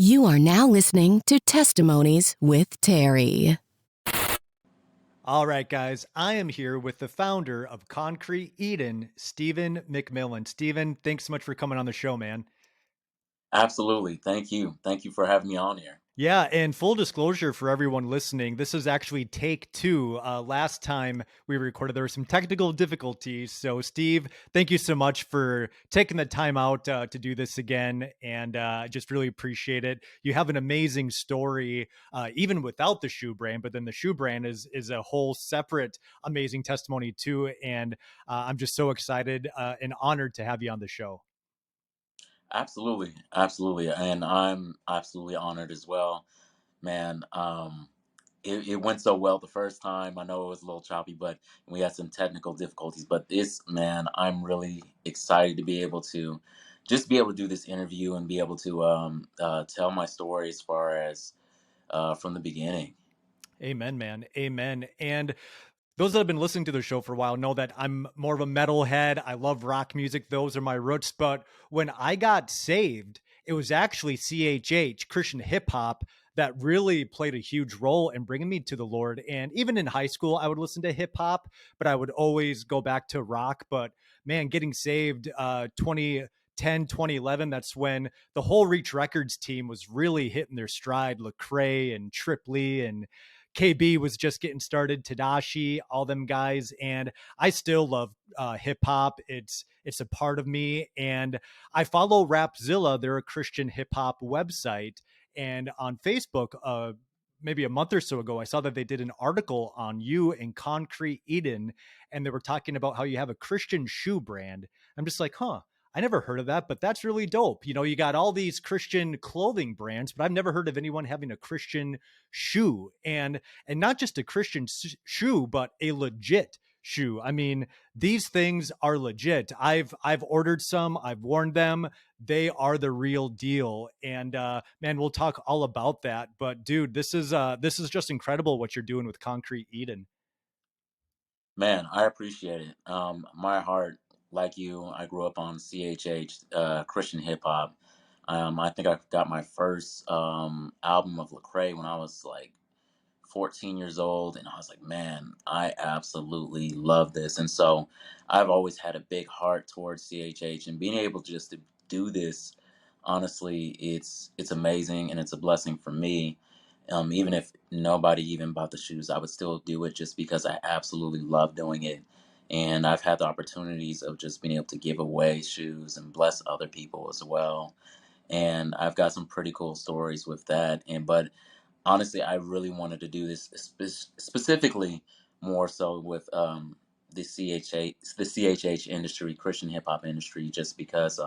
You are now listening to Testimonies with Terry. All right, guys, I am here with the founder of Koncrete Eden, Stephen McMillon. Stephen, thanks so much for coming on the show, man. Absolutely. Thank you. Thank you for having me on here. Yeah, and full disclosure for everyone listening, this is actually take two. Last time we recorded, there were some technical difficulties. So, Steve, thank you so much for taking the time out to do this again. And I just really appreciate it. You have an amazing story, even without the shoe brand, but then the shoe brand is a whole separate amazing testimony, too. And I'm just so excited and honored to have you on the show. Absolutely. Absolutely. And I'm absolutely honored as well. Man, it went so well the first time. I know it was a little choppy, but we had some technical difficulties. But this, man, I'm really excited to be able to just be able to do this interview and be able to tell my story as far as from the beginning. Amen, man. Amen. And those that have been listening to the show for a while know that I'm more of a metalhead. I love rock music. Those are my roots. But when I got saved, it was actually CHH, Christian hip hop, that really played a huge role in bringing me to the Lord. And even in high school, I would listen to hip hop, but I would always go back to rock. But man, getting saved 2010, 2011, that's when the whole Reach Records team was really hitting their stride. Lecrae and Trip Lee and KB was just getting started, Tadashi, all them guys, and I still love hip hop. It's a part of me, and I follow Rapzilla. They're a Christian hip hop website, and on Facebook, maybe a month or so ago, I saw that they did an article on you and Koncrete Eden, and they were talking about how you have a Christian shoe brand. I'm just like, huh. I never heard of that, but that's really dope. You know, you got all these Christian clothing brands, but I've never heard of anyone having a Christian shoe, and not just a Christian shoe, but a legit shoe. I mean, these things are legit. I've ordered some, I've worn them. They are the real deal. And man, we'll talk all about that. But dude, this is just incredible what you're doing with Koncrete Eden. Man, I appreciate it. My heart, like you, I grew up on CHH, Christian hip hop. I think I got my first album of Lecrae when I was like 14 years old, and I was like, man, I absolutely love this. And so I've always had a big heart towards CHH, and being able just to do this, honestly, it's amazing and it's a blessing for me. Even if nobody even bought the shoes, I would still do it just because I absolutely love doing it. And I've had the opportunities of just being able to give away shoes and bless other people as well. And I've got some pretty cool stories with that. But honestly, I really wanted to do this specifically more so with the CHH industry, Christian hip hop industry, just because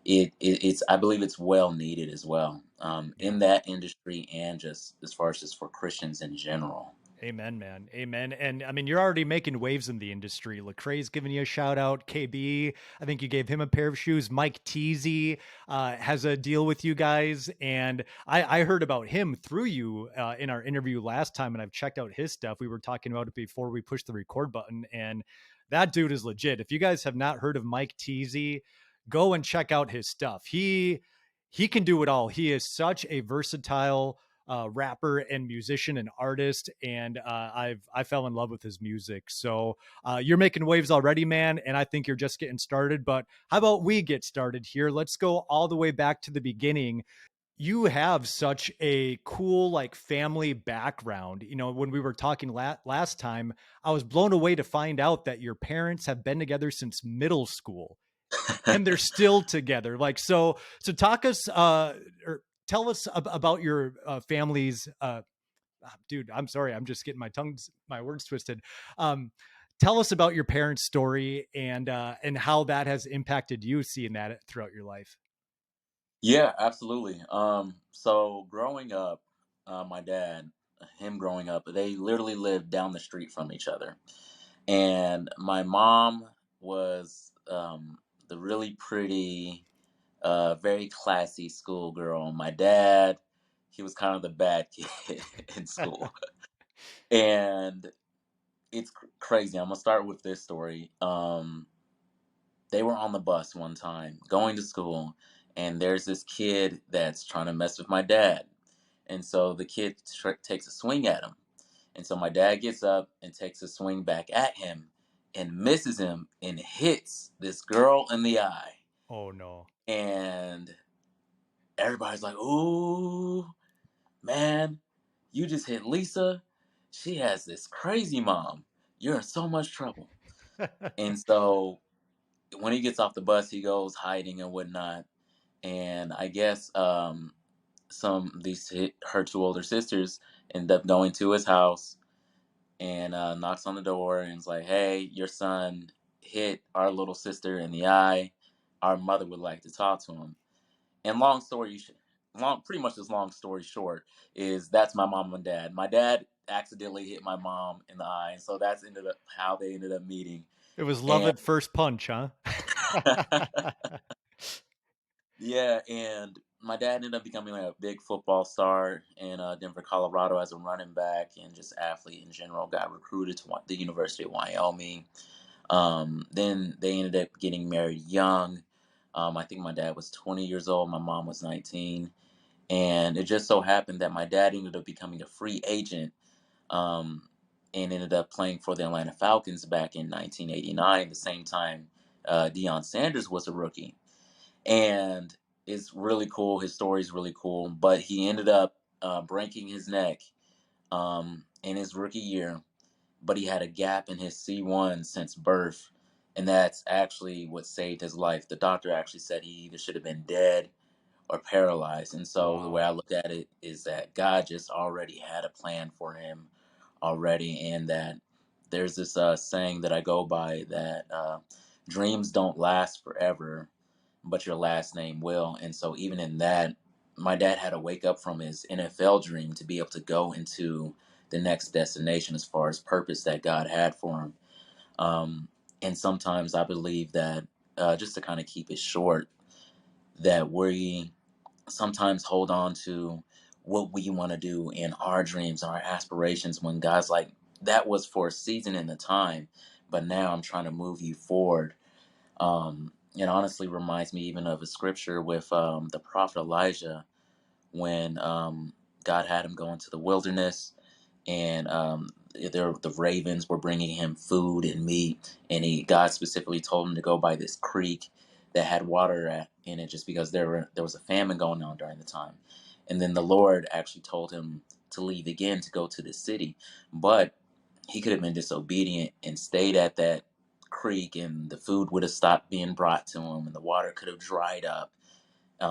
it's I believe it's well needed as well Yeah. in that industry and just as far as just for Christians in general. Amen, man. Amen. And I mean, you're already making waves in the industry. Lecrae's giving you a shout out. KB, I think you gave him a pair of shoes. Mike Teasy has a deal with you guys. And I heard about him through you in our interview last time, and I've checked out his stuff. We were talking about it before we pushed the record button, and that dude is legit. If you guys have not heard of Mike Teasy, go and check out his stuff. He can do it all. He is such a versatile rapper and musician and artist, and I fell in love with his music. So you're making waves already, man, and I think you're just getting started. But how about we get started here? Let's go all the way back to the beginning. You have such a cool like family background. You know, when we were talking last time, I was blown away to find out that your parents have been together since middle school and they're still together. Like, so talk us, or tell us about your family's, dude, I'm sorry. I'm just getting my words twisted. Um, tell us about your parents' story and how that has impacted you seeing that throughout your life. Yeah, absolutely. So growing up, my dad, him growing up, they literally lived down the street from each other. And my mom was the really pretty, very classy schoolgirl. My dad, he was kind of the bad kid in school. And it's crazy. I'm gonna start with this story. They were on the bus one time going to school, and there's this kid that's trying to mess with my dad. And so the kid takes a swing at him. And so my dad gets up and takes a swing back at him and misses him and hits this girl in the eye. Oh no. And everybody's like, "Ooh, man, you just hit Lisa. She has this crazy mom. You're in so much trouble." And so when he gets off the bus, he goes hiding and whatnot. And I guess her two older sisters end up going to his house and knocks on the door and is like, "Hey, your son hit our little sister in the eye. Our mother would like to talk to him." And pretty much this long story short is that's my mom and dad. My dad accidentally hit my mom in the eye, and so that's ended up how they ended up meeting. It was love And at first punch, huh? yeah, and my dad ended up becoming like a big football star in Denver, Colorado as a running back and just athlete in general. Got recruited to the University of Wyoming. Then they ended up getting married young. I think my dad was 20 years old. My mom was 19. And it just so happened that my dad ended up becoming a free agent um, and ended up playing for the Atlanta Falcons back in 1989, the same time Deion Sanders was a rookie. And it's really cool. His story is really cool. But he ended up breaking his neck in his rookie year, but he had a gap in his C1 since birth. And that's actually what saved his life. The doctor actually said he either should have been dead or paralyzed. And so the way Wow. I look at it is that God just already had a plan for him already, and that there's this saying that I go by that dreams don't last forever, but your last name will. And so even in that, my dad had to wake up from his NFL dream to be able to go into the next destination as far as purpose that God had for him. Um, and sometimes I believe that just to kind of keep it short, that we sometimes hold on to what we want to do in our dreams, our aspirations, when God's like, that was for a season and a time, but now I'm trying to move you forward. It honestly reminds me even of a scripture with the prophet Elijah when God had him go into the wilderness, and the ravens were bringing him food and meat, and God specifically told him to go by this creek that had water in it, just because there was a famine going on during the time. And then the Lord actually told him to leave again to go to the city, but he could have been disobedient and stayed at that creek, and the food would have stopped being brought to him, and the water could have dried up,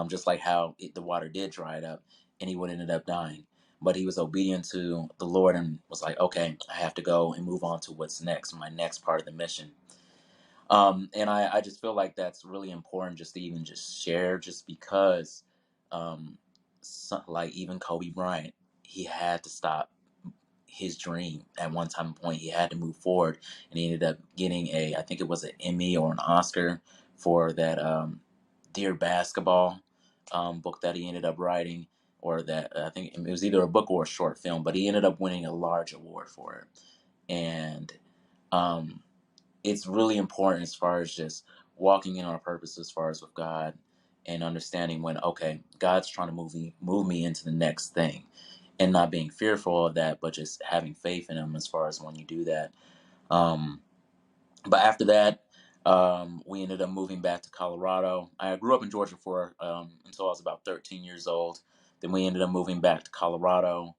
just like how the water did dry it up, and he would have ended up dying. But he was obedient to the Lord and was like, okay, I have to go and move on to what's next, my next part of the mission. And I just feel like that's really important just to even just share, just because, like even Kobe Bryant, he had to stop his dream at one time and point. He had to move forward, and he ended up getting I think it was an Emmy or an Oscar for that Dear Basketball book that he ended up writing, or that I think it was either a book or a short film, but he ended up winning a large award for it. And um, it's really important as far as just walking in our purpose as far as with God, and understanding when, okay, God's trying to move me into the next thing, and not being fearful of that, but just having faith in him as far as when you do that. Um, but after that, we ended up moving back to Colorado. I grew up in Georgia for until I was about 13 years old. Then we ended up moving back to Colorado,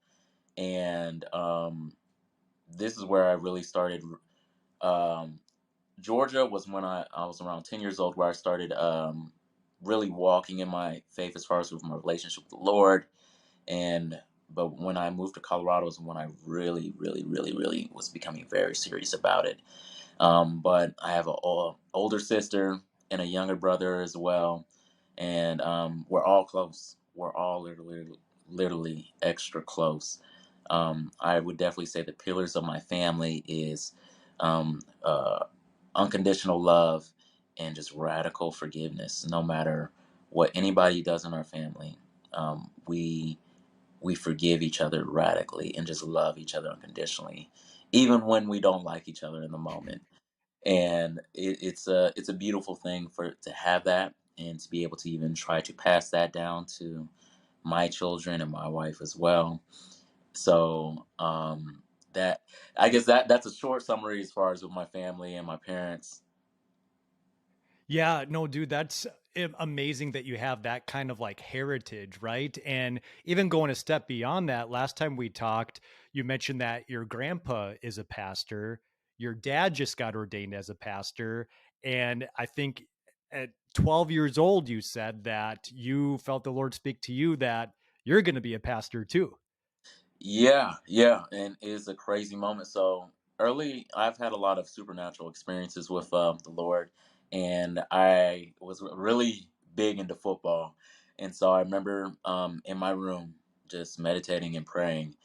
and this is where I really started. Um, Georgia was when I was around 10 years old, where I started really walking in my faith as far as with my relationship with the Lord. But when I moved to Colorado is when I really, really, really, really was becoming very serious about it. But I have an older sister and a younger brother as well, and we're all close. We're all literally extra close. I would definitely say the pillars of my family is um, uh, unconditional love and just radical forgiveness. No matter what anybody does in our family, we forgive each other radically and just love each other unconditionally, even when we don't like each other in the moment. And it's a beautiful thing to have that, and to be able to even try to pass that down to my children and my wife as well. So that I guess that's a short summary as far as with my family and my parents. Yeah, no, dude, that's amazing that you have that kind of like heritage, right? And even going a step beyond that, last time we talked, you mentioned that your grandpa is a pastor, your dad just got ordained as a pastor, and I think at 12 years old, you said that you felt the Lord speak to you that you're going to be a pastor too. Yeah, yeah, and it's a crazy moment. So early, I've had a lot of supernatural experiences with the Lord, and I was really big into football, and so I remember in my room just meditating and praying,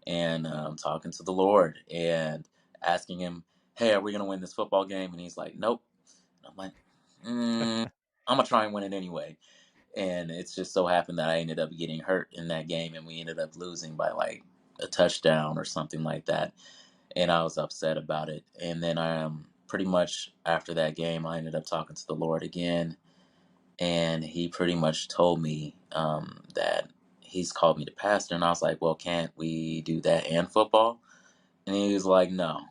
and talking to the Lord and asking Him, "Hey, are we gonna win this football game?" And He's like, "Nope." And I'm like, "I'm gonna try and win it anyway." And it's just so happened that I ended up getting hurt in that game, and we ended up losing by like a touchdown or something like that. And I was upset about it. And then pretty much after that game, I ended up talking to the Lord again, and He pretty much told me that He's called me to pastor. And I was like, "Well, can't we do that and football?" And He was like, "No."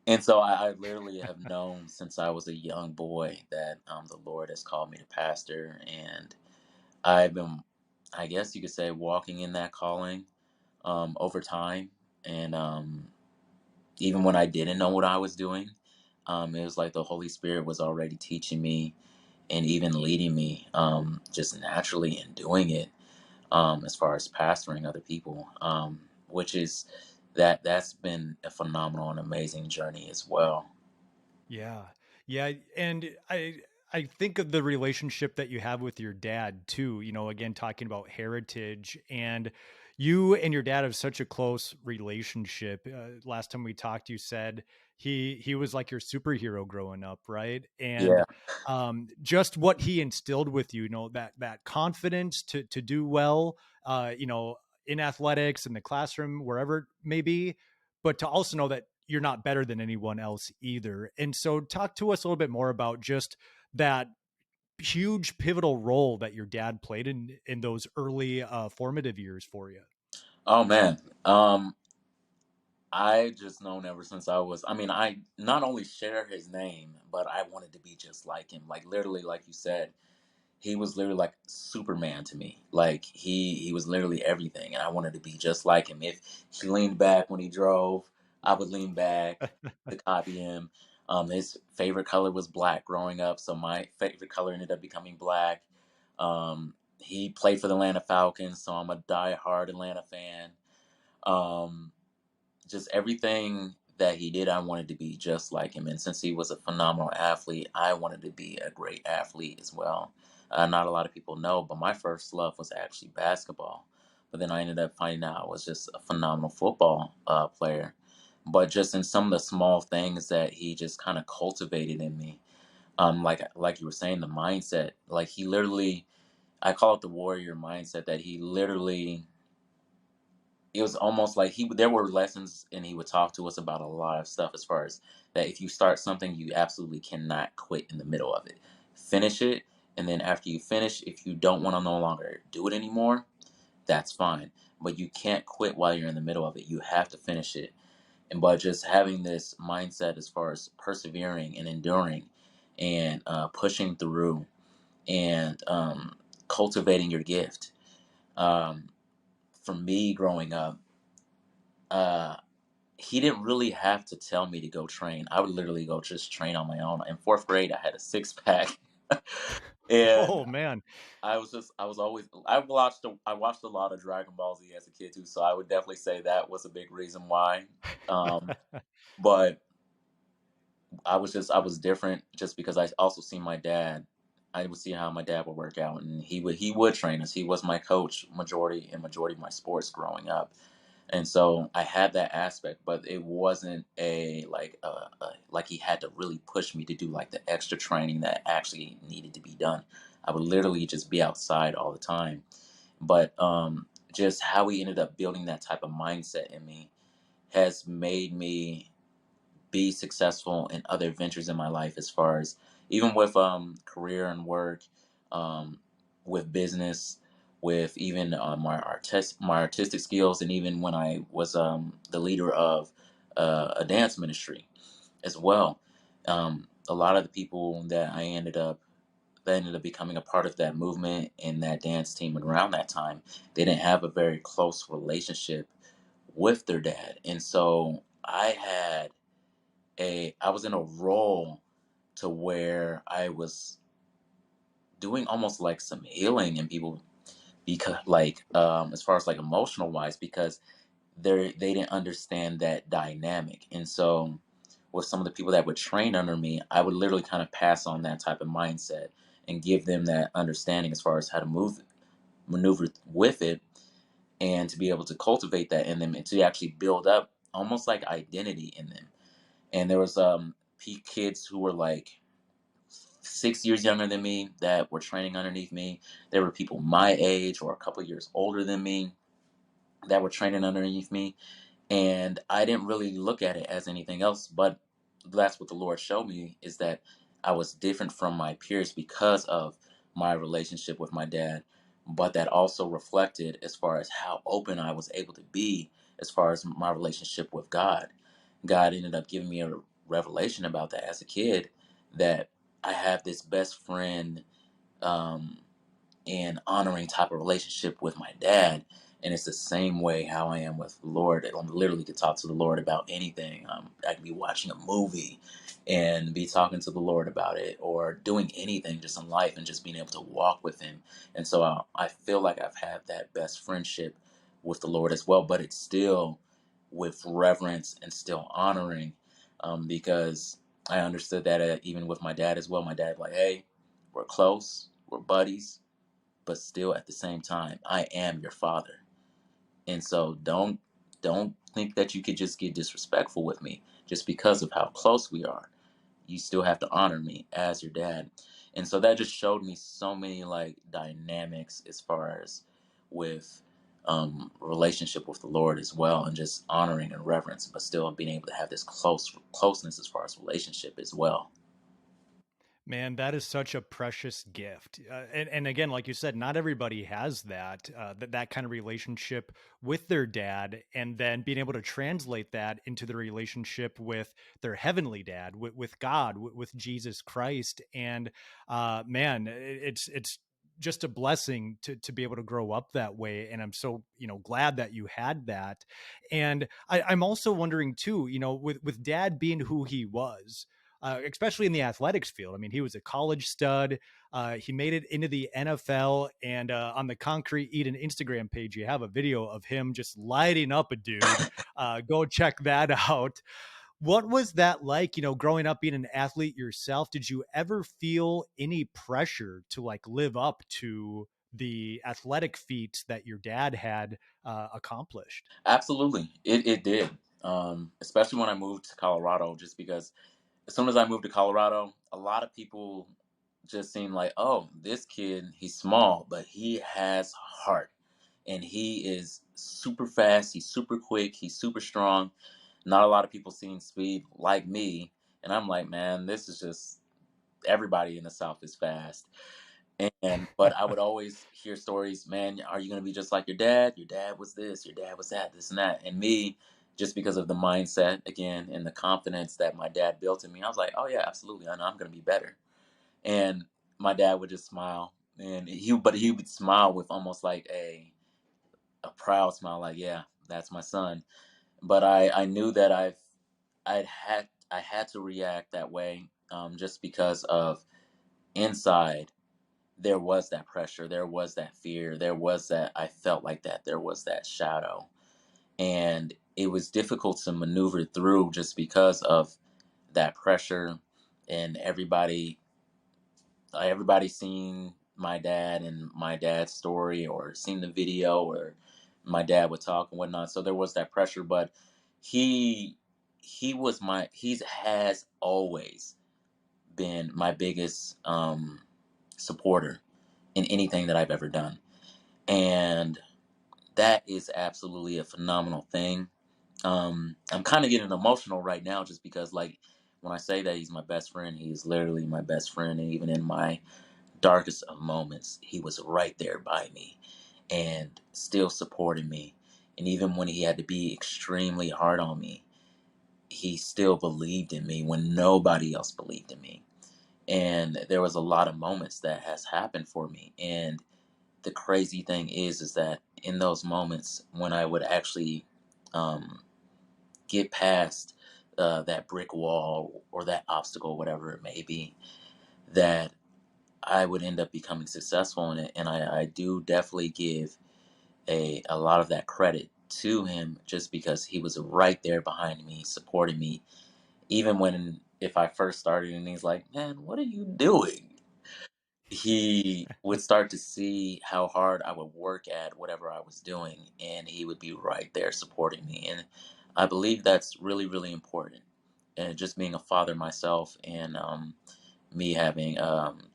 And so I literally have known since I was a young boy that the Lord has called me to pastor, and I've been, I guess you could say, walking in that calling over time. And even when I didn't know what I was doing, it was like the Holy Spirit was already teaching me and even leading me just naturally in doing it as far as pastoring other people, which is that's been a phenomenal and amazing journey as well. Yeah. Yeah, and I think of the relationship that you have with your dad too, you know, again talking about heritage, and you and your dad have such a close relationship. Last time we talked you said he was like your superhero growing up, right? Yeah. And just what he instilled with you, you know, that confidence to do well, you know, in athletics, in the classroom, wherever it may be, but to also know that you're not better than anyone else either. And so talk to us a little bit more about just that huge pivotal role that your dad played in those early formative years for you. Oh man. I just known ever since I was, I mean, I not only share his name, but I wanted to be just like him. Like literally, like you said, he was literally like Superman to me. Like he was literally everything, and I wanted to be just like him. If he leaned back when he drove, I would lean back to copy him. His favorite color was black growing up, so my favorite color ended up becoming black. He played for the Atlanta Falcons, so I'm a diehard Atlanta fan. Um, just everything that he did, I wanted to be just like him. And since he was a phenomenal athlete, I wanted to be a great athlete as well. Not a lot of people know, but my first love was actually basketball. But then I ended up finding out I was just a phenomenal football player. But just in some of the small things that he just kind of cultivated in me, like you were saying, the mindset. Like he literally, I call it the warrior mindset. That he literally, it was almost like he there were lessons, and he would talk to us about a lot of stuff as far as that if you start something, you absolutely cannot quit in the middle of it. Finish it, and then after you finish, if you don't want to no longer do it anymore, that's fine. But you can't quit while you're in the middle of it. You have to finish it. And but just having this mindset as far as persevering and enduring and pushing through and cultivating your gift. Um, for me growing up, uh, he didn't really have to tell me to go train. I would literally go just train on my own. In fourth grade, I had a six pack, and Oh man. I was always I watched a lot of Dragon Ball Z as a kid too. So I would definitely say that was a big reason why. Um, but I was different just because I also seen my dad. I would see how my dad would work out, and he would train us. He was my coach majority of my sports growing up. And so I had that aspect, but it wasn't like he had to really push me to do like the extra training that actually needed to be done. I would literally just be outside all the time. But just how he ended up building that type of mindset in me has made me be successful in other ventures in my life, as far as even with career and work. um, with business, with even my artistic skills, and even when I was the leader of a dance ministry as well. A lot of the people that ended up becoming a part of that movement and that dance team around that time, they didn't have a very close relationship with their dad. And so I was in a role to where I was doing almost like some healing in people, because like as far as like emotional wise, because they didn't understand that dynamic. And so with some of the people that would train under me, I would literally kind of pass on that type of mindset and give them that understanding as far as how to maneuver with it, and to be able to cultivate that in them and to actually build up almost like identity in them. And there was kids who were like 6 years younger than me that were training underneath me. There were people my age or a couple years older than me that were training underneath me. And I didn't really look at it as anything else, but that's what the Lord showed me, is that I was different from my peers because of my relationship with my dad. But that also reflected as far as how open I was able to be as far as my relationship with God. God ended up giving me a revelation about that as a kid, that I have this best friend, um, and honoring type of relationship with my dad. And it's the same way how I am with the Lord. I literally could talk to the Lord about anything. I could be watching a movie and be talking to the Lord about it, or doing anything just in life and just being able to walk with Him. And so I feel like I've had that best friendship with the Lord as well, but it's still with reverence and still honoring, because I understood that even with my dad as well. My dad, like, hey, we're close, we're buddies, but still at the same time, I am your father. And so don't think that you could just get disrespectful with me just because of how close we are. You still have to honor me as your dad. And so that just showed me so many like dynamics as far as with relationship with the Lord as well, and just honoring and reverence, but still being able to have this closeness as far as relationship as well. Man, that is such a precious gift. And again, like you said, not everybody has that kind of relationship with their dad, and then being able to translate that into the relationship with their heavenly dad, with God, with Jesus Christ. And man, it's just a blessing to be able to grow up that way. And I'm so, glad that you had that. And I'm also wondering too, with dad being who he was, especially in the athletics field. I mean, he was a college stud. He made it into the NFL, and on the Koncrete Eden Instagram page, you have a video of him just lighting up a dude. Go check that out. What was that like, growing up being an athlete yourself? Did you ever feel any pressure to like live up to the athletic feats that your dad had accomplished? Absolutely. It did. Especially when I moved to Colorado, just because as soon as I moved to Colorado, a lot of people just seemed like, oh, this kid, he's small, but he has heart. And he is super fast, he's super quick, he's super strong. Not a lot of people seeing speed like me. And I'm like, man, this is just, everybody in the South is fast. And but I would always hear stories, man, are you gonna be just like your dad? Your dad was this, your dad was that, this and that. And me, just because of the mindset again and the confidence that my dad built in me, I was like, oh yeah, absolutely, I know I'm gonna be better. And my dad would just smile, and he would smile with almost like a proud smile, like, yeah, that's my son. But I knew that I had to react that way, just because of inside there was that pressure, there was that fear, there was that, I felt like that there was that shadow. And it was difficult to maneuver through just because of that pressure, and everybody seen my dad and my dad's story, or seen the video, or my dad would talk and whatnot. So there was that pressure, but he he has always been my biggest supporter in anything that I've ever done. And that is absolutely a phenomenal thing. I'm kind of getting emotional right now just because, like, when I say that he's my best friend, he is literally my best friend. And even in my darkest of moments, he was right there by me and still supporting me. And even when he had to be extremely hard on me, he still believed in me when nobody else believed in me. And there was a lot of moments that has happened for me. And the crazy thing is that in those moments when I would actually um, get past that brick wall or that obstacle, whatever it may be, that I would end up becoming successful in it. And I do definitely give a lot of that credit to him just because he was right there behind me, supporting me, even when if I first started and he's like, "Man, what are you doing?" He would start to see how hard I would work at whatever I was doing, and he would be right there supporting me. And I believe that's really, really important. And just being a father myself, and me having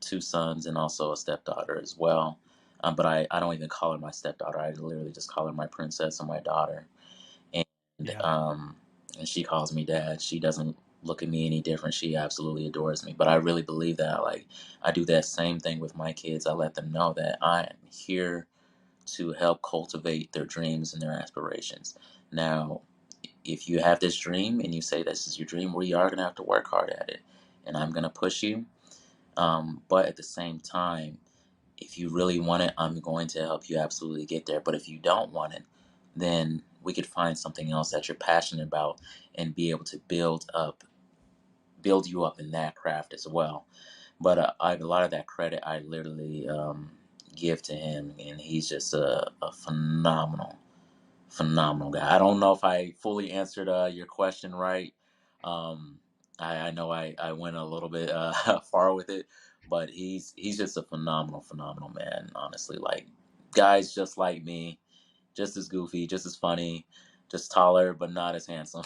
two sons and also a stepdaughter as well. But I don't even call her my stepdaughter. I literally just call her my princess and my daughter. And Yeah. and she calls me dad. She doesn't look at me any different. She absolutely adores me. But I really believe that like I do that same thing with my kids. I let them know that I am here to help cultivate their dreams and their aspirations. Now, if you have this dream and you say this is your dream, we are going to have to work hard at it. And I'm going to push you. But at the same time, if you really want it, I'm going to help you absolutely get there. But if you don't want it, then we could find something else that you're passionate about and be able to build you up in that craft as well. But a lot of that credit I literally give to him, and he's just a phenomenal guy. I don't know if I fully answered your question right. Um, I know I went a little bit far with it, but he's just a phenomenal man. Honestly, like guys just like me, just as goofy, just as funny, just taller but not as handsome.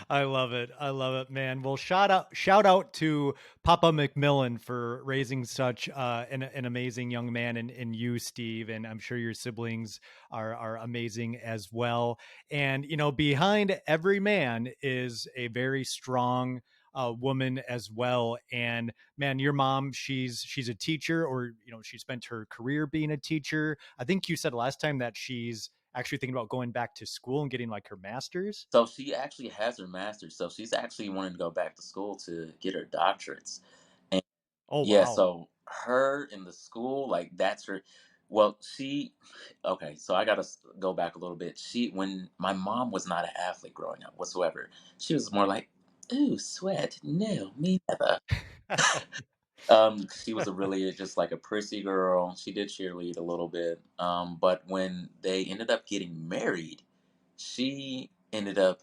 I love it. I love it, man. Well, shout out to Papa McMillon for raising such an amazing young man in you, Steve, and I'm sure your siblings are amazing as well. And you know, behind every man is a very strong woman as well. And man, your mom, she's a teacher, or you know, she spent her career being a teacher. I think you said last time that she's actually thinking about going back to school and getting like her master's. So she actually has her master's. So she's actually wanting to go back to school to get her doctorates. And Oh yeah, wow. so her in the school, like that's her. Well, she, okay, so I gotta go back a little bit. When my mom was not an athlete growing up whatsoever, she was more like, ooh, sweat. No, me never. She was a really just like a prissy girl. She did cheerlead a little bit. But when they ended up getting married, she ended up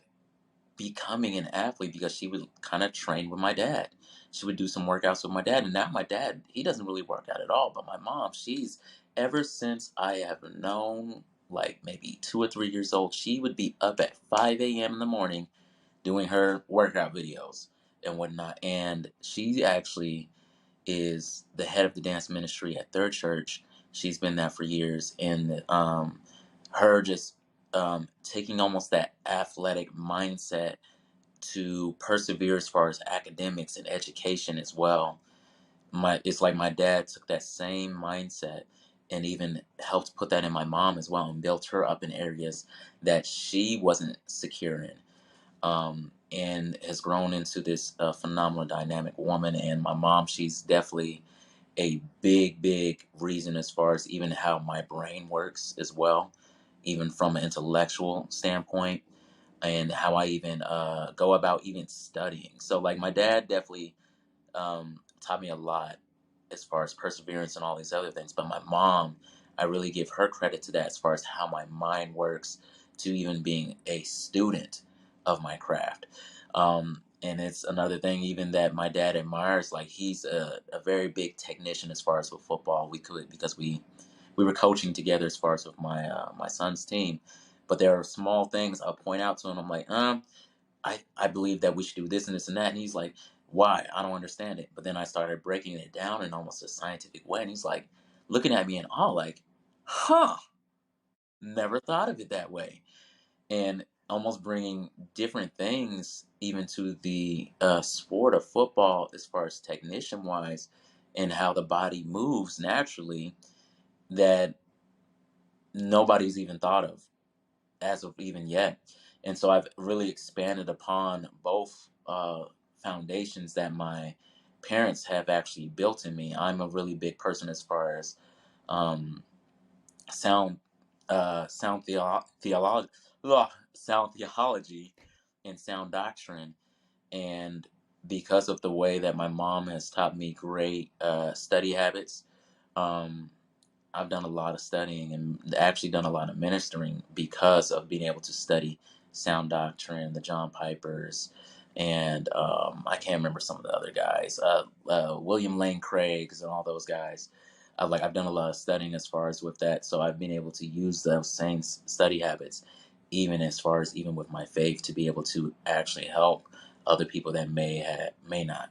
becoming an athlete because she would kind of train with my dad. She would do some workouts with my dad, and now my dad, he doesn't really work out at all. But my mom, she's ever since I have known, like maybe 2 or 3 years old, she would be up at 5 a.m. in the morning doing her workout videos and whatnot. And she actually is the head of the dance ministry at their church. She's been that for years, and her just taking almost that athletic mindset to persevere as far as academics and education as well. It's like my dad took that same mindset and even helped put that in my mom as well and built her up in areas that she wasn't secure in. And has grown into this phenomenal dynamic woman. And my mom, she's definitely a big reason as far as even how my brain works as well, even from an intellectual standpoint, and how I even go about even studying. So like my dad definitely taught me a lot as far as perseverance and all these other things. But my mom, I really give her credit to that as far as how my mind works, to even being a student of my craft. And it's another thing even that my dad admires. Like he's a very big technician as far as with football. We could because we were coaching together as far as with my son's team. But there are small things I'll point out to him. I'm like, I believe that we should do this and this and that. And he's like, why? I don't understand it. But then I started breaking it down in almost a scientific way. And he's like, looking at me in awe, like, huh, never thought of it that way. And almost bringing different things even to the sport of football, as far as technician wise, and how the body moves naturally, that nobody's even thought of as of even yet. And so I've really expanded upon both foundations that my parents have actually built in me. I'm a really big person as far as um, sound sound sound theology and sound doctrine. And because of the way that my mom has taught me great study habits, um, I've done a lot of studying and actually done a lot of ministering because of being able to study sound doctrine, the John Pipers, and I can't remember some of the other guys, William Lane Craig's and all those guys. I've done a lot of studying as far as with that, so I've been able to use those same study habits, even as far as even with my faith, to be able to actually help other people that may not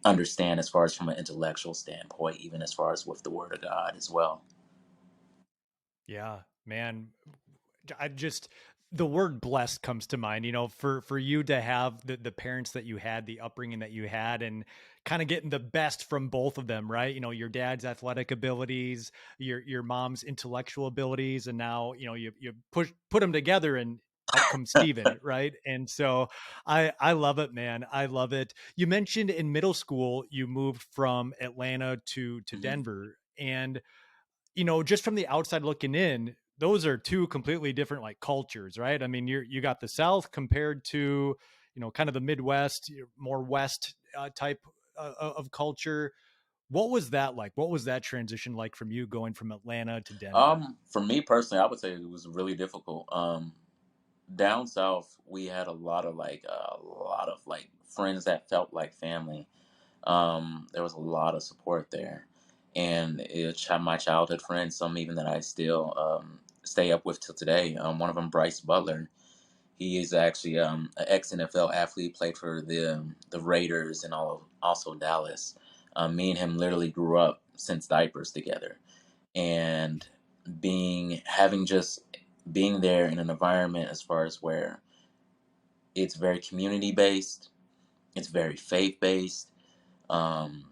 understand as far as from an intellectual standpoint, even as far as with the Word of God as well. Yeah, man. I just the word blessed comes to mind, for you to have the parents that you had, the upbringing that you had, and kind of getting the best from both of them, right? Your dad's athletic abilities, your mom's intellectual abilities, and now, you put them together and out comes Steven, right? And so I love it, man. I love it. You mentioned in middle school you moved from Atlanta to Mhm. Denver, and just from the outside looking in, those are two completely different like cultures, right? I mean, you got the South compared to, kind of the Midwest, more West type of culture. What was that like? What was that transition like from you going from Atlanta to Denver? For me personally, I would say it was really difficult. Down south, we had a lot of friends that felt like family. There was a lot of support there, and my childhood friends, some even that I still stay up with till today. One of them, Bryce Butler. He is actually an ex NFL athlete, played for the Raiders and also Dallas. Me and him literally grew up since diapers together, and having just being there in an environment as far as where it's very community based, it's very faith based, um,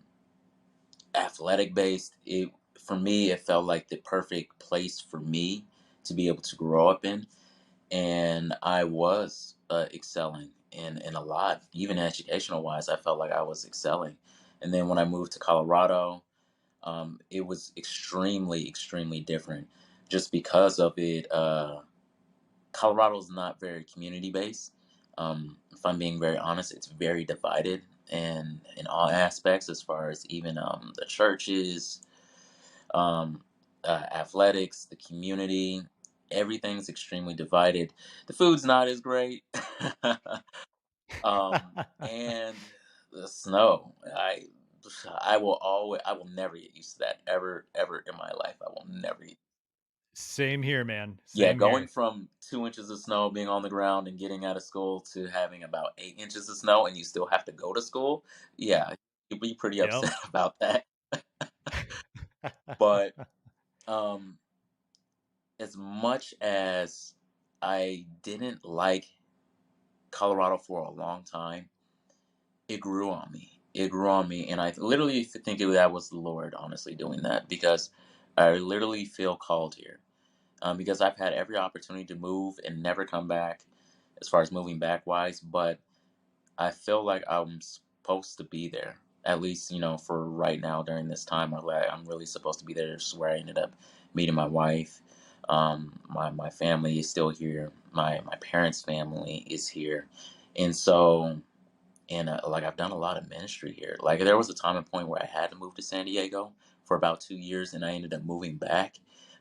athletic based. It For me, it felt like the perfect place for me to be able to grow up in, and I was excelling in a lot, even educational wise. I felt like I was excelling, and then when I moved to Colorado, it was extremely different, just because of it. Colorado's not very community based. If I'm being very honest, it's very divided in all aspects, as far as even the churches, um, athletics, the community. Everything's extremely divided. The food's not as great, and the snow. I will never get used to that ever in my life. I will never. Same here, man. Yeah, Same going here. from 2 inches of snow being on the ground and getting out of school to having about 8 inches of snow and you still have to go to school. Yeah, you'd be pretty Yep. upset about that. But um, as much as I didn't like Colorado for a long time, it grew on me. It grew on me, and I literally think that was the Lord, honestly, doing that, because I literally feel called here. Because I've had every opportunity to move and never come back, as far as moving back wise, but I feel like I'm supposed to be there, at least, for right now during this time. I'm really supposed to be there. This is where I ended up meeting my wife. My family is still here. My parents' family is here. And so, and like I've done a lot of ministry here. Like there was a time and point where I had to move to San Diego for about 2 years, and I ended up moving back.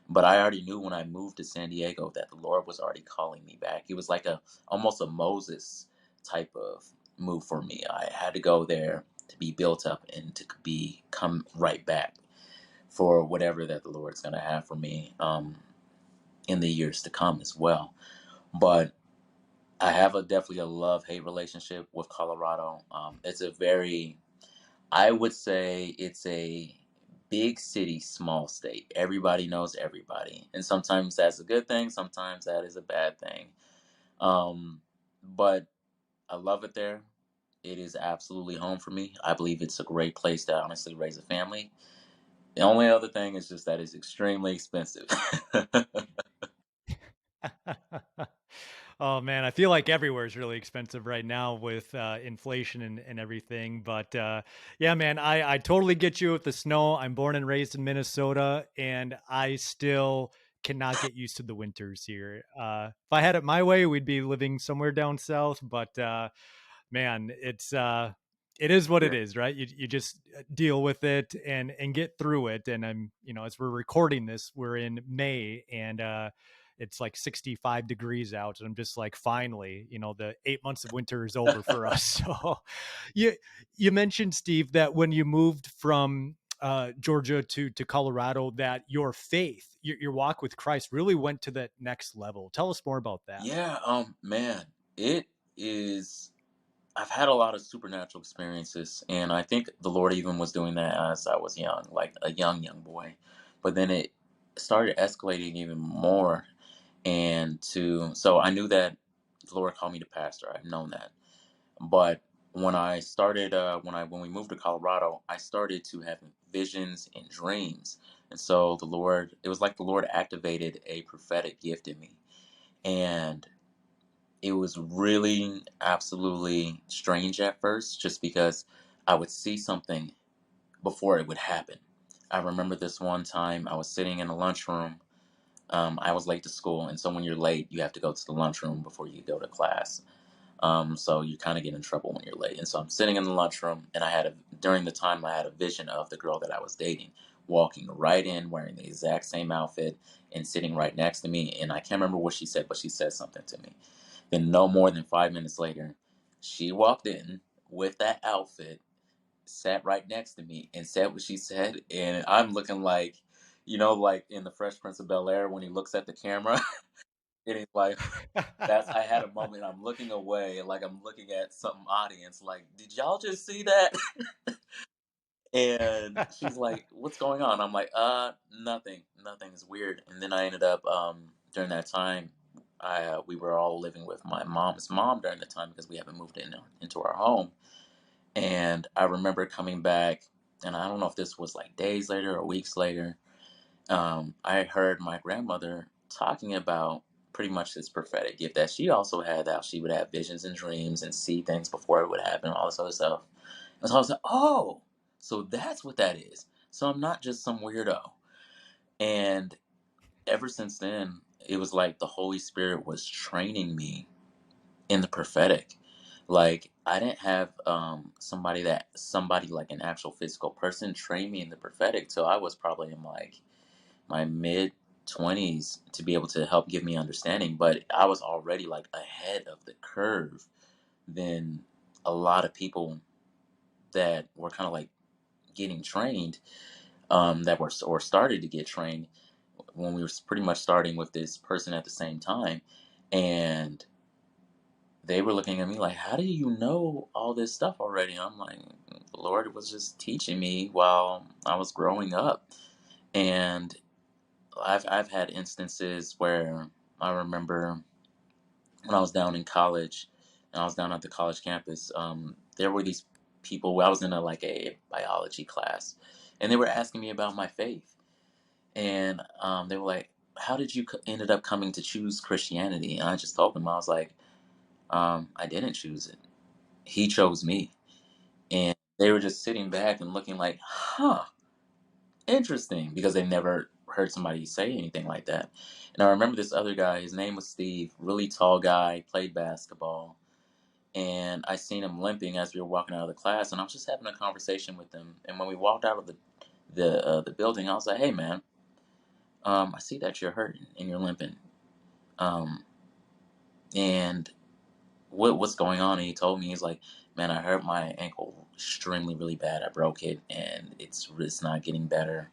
But I already knew when I moved to San Diego that the Lord was already calling me back. It was like a almost a Moses type of move for me. I had to go there to be built up and to be come right back for whatever that the Lord's going to have for me in the years to come as well. But I have definitely a love hate relationship with Colorado. It's a very, I would say it's a big city, small state. Everybody knows everybody. And sometimes that's a good thing, sometimes that is a bad thing. But I love it there. It is absolutely home for me. I believe it's a great place to honestly raise a family. The only other thing is just that it's extremely expensive. Oh man, I feel like everywhere is really expensive right now with inflation and everything. But yeah, man, I totally get you with the snow. I'm born and raised in Minnesota, and I still cannot get used to the winters here. If I had it my way, we'd be living somewhere down south. But man, it is what it Yeah. is, right? You just deal with it and get through it. And I'm, as we're recording this, we're in May, and it's like 65 degrees out, and I'm just like, finally, the 8 months of winter is over for us. So you you mentioned, Steve, that when you moved from Georgia to Colorado, that your faith, your walk with Christ really went to that next level. Tell us more about that. Yeah, man, it is. I've had a lot of supernatural experiences, and I think the Lord even was doing that as I was young, like a young boy. But then it started escalating even more, and so I knew that the Lord called me to pastor. I've known that, but when I started, when we moved to Colorado, I started to have visions and dreams, and so the Lord, it was like the Lord activated a prophetic gift in me, and it was really absolutely strange at first, just because I would see something before it would happen. I remember this one time I was sitting in a lunchroom. I was late to school, and so when you're late, you have to go to the lunchroom before you go to class. So you kind of get in trouble when you're late. And so I'm sitting in the lunchroom, and during the time I had a vision of the girl that I was dating walking right in, wearing the exact same outfit, and sitting right next to me. And I can't remember what she said, but she said something to me. Then no more than 5 minutes later, she walked in with that outfit, sat right next to me, and said what she said. And I'm looking like, like in the Fresh Prince of Bel Air when he looks at the camera, and he's like, that's I had a moment. I'm looking away, like I'm looking at some audience. Like, did y'all just see that? And she's like, "What's going on?" I'm like, nothing. Nothing is weird." And then I ended up during that time, we were all living with my mom's mom during the time because we haven't moved into our home. And I remember coming back, and I don't know if this was like days later or weeks later. I heard my grandmother talking about pretty much this prophetic gift that she also had, that she would have visions and dreams and see things before it would happen, all this other stuff. And so I was like, oh, so that's what that is. So I'm not just some weirdo. And ever since then, it was like the Holy Spirit was training me in the prophetic. Like I didn't have somebody like an actual physical person train me in the prophetic till I was probably in like my mid 20s to be able to help give me understanding, but I was already like ahead of the curve than a lot of people that were kind of like getting trained, that were or started to get trained when we were pretty much starting with this person at the same time. And they were looking at me like, how do you know all this stuff already? And I'm like, the Lord was just teaching me while I was growing up. And I've had instances where I remember when I was down in college, and I was down at the college campus. There were these people. I was in like a biology class, and they were asking me about my faith, and they were like, "How did you ended up coming to choose Christianity?" And I just told them, I was like, "I didn't choose it. He chose me." And they were just sitting back and looking like, "Huh." Interesting, because they never heard somebody say anything like that. And I remember this other guy, his name was Steve, really tall guy, played basketball. And I seen him limping as we were walking out of the class, and I was just having a conversation with him. And when we walked out of the building, I was like, "Hey man, I see that you're hurting and you're limping. Um, and what's going on?" And he told me, he's like, "Man, I hurt my ankle extremely really bad. I broke it, and it's not getting better.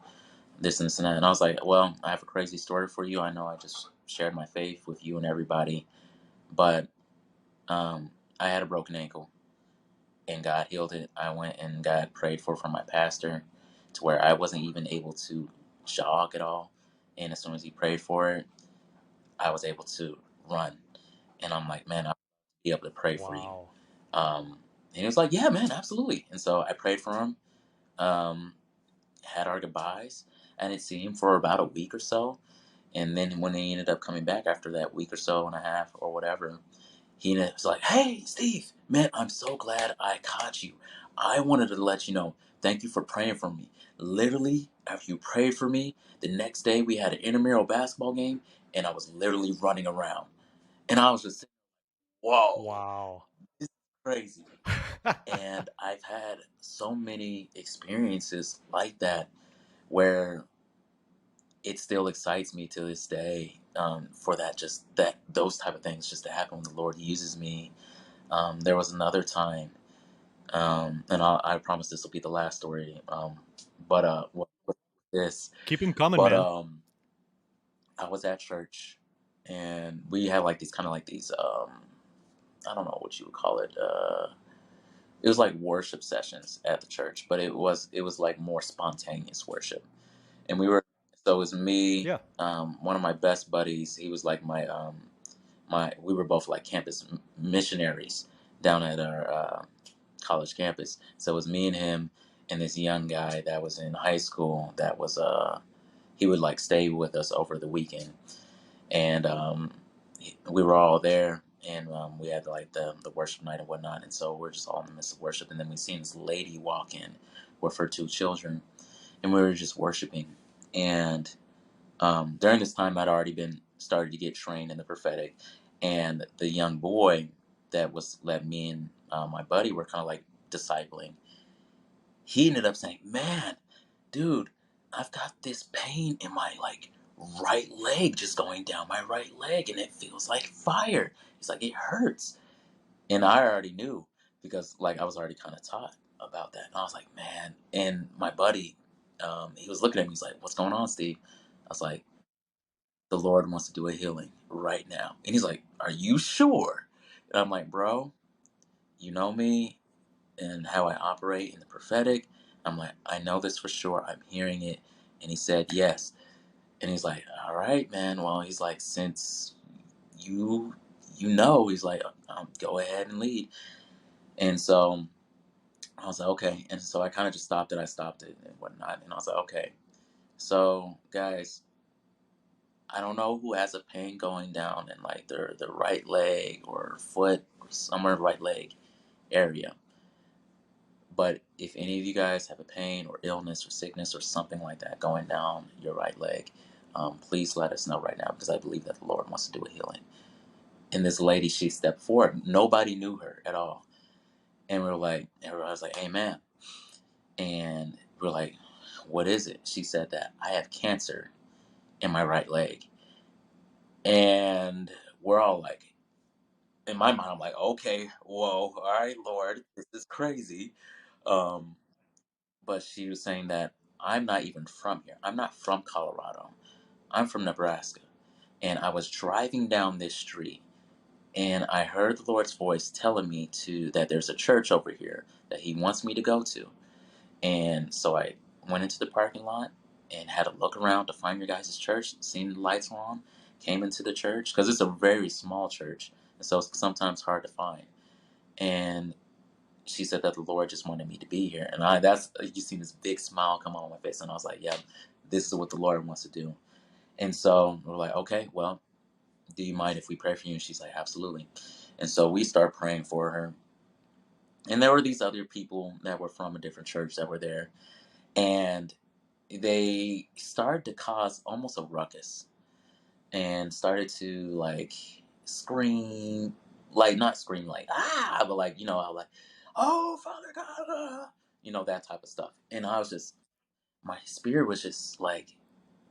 This and this and that." And I was like, "Well, I have a crazy story for you. I know I just shared my faith with you and everybody, but um, I had a broken ankle, and God healed it. I went and got prayed for from my pastor to where I wasn't even able to jog at all. And as soon as he prayed for it, I was able to run." And I'm like, "Man, I'll be able to pray for you." Wow. And he was like, yeah, man, absolutely. And so I prayed for him, um, had our goodbyes. I didn't see him for about a week or so. And then when he ended up coming back after that week or so and a half or whatever, he was like, hey, Steve, man, I'm so glad I caught you. I wanted to let you know, thank you for praying for me. Literally, after you prayed for me, the next day we had an intramural basketball game, and I was literally running around. And I was just saying, whoa, Wow. this is crazy. And I've had so many experiences like that where it still excites me to this day, for that, just that those type of things just to happen when the Lord uses me. There was another time, and I promise this will be the last story. But with this, Keep them coming, but man. I was at church, and we had like these kind of like these I don't know what you would call it. It was like worship sessions at the church, but it was like more spontaneous worship. And so it was me, Yeah. one of my best buddies. He was like my we were both like campus missionaries down at our college campus. So it was me and him and this young guy that was in high school that was he would like stay with us over the weekend. And we were all there, and we had like the worship night and whatnot. And so we're just all in the midst of worship, and then we seen this lady walk in with her two children, and we were just worshiping. And during this time, I'd already been started to get trained in the prophetic, and the young boy that me and my buddy were kind of like discipling, he ended up saying, "Man, dude, I've got this pain in my like right leg, just going down my right leg, and it feels like fire." He's like, "It hurts," and I already knew because like I was already kind of taught about that, and I was like, "Man," and my buddy, he was looking at me, he's like, "What's going on, Steve?" I was like, the Lord wants to do a healing right now. And he's like, are you sure? And I'm like, bro, you know me and how I operate in the prophetic. I'm like, I know this for sure. I'm hearing it. And he said, yes. And he's like, all right, man. Well, he's like, since you, he's like, go ahead and lead. And so I was like, okay. And so I kind of just stopped it. I stopped it and whatnot. And I was like, okay. So, guys, I don't know who has a pain going down in like their right leg or foot or somewhere right leg area. But if any of you guys have a pain or illness or sickness or something like that going down your right leg, please let us know right now because I believe that the Lord wants to do a healing. And this lady, she stepped forward. Nobody knew her at all. And we were like, everybody was like, amen. And we're like, what is it? She said that I have cancer in my right leg. And we're all like, in my mind, I'm like, okay, whoa, all right, Lord, this is crazy. Um, but she was saying that I'm not even from here. I'm not from Colorado. I'm from Nebraska. And I was driving down this street and I heard the Lord's voice telling me that there's a church over here that he wants me to go to. And so I went into the parking lot and had a look around to find your guys' church, seen the lights were on, came into the church because it's a very small church. And so it's sometimes hard to find. And she said that the Lord just wanted me to be here. And you see this big smile come on my face. And I was like, yeah, this is what the Lord wants to do. And so we're like, okay, well, do you mind if we pray for you? And she's like, absolutely. And so we start praying for her. And there were these other people that were from a different church that were there. And they started to cause almost a ruckus and started to like scream, like not scream like but like like, oh Father God, that type of stuff. And I was just, my spirit was just like,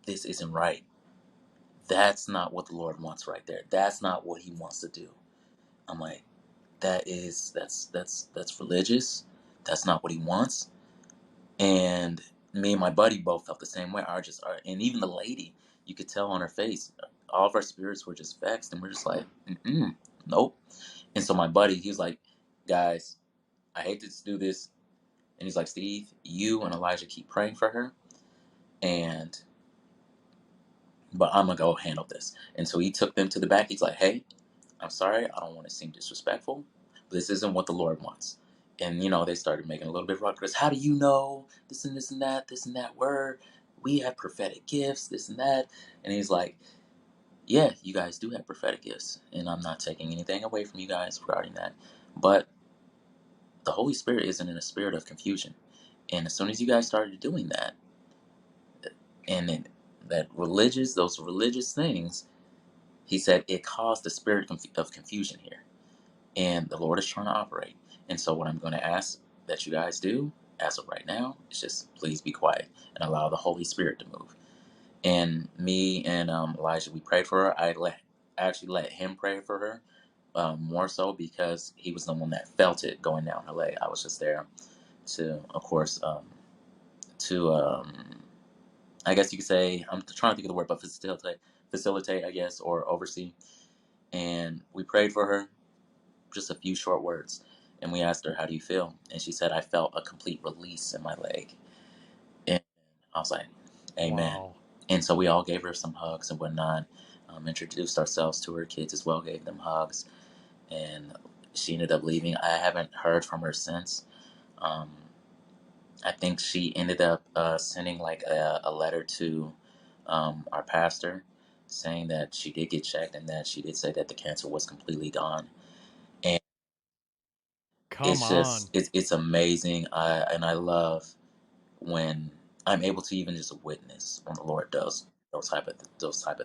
this isn't right. That's not what the Lord wants right there. That's not what He wants to do. I'm like, that's religious. That's not what He wants. And me and my buddy both felt the same way. And even the lady, you could tell on her face, all of our spirits were just vexed, and we're just like, nope. And so my buddy, he was like, guys, I hate to do this. And he's like, Steve, you and Elijah keep praying for her, but I'm gonna go handle this. And so he took them to the back. He's like, hey, I'm sorry, I don't want to seem disrespectful, This isn't what the Lord wants. And, they started making a little bit of ruckus. How do you know this and that word? We have prophetic gifts, this and that. And he's like, yeah, you guys do have prophetic gifts. And I'm not taking anything away from you guys regarding that. But the Holy Spirit isn't in a spirit of confusion. And as soon as you guys started doing that, and then those religious things, he said it caused the spirit of confusion here. And the Lord is trying to operate. And so what I'm going to ask that you guys do as of right now is just please be quiet and allow the Holy Spirit to move. And me and Elijah, we prayed for her. Actually let him pray for her, more so because he was the one that felt it going down her leg. I was just there to, of course, to I guess you could say, I'm trying to think of the word, but facilitate, I guess, or oversee. And we prayed for her, just a few short words. And we asked her, how do you feel? And she said, I felt a complete release in my leg. And I was like, amen. Wow. And so we all gave her some hugs and whatnot, introduced ourselves to her kids as well, gave them hugs. And she ended up leaving. I haven't heard from her since. Um, I think she ended up sending like a letter to our pastor saying that she did get checked and that she did say that the cancer was completely gone. And Come it's just on. it's amazing. I love when I'm able to even just witness when the Lord does those type of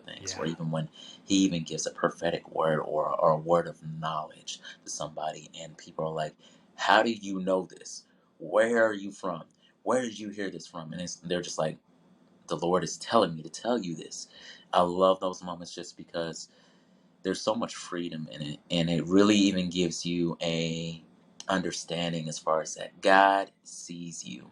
things, or Yeah. even when He even gives a prophetic word or a word of knowledge to somebody, and people are like, "How do you know this? Where are you from? Where did you hear this from?" And they're just like, "The Lord is telling me to tell you this." I love those moments just because there's so much freedom in it, and it really even gives you a understanding as far as that God sees you.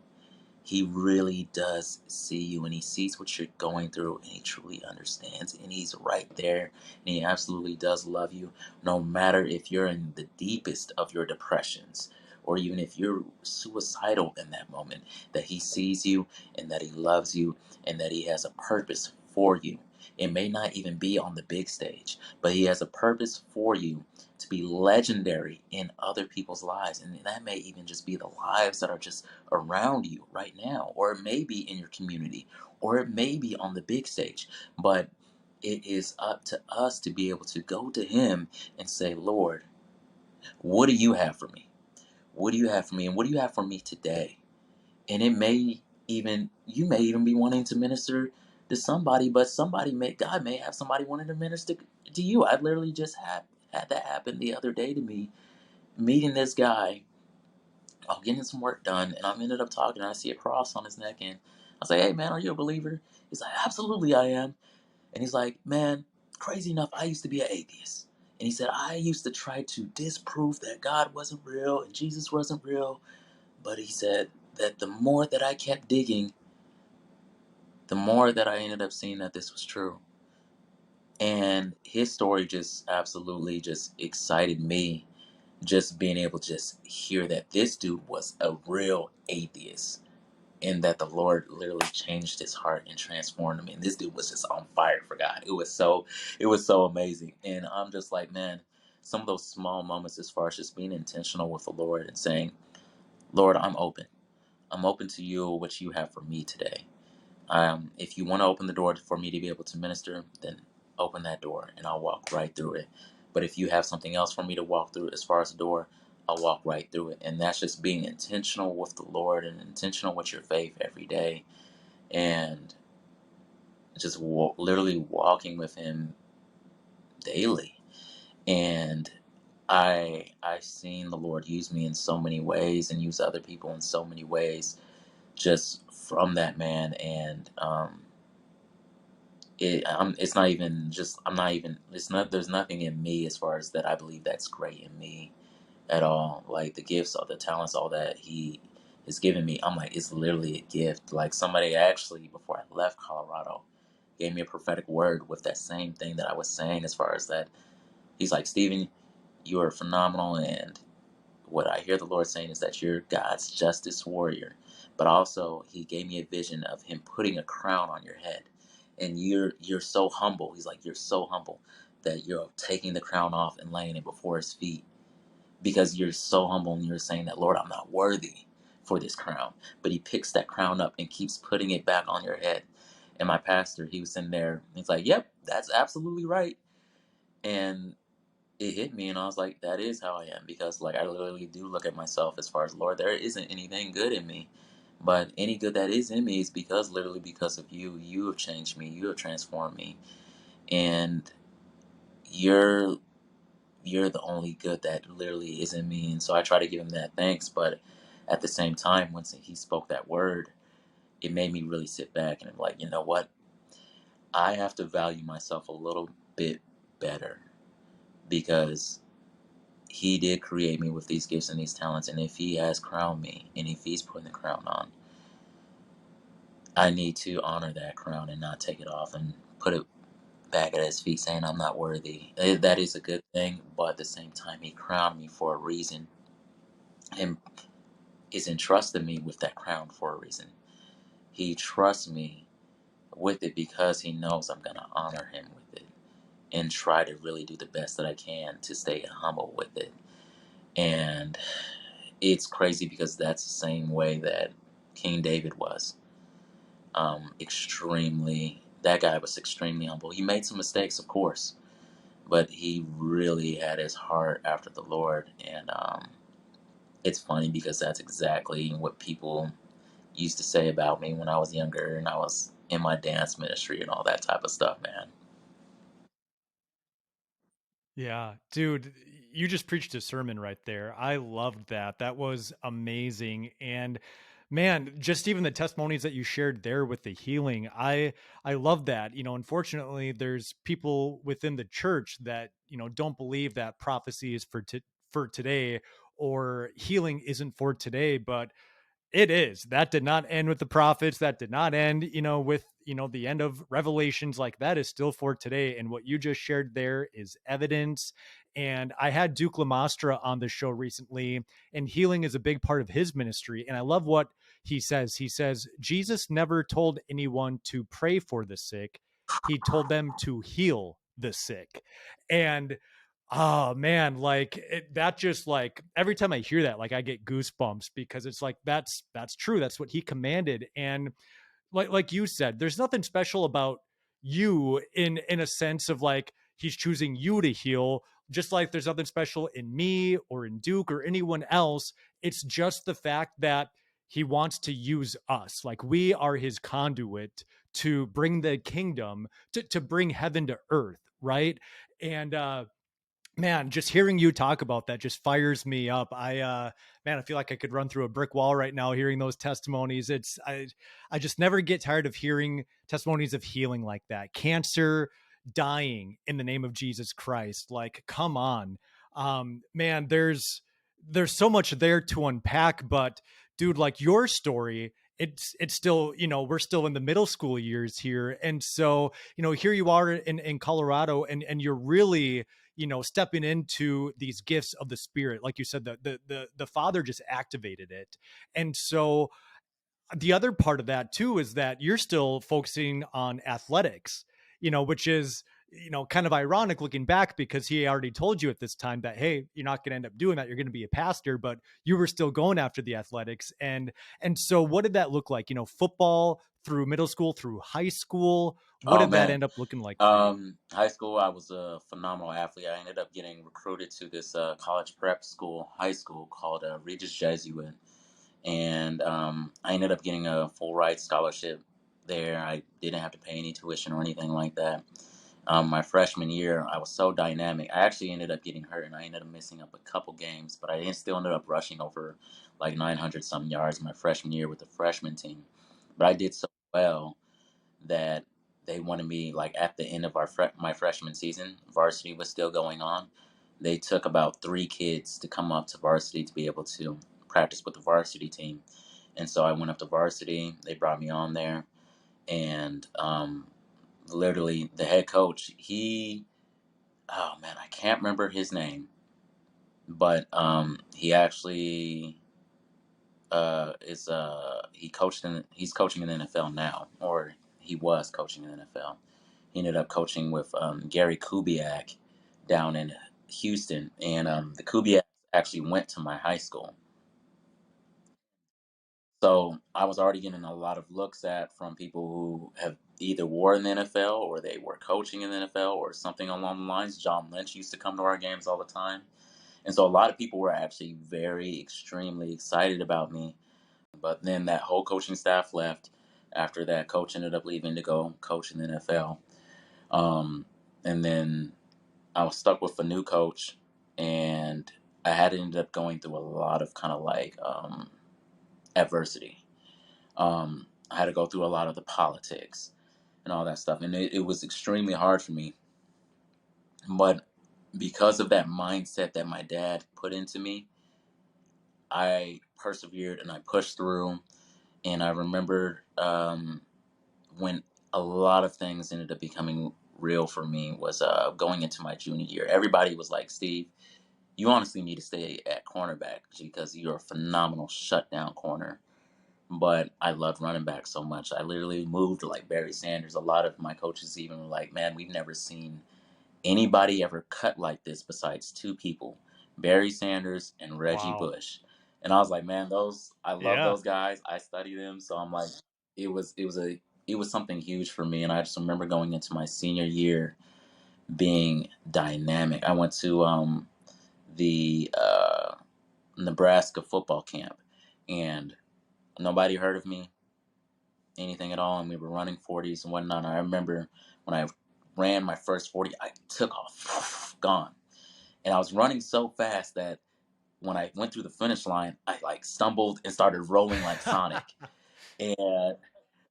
He really does see you, and he sees what you're going through, and he truly understands, and he's right there, and he absolutely does love you, no matter if you're in the deepest of your depressions or even if you're suicidal in that moment, that he sees you and that he loves you and that he has a purpose for you. It may not even be on the big stage, but he has a purpose for you to be legendary in other people's lives, and that may even just be the lives that are just around you right now, or it may be in your community, or it may be on the big stage. But it is up to us to be able to go to him and say, Lord, what do you have for me? What do you have for me? And what do you have for me today? And you may even be wanting to minister to somebody, but God may have somebody wanting to minister to you. I literally just had that happen the other day to me, meeting this guy. I'm getting some work done, and I ended up talking, and I see a cross on his neck, and I say, hey, man, are you a believer? He's like, absolutely, I am. And he's like, man, crazy enough, I used to be an atheist. And he said, I used to try to disprove that God wasn't real and Jesus wasn't real. But he said that the more that I kept digging, the more that I ended up seeing that this was true. And his story just absolutely just excited me, just being able to just hear that this dude was a real atheist and that the Lord literally changed his heart and transformed him. And this dude was just on fire for God. It was so amazing. And I'm just like, man, some of those small moments as far as just being intentional with the Lord and saying, Lord, I'm open. I'm open to you, what you have for me today. If you want to open the door for me to be able to minister, then open that door and I'll walk right through it. But if you have something else for me to walk through as far as the door, I'll walk right through it. And that's just being intentional with the Lord and intentional with your faith every day, and just literally walking with Him daily. And I've seen the Lord use me in so many ways and use other people in so many ways just from that man. And it's not even just, I'm not even, it's not, there's nothing in me as far as that I believe that's great in me at all. Like the gifts, all the talents, all that he has given me, I'm like, it's literally a gift. Like somebody actually, before I left Colorado, gave me a prophetic word with that same thing that I was saying as far as that. He's like, Stephen, you are phenomenal, and what I hear the Lord saying is that you're God's justice warrior. But also, He gave me a vision of Him putting a crown on your head, and you're so humble. He's like, you're so humble that you're taking the crown off and laying it before His feet, because you're so humble and you're saying that, Lord, I'm not worthy for this crown. But he picks that crown up and keeps putting it back on your head. And my pastor, he was sitting there, he's like, yep, that's absolutely right. And it hit me, and I was like, that is how I am. Because like, I literally do look at myself as far as, Lord, there isn't anything good in me, but any good that is in me is because, literally because of you. You have changed me, you have transformed me, and you're you're the only good that literally is in me. And so I try to give him that thanks, but at the same time, once he spoke that word, it made me really sit back and I'm like, you know what, I have to value myself a little bit better, because he did create me with these gifts and these talents. And if he has crowned me, and if he's putting the crown on, I need to honor that crown and not take it off and put it back at his feet saying I'm not worthy. That is a good thing, but at the same time, he crowned me for a reason and is entrusting me with that crown for a reason. He trusts me with it because he knows I'm going to honor him with it and try to really do the best that I can to stay humble with it. And it's crazy because that's the same way that King David was. That guy was extremely humble. He made some mistakes, of course, but he really had his heart after the Lord. And it's funny because that's exactly what people used to say about me when I was younger and I was in my dance ministry and all that type of stuff, man. Yeah, dude, you just preached a sermon right there. I loved that. That was amazing. And man, just even the testimonies that you shared there with the healing, I love that. Unfortunately, there's people within the church that, don't believe that prophecy is for today, or healing isn't for today, but it is. That did not end with the prophets. That did not end, with, the end of Revelations. Like, that is still for today. And what you just shared there is evidence. And I had Duke Lamastra on the show recently, and healing is a big part of his ministry. And I love what he says. He says, Jesus never told anyone to pray for the sick. He told them to heal the sick. And oh man, like that just like every time I hear that, like I get goosebumps, because it's like that's true. That's what he commanded. And like you said, there's nothing special about you in a sense of like he's choosing you to heal, just like there's nothing special in me or in Duke or anyone else. It's just the fact that he wants to use us. Like, we are his conduit to bring the kingdom, to bring heaven to earth, right? And man, just hearing you talk about that just fires me up. Man, I feel like I could run through a brick wall right now hearing those testimonies. I just never get tired of hearing testimonies of healing like that. Cancer, dying in the name of Jesus Christ. Like, come on. Man, there's so much there to unpack, but dude, like your story, it's still, we're still in the middle school years here. And so, here you are in Colorado, and you're really, stepping into these gifts of the Spirit. Like you said, the Father just activated it. And so the other part of that too is that you're still focusing on athletics, which is, kind of ironic looking back, because he already told you at this time that, hey, you're not going to end up doing that. You're going to be a pastor, but you were still going after the athletics. And so what did that look like? Football through middle school, through high school. What Oh did that man. end up looking like for you? High school, I was a phenomenal athlete. I ended up getting recruited to this college prep school, high school called Regis Jesuit, and I ended up getting a full ride scholarship there. I didn't have to pay any tuition or anything like that. My freshman year, I was so dynamic. I actually ended up getting hurt, and I ended up missing up a couple games, but still ended up rushing over like 900 some yards my freshman year with the freshman team. But I did so well that they wanted me, like at the end of my freshman season, varsity was still going on. They took about 3 kids to come up to varsity to be able to practice with the varsity team. And so I went up to varsity. They brought me on there, and literally the head coach, oh man, I can't remember his name, but he actually he's coaching in the NFL now, or he was coaching in the NFL. He ended up coaching with Gary Kubiak down in Houston, and the Kubiaks actually went to my high school. So I was already getting a lot of looks at from people who have either were in the NFL or they were coaching in the NFL or something along the lines. John Lynch used to come to our games all the time. And so a lot of people were actually very extremely excited about me. But then that whole coaching staff left. After that, coach ended up leaving to go coach in the NFL. And then I was stuck with a new coach, and I had ended up going through a lot of kind of like adversity. I had to go through a lot of the politics and all that stuff, and it was extremely hard for me. But because of that mindset that my dad put into me, I persevered and I pushed through. And I remember when a lot of things ended up becoming real for me was going into my junior year. Everybody was like, Steve, you honestly need to stay at cornerback because you're a phenomenal shutdown corner. But I loved running back so much. I literally moved to like Barry Sanders. A lot of my coaches even were like, man, we've never seen anybody ever cut like this besides two people, Barry Sanders and Reggie Wow. Bush. And I was like, man, I love Yeah. those guys. I study them. So I'm like, it was something huge for me. And I just remember going into my senior year being dynamic. I went to the Nebraska football camp, and nobody heard of me, anything at all. And we were running 40s and whatnot. And I remember when I ran my first 40, I took off, gone. And I was running so fast that when I went through the finish line, I like stumbled and started rolling like Sonic. And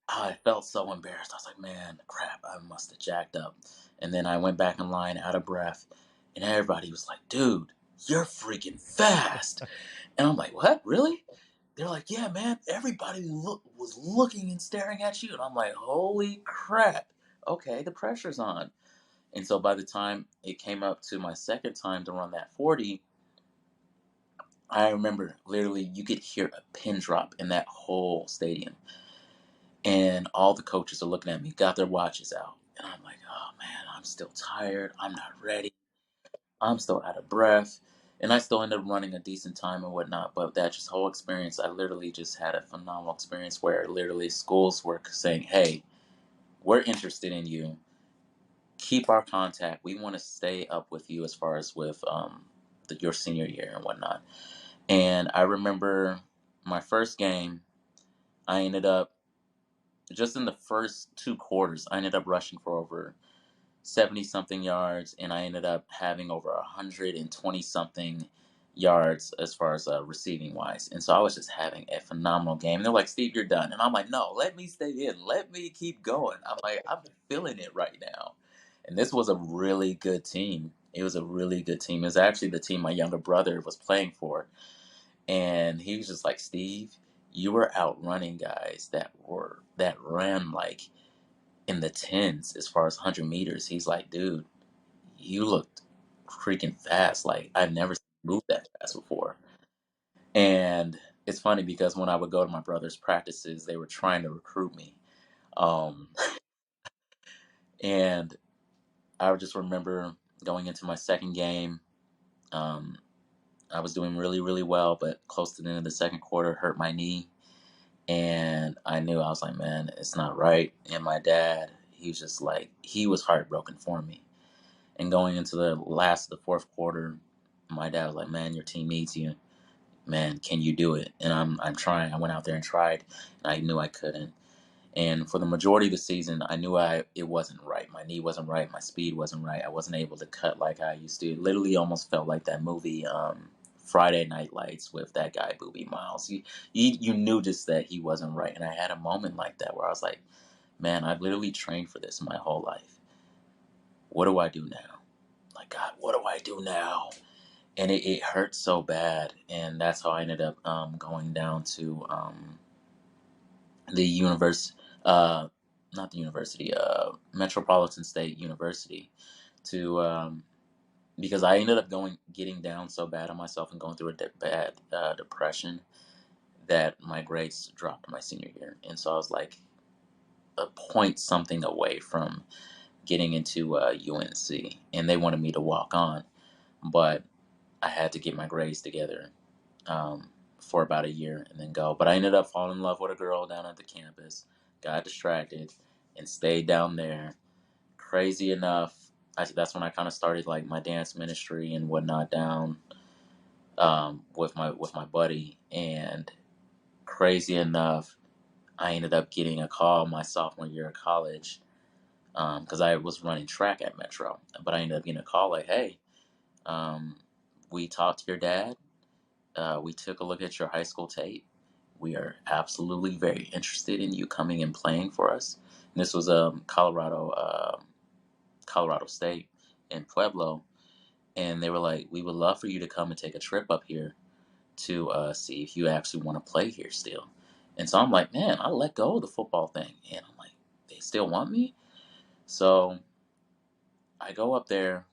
I felt so embarrassed. I was like, man, crap, I must have jacked up. And then I went back in line out of breath, and everybody was like, dude, you're freaking fast. And I'm like, what? Really? They're like, yeah, man, everybody was looking and staring at you. And I'm like, holy crap. Okay, the pressure's on. And so by the time it came up to my second time to run that 40, I remember literally you could hear a pin drop in that whole stadium. And all the coaches are looking at me, got their watches out. And I'm like, oh man, I'm still tired. I'm not ready. I'm still out of breath. And I still ended up running a decent time and whatnot. But that just whole experience, I literally just had a phenomenal experience where literally schools were saying, hey, we're interested in you. Keep our contact. We want to stay up with you as far as with your senior year and whatnot. And I remember my first game, I ended up, just in the first two quarters, I ended up rushing for over 70 something yards, and I ended up having over 120 something yards as far as receiving wise. And so I was just having a phenomenal game. They're like, Steve, you're done. And I'm like, no, let me stay in. Let me keep going. I'm like, I'm feeling it right now. And this was a really good team. It was a really good team. It was actually the team my younger brother was playing for. And he was just like, Steve, you were outrunning guys that ran like in the tens as far as 100 meters. He's like, dude, you looked freaking fast. Like, I've never moved that fast before. And it's funny because when I would go to my brother's practices, they were trying to recruit me. Um, and I would just remember going into my second game. Um, I was doing really, really well, but close to the end of the second quarter, hurt my knee. And I knew, I was like, man, it's not right. And my dad, he was just like, he was heartbroken for me. And going into the fourth quarter, my dad was like, man, your team needs you. Man, can you do it? And I'm trying. I went out there and tried, and I knew I couldn't. And for the majority of the season, I knew it wasn't right. My knee wasn't right. My speed wasn't right. I wasn't able to cut like I used to. It literally almost felt like that movie, Friday Night Lights, with that guy, Booby Miles. You knew just that he wasn't right. And I had a moment like that where I was like, man, I've literally trained for this my whole life. What do I do now? Like, God, what do I do now? And it hurt so bad. And that's how I ended up going down to the uh, not the university, Metropolitan State University, to because I ended up getting down so bad on myself and going through a bad depression that my grades dropped my senior year. And so I was like a point something away from getting into UNC, and they wanted me to walk on, but I had to get my grades together for about a year and then go. But I ended up falling in love with a girl down at the campus, got distracted, and stayed down there. Crazy enough, that's when I kind of started like my dance ministry and whatnot down with my buddy. And crazy enough, I ended up getting a call my sophomore year of college because I was running track at Metro. But I ended up getting a call like, hey, we talked to your dad. We took a look at your high school tape. We are absolutely very interested in you coming and playing for us. And this was Colorado State in Pueblo, and they were like, we would love for you to come and take a trip up here to see if you actually want to play here still. And so I'm like, man, I let go of the football thing, and I'm like, they still want me. So I go up there,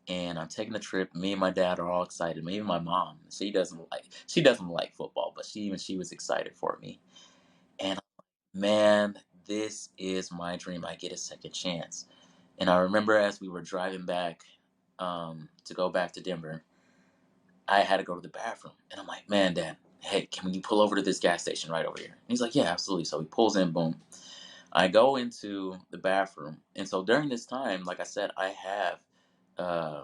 and I'm taking the trip. Me and my dad are all excited. Even my mom, she doesn't like football, but she was excited for me. And man, this is my dream. I get a second chance. And I remember as we were driving back to go back to Denver, I had to go to the bathroom. And I'm like, man, Dad, hey, can you pull over to this gas station right over here? And he's like, yeah, absolutely. So he pulls in, boom. I go into the bathroom. And so during this time, like I said, I have uh,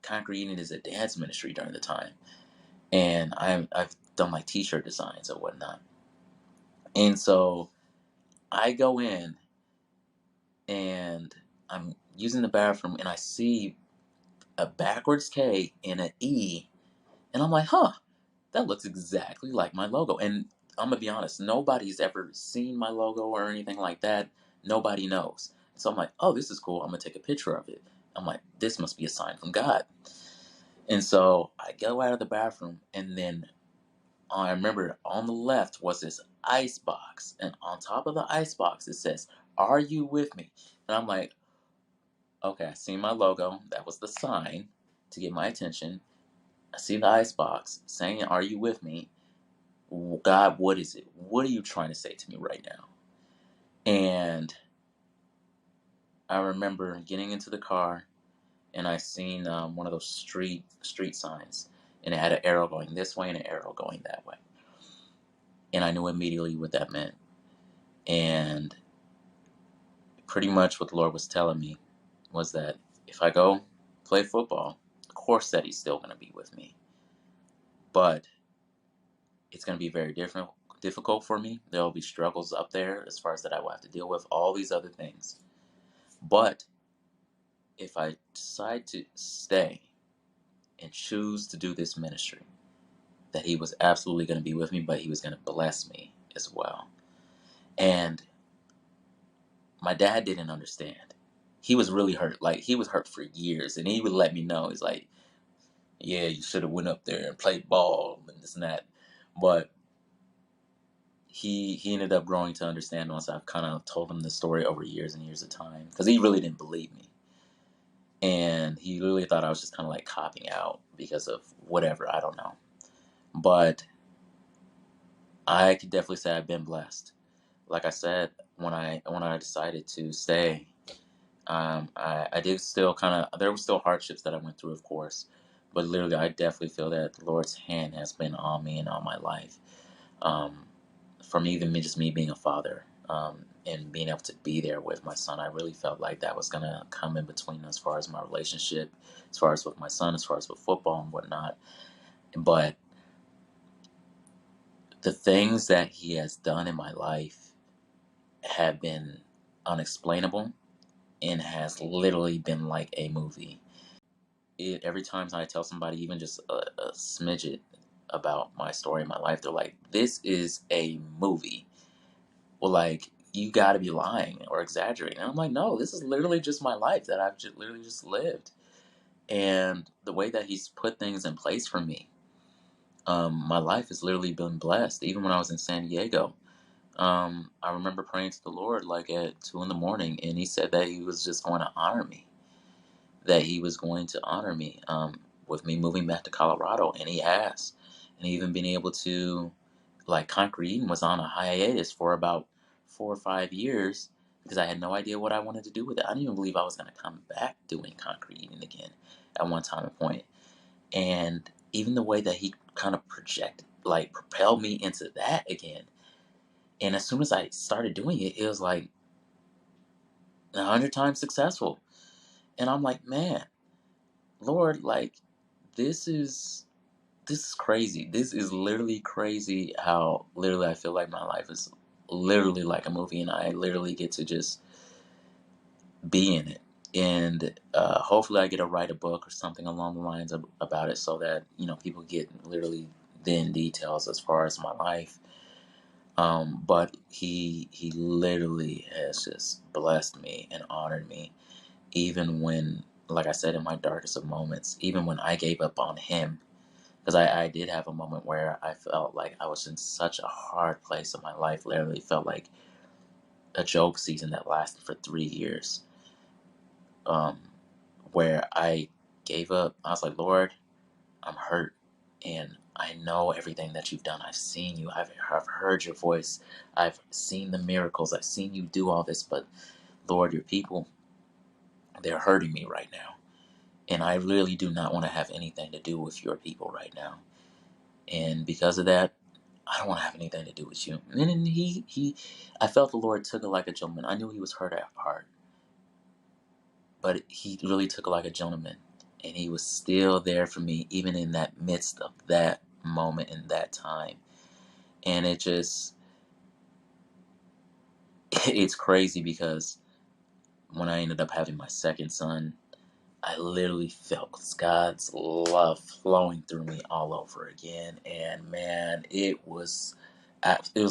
Koncrete Eden is a dance ministry during the time. And I've done like t-shirt designs or whatnot. And so I go in and I'm using the bathroom and I see a backwards K and an E. And I'm like, huh, that looks exactly like my logo. And I'm going to be honest, nobody's ever seen my logo or anything like that. Nobody knows. So I'm like, oh, this is cool. I'm going to take a picture of it. I'm like, this must be a sign from God. And so I go out of the bathroom, and then I remember on the left was this ice box. And on top of the ice box, it says, are you with me? And I'm like, okay, I see my logo. That was the sign to get my attention. I see the ice box saying, are you with me? God, what is it? What are you trying to say to me right now? And I remember getting into the car, and I seen one of those street signs, and it had an arrow going this way and an arrow going that way. And I knew immediately what that meant. And pretty much what the Lord was telling me was that if I go play football, of course that He's still going to be with me. But it's going to be very difficult for me. There will be struggles up there as far as that I will have to deal with, all these other things. But if I decide to stay and choose to do this ministry, that He was absolutely going to be with me, but He was going to bless me as well. And my dad didn't understand. He was really hurt. Like, he was hurt for years, and he would let me know. He's like, yeah, you should have went up there and played ball and this and that. But he ended up growing to understand once I've kind of told him the story over years and years of time, because he really didn't believe me. And he really thought I was just kind of like copping out because of whatever, I don't know. But I could definitely say I've been blessed. Like I said, when I decided to stay, I did still kind of, there were still hardships that I went through, of course. But literally, I definitely feel that the Lord's hand has been on me and on my life. For me, even just me being a father, and being able to be there with my son, I really felt like that was going to come in between as far as my relationship, as far as with my son, as far as with football and whatnot. But the things that he has done in my life have been unexplainable and has literally been like a movie. Every time I tell somebody even just a smidget about my story, my life, they're like, this is a movie. Well, like, you got to be lying or exaggerating. And I'm like, no, this is literally just my life that I've literally just lived. And the way that He's put things in place for me, my life has literally been blessed. Even when I was in San Diego, I remember praying to the Lord like at 2 a.m, and He said that He was just going to honor me, that He was going to honor me with me moving back to Colorado, and He has. And even being able to, like, Koncrete Eden was on a hiatus for about 4 or 5 years because I had no idea what I wanted to do with it. I didn't even believe I was going to come back doing Koncrete Eden again at one time and point. And even the way that he kind of propelled me into that again. And as soon as I started doing it, it was like 100 times successful. And I'm like, man, Lord, like this is this is crazy. This is literally crazy how literally I feel like my life is literally like a movie, and I literally get to just be in it. And hopefully I get to write a book or something along the lines about it, so that people get literally then details as far as my life. But he literally has just blessed me and honored me, even when, like I said, in my darkest of moments, even when I gave up on him. Because I did have a moment where I felt like I was in such a hard place in my life. Literally felt like a joke season that lasted for 3 years, um, where I gave up. I was like, Lord, I'm hurt. And I know everything that you've done. I've seen you. I've heard your voice. I've seen the miracles. I've seen you do all this. But Lord, your people, they're hurting me right now. And I really do not want to have anything to do with your people right now. And because of that, I don't want to have anything to do with you. And then I felt the Lord took it like a gentleman. I knew he was hurt at heart, but he really took it like a gentleman. And he was still there for me, even in that midst of that moment in that time. And it's crazy because when I ended up having my second son, I literally felt God's love flowing through me all over again. And man, it was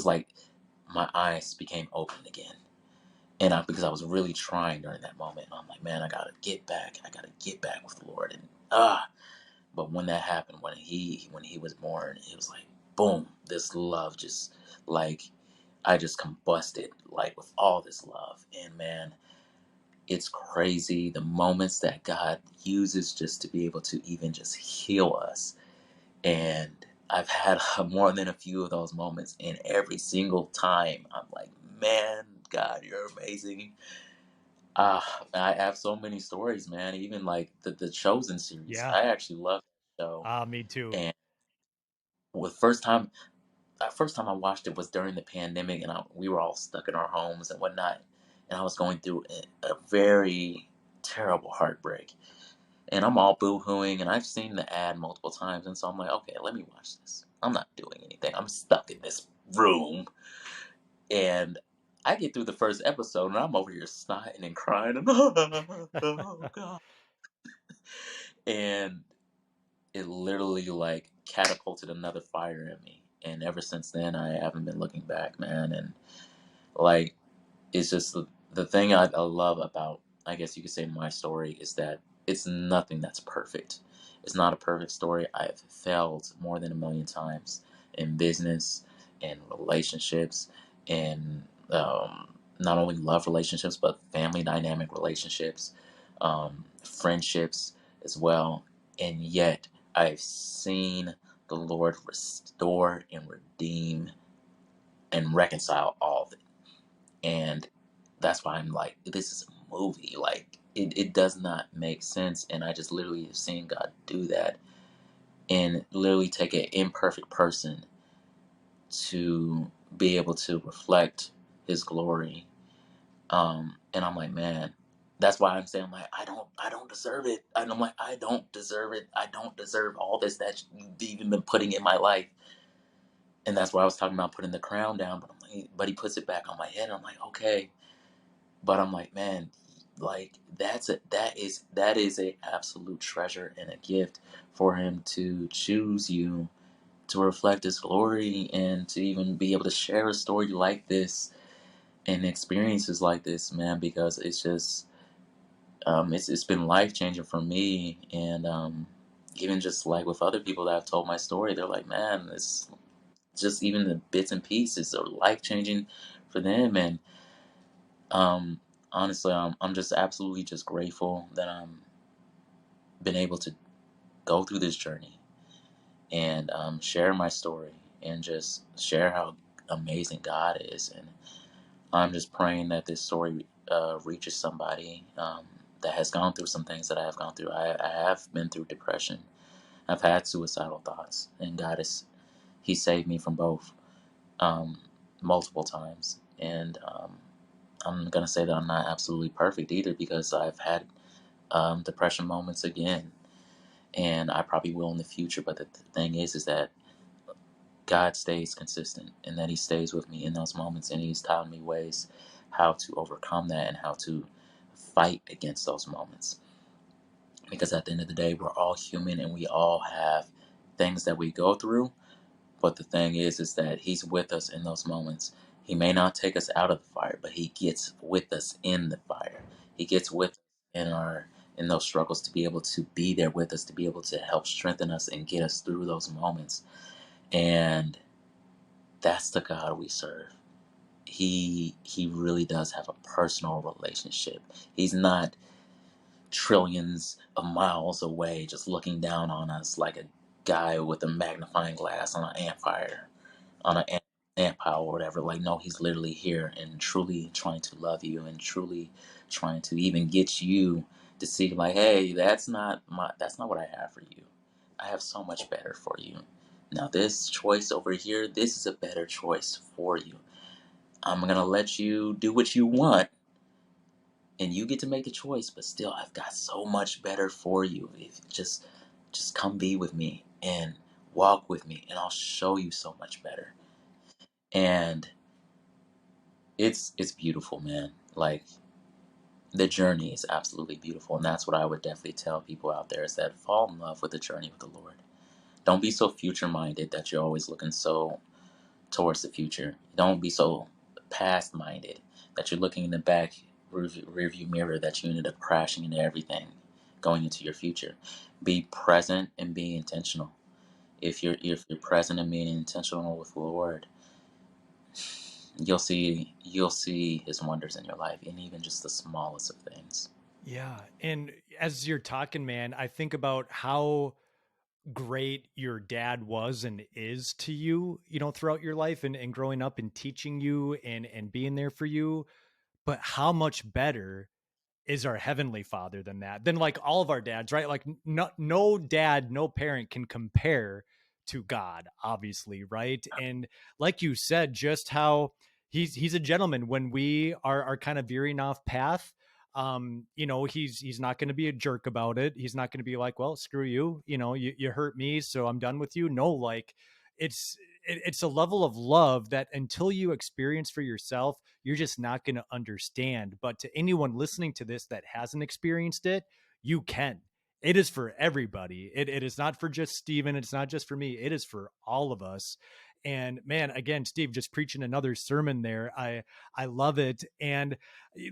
like my eyes became open again. And because I was really trying during that moment, and I'm like, man, I gotta get back. I gotta get back with the Lord. And but when that happened, when he was born, it was like, boom, this love just like I just combusted like with all this love. And man, it's crazy the moments that God uses just to be able to even just heal us. And I've had more than a few of those moments, and every single time I'm like, man, God, you're amazing. I have so many stories, man. Even like the Chosen series, Yeah. I actually love that show. Me too. And the first time I watched it was during the pandemic, and we were all stuck in our homes and whatnot, and I was going through a very terrible heartbreak, and I'm all boo-hooing, and I've seen the ad multiple times, and so I'm like, okay, let me watch this. I'm not doing anything. I'm stuck in this room, and I get through the first episode, and I'm over here snotting and crying, and oh God, and it literally like catapulted another fire in me, and ever since then, I haven't been looking back, man, and like it's just the thing I love about, I guess you could say, my story is that it's nothing that's perfect. It's not a perfect story. I've failed more than a million times in business and relationships, and not only love relationships but family dynamic relationships, friendships as well. And yet I've seen the Lord restore and redeem and reconcile all of it. And that's why I'm like, this is a movie. Like, it does not make sense. And I just literally have seen God do that and literally take an imperfect person to be able to reflect his glory. And I'm like, man, that's why I'm saying, I'm like, I don't deserve it. And I'm like, I don't deserve it. I don't deserve all this that you've even been putting in my life. And that's why I was talking about putting the crown down. But I'm like, but he puts it back on my head. And I'm like, okay. But I'm like, man, like that is a absolute treasure and a gift for him to choose you to reflect his glory and to even be able to share a story like this and experiences like this, man, because it's just it's been life changing for me. And even just like with other people that have told my story, they're like, man, it's just even the bits and pieces are life changing for them. And um, honestly, I'm just absolutely just grateful that I'm been able to go through this journey and share my story and just share how amazing God is. And I'm just praying that this story reaches somebody that has gone through some things that I have gone through. I have been through depression. I've had suicidal thoughts, and He saved me from both, um, multiple times. And I'm gonna say that I'm not absolutely perfect either, because I've had depression moments again, and I probably will in the future. But the thing is that God stays consistent, and that He stays with me in those moments, and He's taught me ways how to overcome that and how to fight against those moments. Because at the end of the day, we're all human and we all have things that we go through. But the thing is that He's with us in those moments. He may not take us out of the fire, but He gets with us in the fire. He gets with us in those struggles, to be able to be there with us, to be able to help strengthen us and get us through those moments. And that's the God we serve. He really does have a personal relationship. He's not trillions of miles away, just looking down on us like a guy with a magnifying glass on an ant pile or whatever. Like, no, He's literally here and truly trying to love you, and truly trying to even get you to see, like, hey, that's not what I have for you. I have so much better for you. Now, this choice over here, this is a better choice for you. I'm gonna let you do what you want, and you get to make the choice. But still, I've got so much better for you. If just come be with me and walk with me, and I'll show you so much better. And it's beautiful, man. Like, the journey is absolutely beautiful, and that's what I would definitely tell people out there, is that fall in love with the journey with the Lord. Don't be so future minded that you're always looking so towards the future. Don't be so past minded that you're looking in the back rearview mirror, that you ended up crashing into everything going into your future. Be present and be intentional. If you're present and being intentional with the Lord, you'll see His wonders in your life, and even just the smallest of things. Yeah. And as you're talking, man, I think about how great your dad was and is to you, throughout your life, and growing up and teaching you and being there for you. But how much better is our heavenly father than like all of our dads, right? Like no dad, no parent can compare to God, obviously, right? And like you said, just how he's a gentleman when we are kind of veering off path. He's not going to be a jerk about it. He's not going to be like, well, screw you, you hurt me, so I'm done with you. No, like it's it's a level of love that until you experience for yourself, you're just not going to understand. But to anyone listening to this that hasn't experienced it, you can. It is for everybody. It is not for just Steven. It's not just for me. It is for all of us. And man, again, Steve, just preaching another sermon there. I love it. And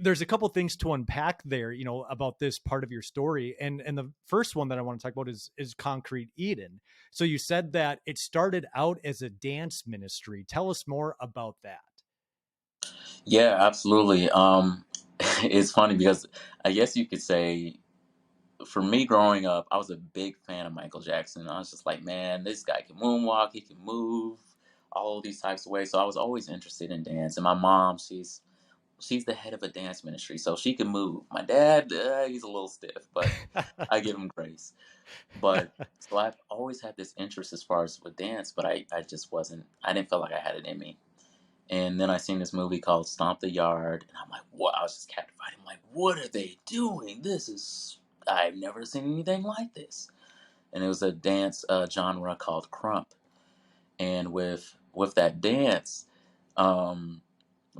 there's a couple things to unpack there, about this part of your story. And the first one that I want to talk about is Koncrete Eden. So you said that it started out as a dance ministry. Tell us more about that. Yeah, absolutely. It's funny because I guess you could say, for me growing up, I was a big fan of Michael Jackson. I was just like, man, this guy can moonwalk, he can move, all of these types of ways. So I was always interested in dance. And my mom, she's the head of a dance ministry, so she can move. My dad, he's a little stiff, but I give him grace. But so I've always had this interest as far as with dance, but I just wasn't. I didn't feel like I had it in me. And then I seen this movie called Stomp the Yard, and I'm like, what? I was just captivated. I'm like, what are they doing? I've never seen anything like this. And it was a dance genre called krump. And with that dance, um,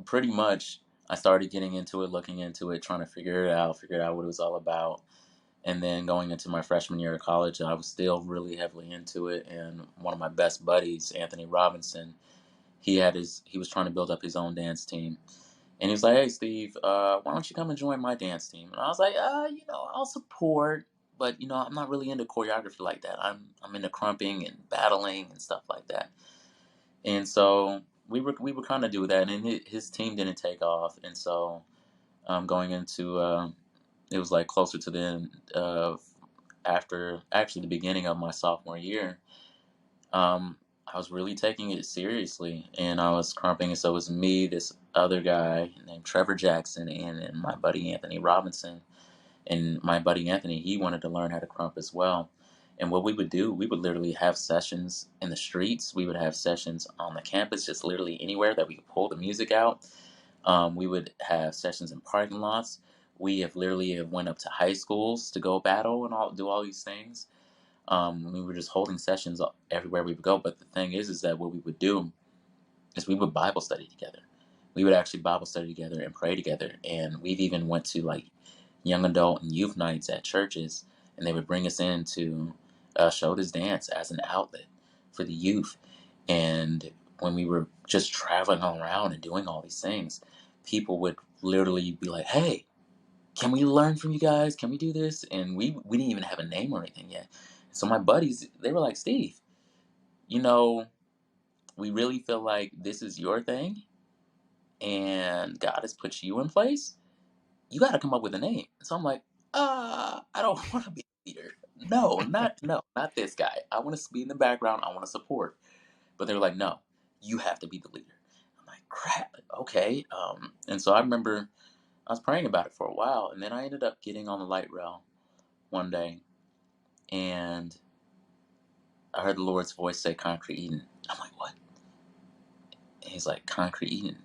pretty much I started getting into it, looking into it, trying to figure out what it was all about. And then going into my freshman year of college, I was still really heavily into it. And one of my best buddies, Anthony Robinson, he was trying to build up his own dance team. And he was like, hey, Steve, why don't you come and join my dance team? And I was like, I'll support, but I'm not really into choreography like that. I'm into crumping and battling and stuff like that. And so we were kind of do that, and his team didn't take off. And so going into it was like closer to the end of after actually the beginning of my sophomore year. I was really taking it seriously, and I was crumping. And so it was me, this other guy named Trevor Jackson, and my buddy Anthony Robinson. And my buddy Anthony, he wanted to learn how to crump as well. And what we would do, we would literally have sessions in the streets. We would have sessions on the campus, just literally anywhere that we could pull the music out. We would have sessions in parking lots. We have literally have went up to high schools to go battle and do all these things. We were just holding sessions everywhere we would go. But the thing is that what we would do is we would Bible study together. We would actually Bible study together and pray together. And we've even went to like young adult and youth nights at churches, and they would bring us in to show this dance as an outlet for the youth. And when we were just traveling all around and doing all these things, people would literally be like, "Hey, can we learn from you guys? Can we do this?" And we didn't even have a name or anything yet. So my buddies, they were like, "Steve, you know, we really feel like this is your thing, and God has put you in place. You got to come up with a name." So I'm like, I don't want to be a leader. No, not this guy. I want to be in the background. I want to support." But they were like, "No, you have to be the leader." I'm like, crap. Okay. And so I remember I was praying about it for a while, and then I ended up getting on the light rail one day, and I heard the Lord's voice say, "Concrete Eden." I'm like, "What?" And he's like, "Concrete Eden.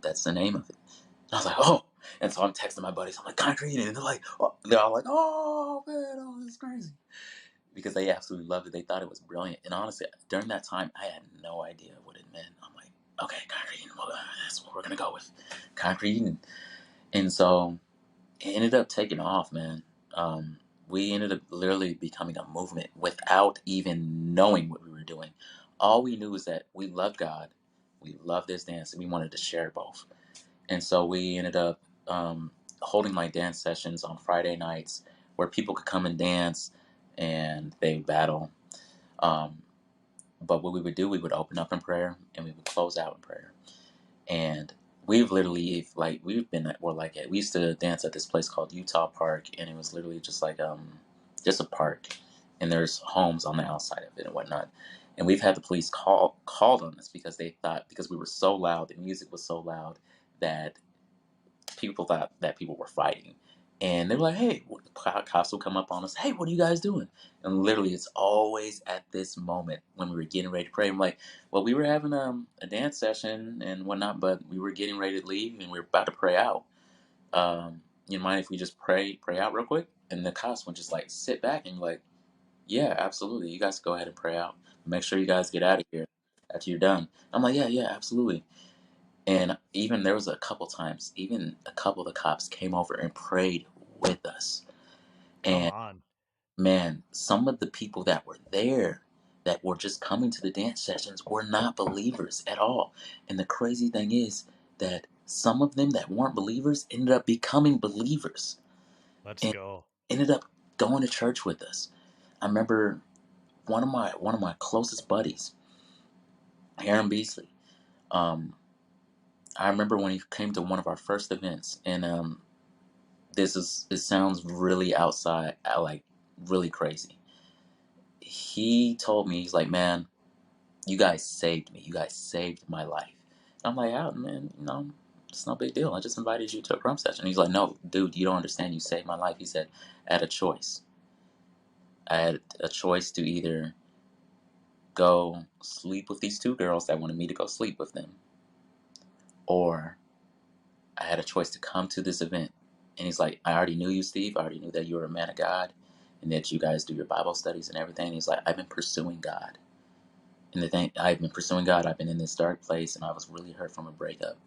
That's the name of it." And I was like, "Oh." And so I'm texting my buddies. I'm like, "Concrete Eden." And they're like, oh. They're all like, "Oh, man, oh, this is crazy." Because they absolutely loved it. They thought it was brilliant. And honestly, during that time, I had no idea what it meant. I'm like, "Okay, Concrete Eden. Well, that's what we're going to go with. Concrete Eden." And so it ended up taking off, man. We ended up literally becoming a movement without even knowing what we were doing. All we knew is that we loved God, we loved this dance, and we wanted to share both. And so we ended up holding like dance sessions on Friday nights where people could come and dance and they would battle. Um, but what we would do, we would open up in prayer and we would close out in prayer. And we've literally like we've been at or like we used to dance at this place called Utah Park, and it was literally just like just a park, and there's homes on the outside of it and whatnot. And we've had the police called on us because they thought, because we were so loud, the music was so loud, that people thought that people were fighting. And they were like, "Hey," cops will come up on us, "Hey, what are you guys doing?" And literally, it's always at this moment when we were getting ready to pray. I'm like, "Well, we were having a dance session and whatnot, but we were getting ready to leave and we were about to pray out. You mind if we just pray out real quick?" And the cops would just like sit back and like, "Yeah, absolutely. You guys go ahead and pray out. Make sure you guys get out of here after you're done." I'm like, "Yeah, absolutely." And even there was a couple times, even a couple of the cops came over and prayed with us. Come And on. man, some of the people that were there that were just coming to the dance sessions were not believers at all. And the crazy thing is that some of them that weren't believers ended up becoming believers Let's and go. ended up going to church with us. I remember one of my closest buddies, Aaron Beasley. Um, I remember when he came to one of our first events, and it sounds really outside, like really crazy. He told me, he's like, "Man, you guys saved me. You guys saved my life." I'm like, "How, man? It's no big deal. I just invited you to a drum session." He's like, "No, dude, you don't understand. You saved my life." He said, "I had a choice. I had a choice to either go sleep with these two girls that wanted me to go sleep with them, or I had a choice to come to this event." And he's like, "I already knew you, Steve. I already knew that you were a man of God and that you guys do your Bible studies and everything." He's like, "I've been pursuing God. And the thing, I've been pursuing God. I've been in this dark place and I was really hurt from a breakup.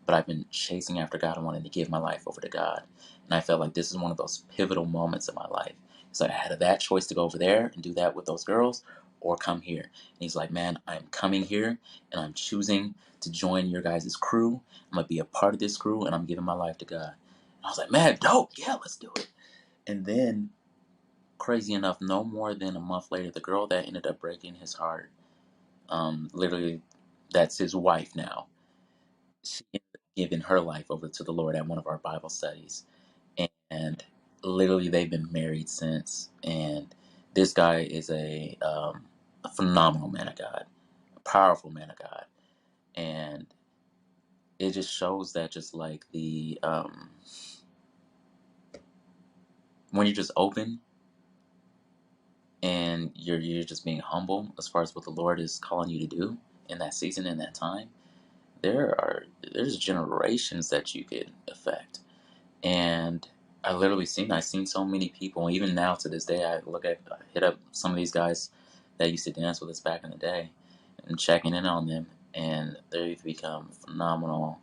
But I've been chasing after God. I wanted to give my life over to God. And I felt like this is one of those pivotal moments in my life." It's like I had that choice to go over there and do that with those girls or come here. And he's like, "Man, I'm coming here and I'm choosing to join your guys' crew. I'm going to be a part of this crew and I'm giving my life to God." And I was like, "Man, dope. Yeah, let's do it." And then, crazy enough, no more than a month later, the girl that ended up breaking his heart, literally, that's his wife now. She ended up giving her life over to the Lord at one of our Bible studies. And literally, they've been married since. And this guy is a phenomenal man of God, a powerful man of God. And it just shows that just like when you're just open and you're just being humble as far as what the Lord is calling you to do in that season, in that time, there's generations that you could affect. And I've seen so many people, even now to this day, I hit up some of these guys that used to dance with us back in the day and checking in on them, and they've become phenomenal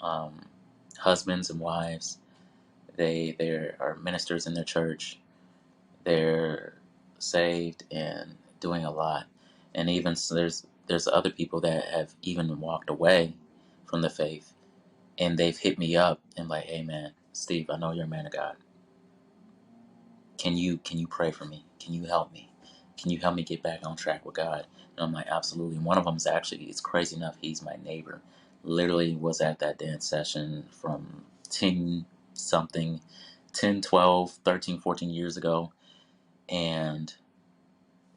um, husbands and wives. They are ministers in their church. They're saved and doing a lot. And even so there's other people that have even walked away from the faith, and they've hit me up and like, hey man, Steve, I know you're a man of God. Can you pray for me? Can you help me? Can you help me get back on track with God? And I'm like, absolutely. And one of them is actually, it's crazy enough, he's my neighbor. Literally was at that dance session from 10 something, 10, 12, 13, 14 years ago, and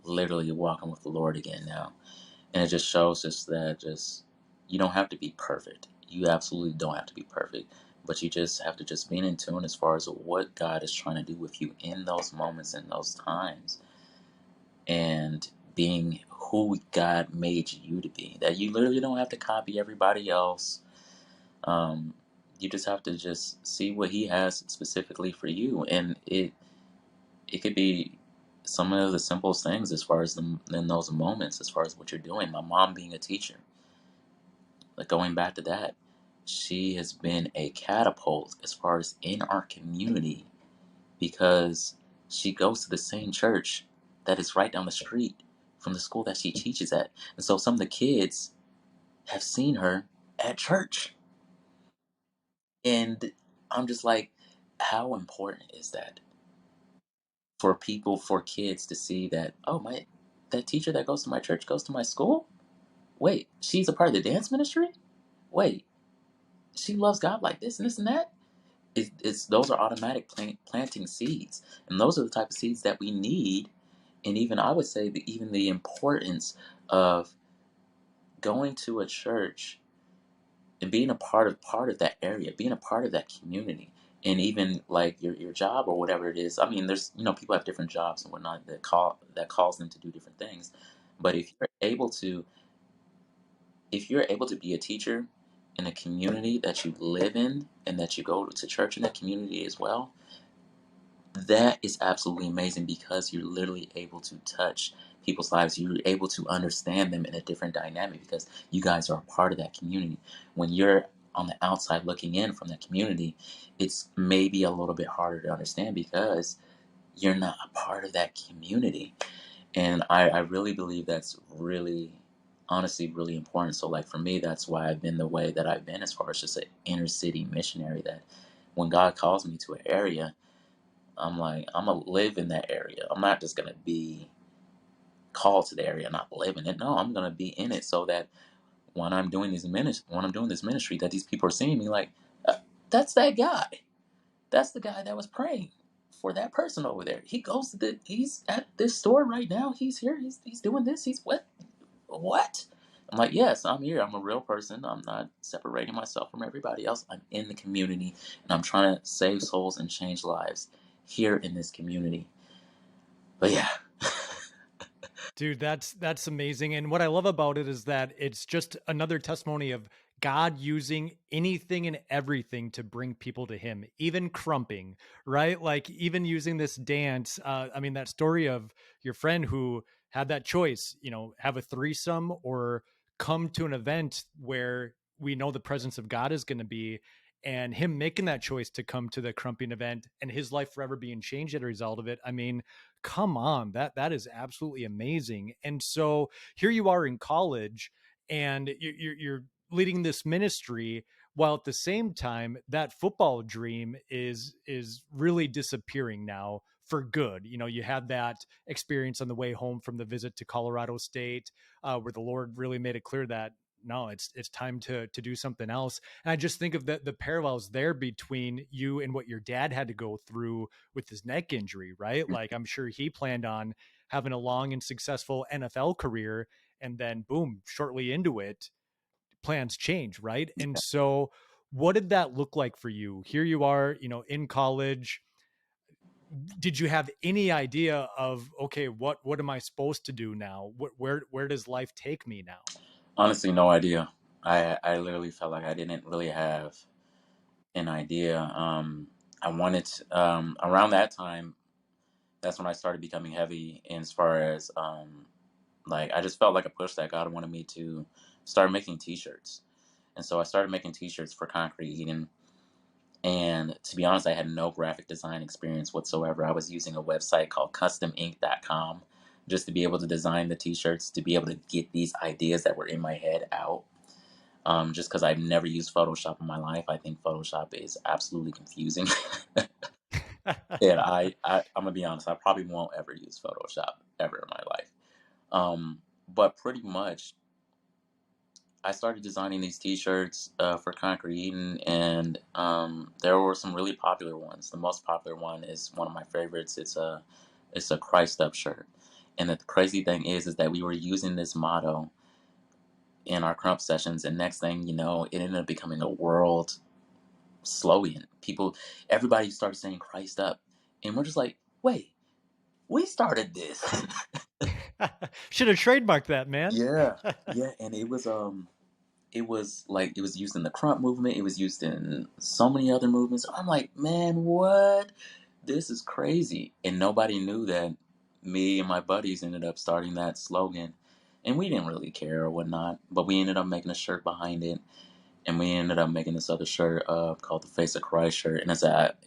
literally walking with the Lord again now. And it just shows us that just you don't have to be perfect. You absolutely don't have to be perfect, but you just have to just be in tune as far as what God is trying to do with you in those moments, in those times, and being who God made you to be. That you literally don't have to copy everybody else. Um, you just have to just see what He has specifically for you, and it could be some of the simplest things as far as in those moments, as far as what you're doing. My mom being a teacher, like going back to that, she has been a catapult as far as in our community because she goes to the same church that is right down the street from the school that she teaches at. And so some of the kids have seen her at church. And I'm just like, how important is that for people, for kids to see that, oh, that teacher that goes to my church goes to my school? Wait, she's a part of the dance ministry? Wait, she loves God like this and this and that? It's those are automatic planting seeds, and those are the type of seeds that we need. And even I would say that even the importance of going to a church and being a part of that area, being a part of that community, and even like your job or whatever it is. I mean, there's people have different jobs and whatnot that calls them to do different things, but if you're able to be a teacher in a community that you live in and that you go to church in that community as well, that is absolutely amazing because you're literally able to touch people's lives. You're able to understand them in a different dynamic because you guys are a part of that community. When you're on the outside looking in from that community, it's maybe a little bit harder to understand because you're not a part of that community. And I really believe that's really, honestly, really important. So, like, for me, that's why I've been the way that I've been as far as just an inner city missionary. That when God calls me to an area, I'm like, I'm gonna live in that area. I'm not just gonna be called to the area and not live in it. No, I'm gonna be in it so that when I'm doing this ministry, that these people are seeing me like, that's that guy. That's the guy that was praying for that person over there. He's at this store right now. He's here. He's doing this. He's what? What? I'm like, yes, I'm here. I'm a real person. I'm not separating myself from everybody else. I'm in the community and I'm trying to save souls and change lives here in this community. But yeah. Dude, that's amazing. And what I love about it is that it's just another testimony of God using anything and everything to bring people to him, even crumping, right? Like even using this dance. I mean, that story of your friend who had that choice, have a threesome or come to an event where we know the presence of God is going to be, and him making that choice to come to the crumping event and his life forever being changed as a result of it. I mean, come on, that is absolutely amazing. And so here you are in college, and you're leading this ministry, while at the same time that football dream is really disappearing now for good. You had that experience on the way home from the visit to Colorado State, where the Lord really made it clear that no, it's time to do something else. And I just think of the parallels there between you and what your dad had to go through with his neck injury, right? Like I'm sure he planned on having a long and successful NFL career, and then boom, shortly into it, plans change, right? And so what did that look like for you? Here you are, in college, did you have any idea of, okay, what am I supposed to do now? Where does life take me now? Honestly, no idea. I literally felt like I didn't really have an idea. I wanted around that time. That's when I started becoming heavy, in as far as like I just felt like a push that God wanted me to start making T-shirts, and so I started making T-shirts for Concrete Eden. And to be honest, I had no graphic design experience whatsoever. I was using a website called customink.com just to be able to design the T-shirts, to be able to get these ideas that were in my head out. Just because I've never used Photoshop in my life, I think Photoshop is absolutely confusing. And I'm gonna be honest, I probably won't ever use Photoshop ever in my life. But pretty much, I started designing these T-shirts for Concrete Eden, and there were some really popular ones. The most popular one is one of my favorites. It's a Christ Up shirt, and the crazy thing is that we were using this motto in our crump sessions, and next thing you know, it ended up becoming a world slogan. Everybody started saying Christ Up, and we're just like, wait, we started this. Should have trademarked that, man. Yeah, yeah, and it was like it was used in the crump movement. It was used in so many other movements. I'm like, man, what? This is crazy. And nobody knew that me and my buddies ended up starting that slogan. And we didn't really care or whatnot. But we ended up making a shirt behind it. And we ended up making this other shirt called the Face of Christ shirt. And it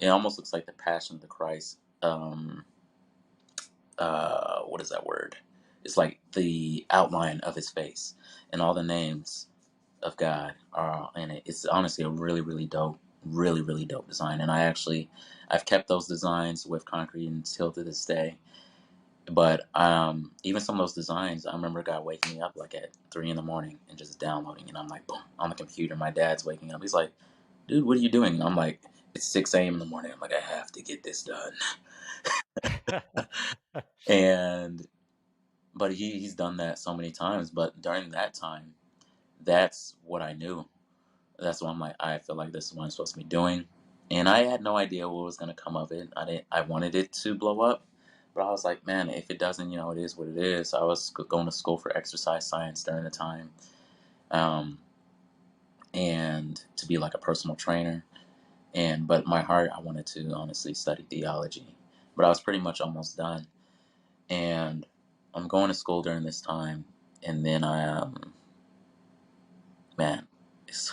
almost looks like the Passion of the Christ. What is that word? It's like the outline of his face. And all the names of God in it. It's honestly a really, really dope design. And I've kept those designs with Concrete until to this day. But even some of those designs, I remember God waking me up like at 3 in the morning and just downloading, and I'm like, boom, on the computer. My dad's waking up. He's like, dude, what are you doing? And I'm like, it's 6 a.m. in the morning. I'm like, I have to get this done. And but he's done that so many times. But during that time, that's what I knew. That's why I'm like, I feel like this is what I'm supposed to be doing. And I had no idea what was going to come of it. I wanted it to blow up, but I was like, man, if it doesn't, it is what it is. I was going to school for exercise science during the time, um, and to be like a personal trainer. But my heart, I wanted to honestly study theology, but I was pretty much almost done. And I'm going to school during this time, and then man, it's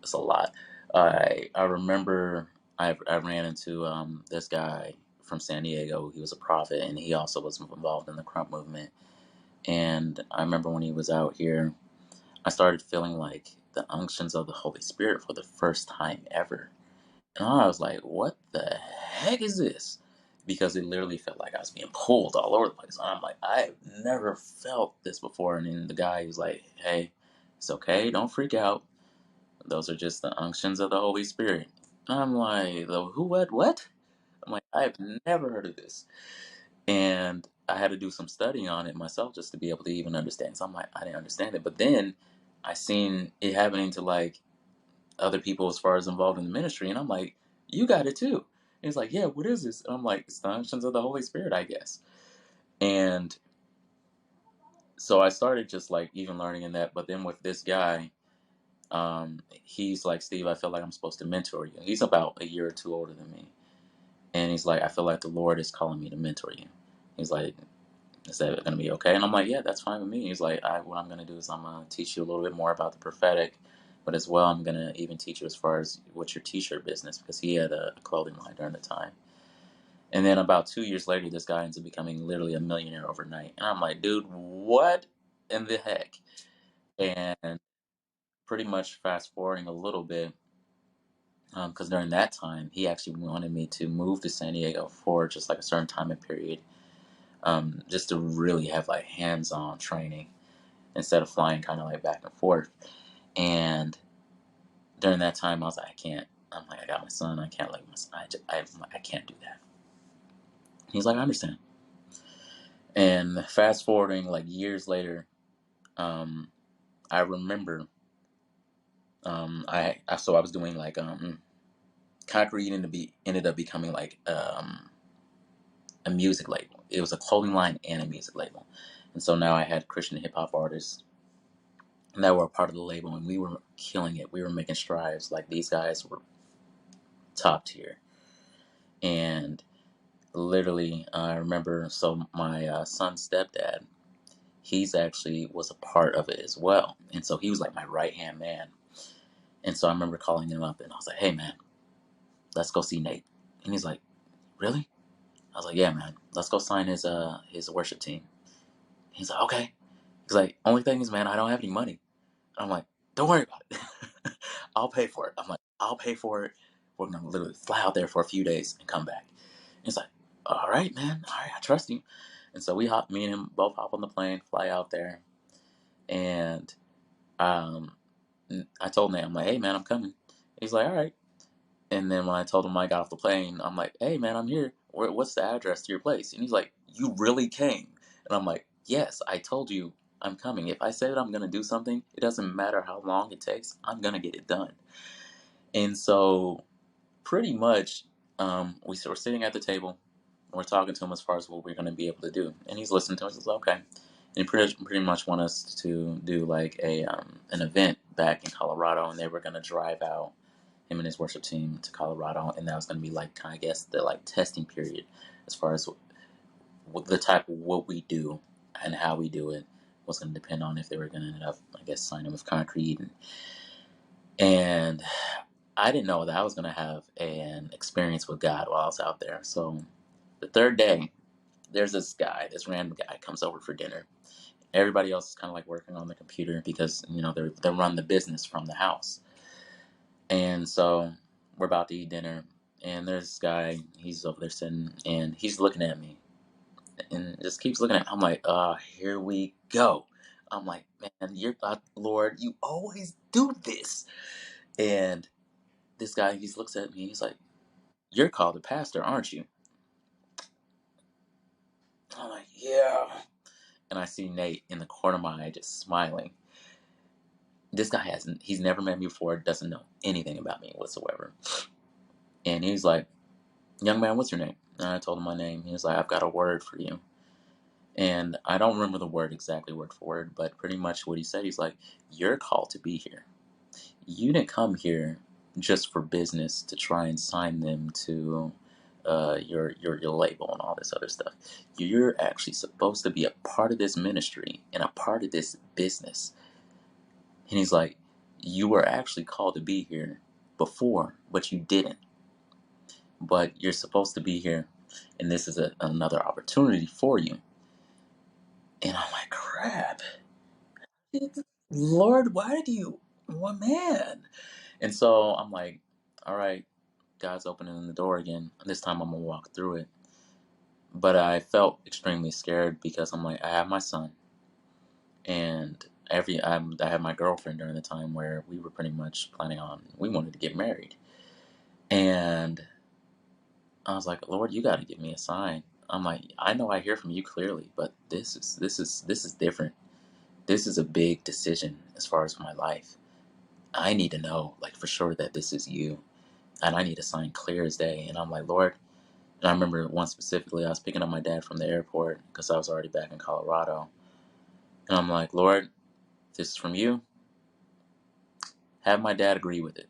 it's a lot. I remember I ran into this guy from San Diego. He was a prophet, and he also was involved in the crump movement. And I remember when he was out here, I started feeling like the unctions of the Holy Spirit for the first time ever. And I was like, what the heck is this? Because it literally felt like I was being pulled all over the place. And I'm like, I've never felt this before. And then the guy was like, hey, it's okay. Don't freak out. Those are just the unctions of the Holy Spirit. I'm like, the who, what? I'm like, I've never heard of this. And I had to do some studying on it myself just to be able to even understand. So I'm like, I didn't understand it. But then I seen it happening to like other people as far as involved in the ministry. And I'm like, you got it too. And he's like, yeah, what is this? And I'm like, it's the unctions of the Holy Spirit, I guess. And so I started just like even learning in that. But then with this guy, he's like, Steve, I feel like I'm supposed to mentor you. He's about a year or two older than me. And he's like, I feel like the Lord is calling me to mentor you. He's like, is that going to be okay? And I'm like, yeah, that's fine with me. He's like, what I'm going to do is I'm going to teach you a little bit more about the prophetic, but as well, I'm going to even teach you as far as what's your t-shirt business, because he had a clothing line during the time. And then about 2 years later, this guy ends up becoming literally a millionaire overnight. And I'm like, dude, what in the heck? And pretty much fast forwarding a little bit, because during that time, he actually wanted me to move to San Diego for just like a certain time and period, just to really have like hands-on training instead of flying kind of like back and forth. And during that time, I was like, I can't. I'm like, I got my son. I can't let my son. I can't do that. He's like, I understand. And fast forwarding like years later, I remember I was doing like Concrete ended up becoming like a music label. It was a clothing line and a music label. And so now I had Christian hip hop artists that were a part of the label, and we were killing it. We were making strides. Like, these guys were top tier. And literally, I remember, so my son's stepdad, he's actually was a part of it as well. And so he was like my right hand man. And so I remember calling him up and I was like, hey man, let's go see Nate. And he's like, really? I was like, yeah man, let's go sign his worship team. He's like, okay. He's like, only thing is, man, I don't have any money. And I'm like, don't worry about it. I'll pay for it. I'm like, I'll pay for it. We're gonna literally fly out there for a few days and come back. And he's like, all right, man. All right, I trust you. And so me and him both hop on the plane, fly out there. And um, I told Nate, I'm like, hey man, I'm coming. He's like, all right. And then when I told him I got off the plane, I'm like, hey man, I'm here. What's the address to your place? And he's like, you really came? And I'm like, yes, I told you I'm coming. If I say that I'm going to do something, it doesn't matter how long it takes, I'm going to get it done. And so pretty much we're sitting at the table. We're talking to him as far as what we're going to be able to do. And he's listening to us. He's like, okay. And he pretty much want us to do like an event back in Colorado, and they were going to drive out, him and his worship team, to Colorado, and that was going to be like kind of, I guess, the like testing period as far as what the type of what we do and how we do it was going to depend on if they were going to end up, I guess, signing with Koncrete Eden. And I didn't know that I was going to have an experience with God while I was out there. So the third day, there's this random guy comes over for dinner. Everybody else is kind of like working on the computer because, they run the business from the house. And so we're about to eat dinner, and there's this guy, he's over there sitting, and he's looking at me, and just keeps looking at me. I'm like, here we go. I'm like, man, Lord, you always do this. And this guy, he looks at me, he's like, you're called a pastor, aren't you? I'm like, yeah. And I see Nate in the corner of my eye just smiling. This guy he's never met me before, doesn't know anything about me whatsoever. And he's like, young man, what's your name? And I told him my name. He was like, I've got a word for you. And I don't remember the word exactly word for word, but pretty much what he said, he's like, you're called to be here. You didn't come here just for business to try and sign them to your label and all this other stuff. You're actually supposed to be a part of this ministry and a part of this business. And he's like, you were actually called to be here before, but you didn't. But you're supposed to be here, and this is another opportunity for you. And I'm like, crap. Lord, why did you, what man? And so I'm like, all right, God's opening the door again. This time I'm going to walk through it. But I felt extremely scared because I'm like, I have my son. And I had my girlfriend during the time where we were pretty much we wanted to get married. And I was like, Lord, you got to give me a sign. I'm like, I know I hear from you clearly, but this is different. This is a big decision as far as my life. I need to know, like, for sure that this is you. And I need a sign clear as day. And I'm like, Lord. And I remember one specifically, I was picking up my dad from the airport because I was already back in Colorado. And I'm like, Lord, if this is from you, have my dad agree with it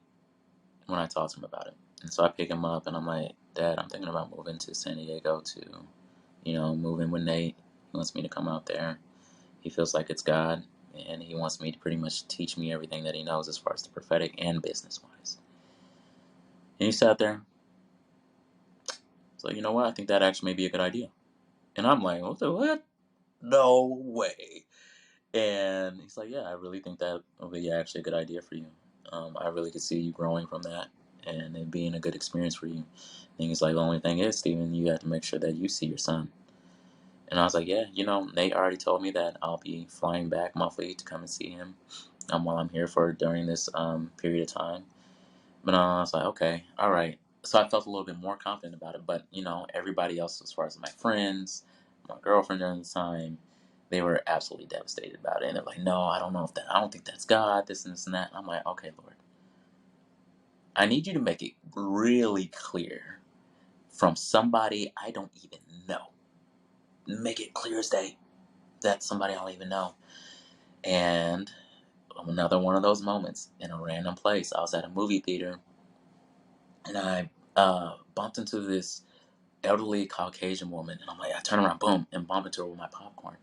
when I talk to him about it. And so I pick him up and I'm like, Dad, I'm thinking about moving to San Diego to, move in with Nate. He wants me to come out there. He feels like it's God. And he wants me to pretty much teach me everything that he knows as far as the prophetic and business-wise. And he sat there. So, you know what? I think that actually may be a good idea. And I'm like, what? No way. And he's like, yeah, I really think that would be actually a good idea for you. I really could see you growing from that and it being a good experience for you. And he's like, the only thing is, Steven, you have to make sure that you see your son. And I was like, yeah, Nate already told me that I'll be flying back monthly to come and see him while I'm here during this period of time. But I was like, okay, all right. So I felt a little bit more confident about it. But, everybody else, as far as my friends, my girlfriend during the time, they were absolutely devastated about it. And they're like, no, I don't think that's God, this and this and that. I'm like, okay, Lord, I need you to make it really clear from somebody I don't even know. Make it clear as day that somebody I don't even know. And another one of those moments in a random place. I was at a movie theater, and I bumped into this elderly Caucasian woman, and I'm like, I turn around, boom, and bump into her with my popcorn.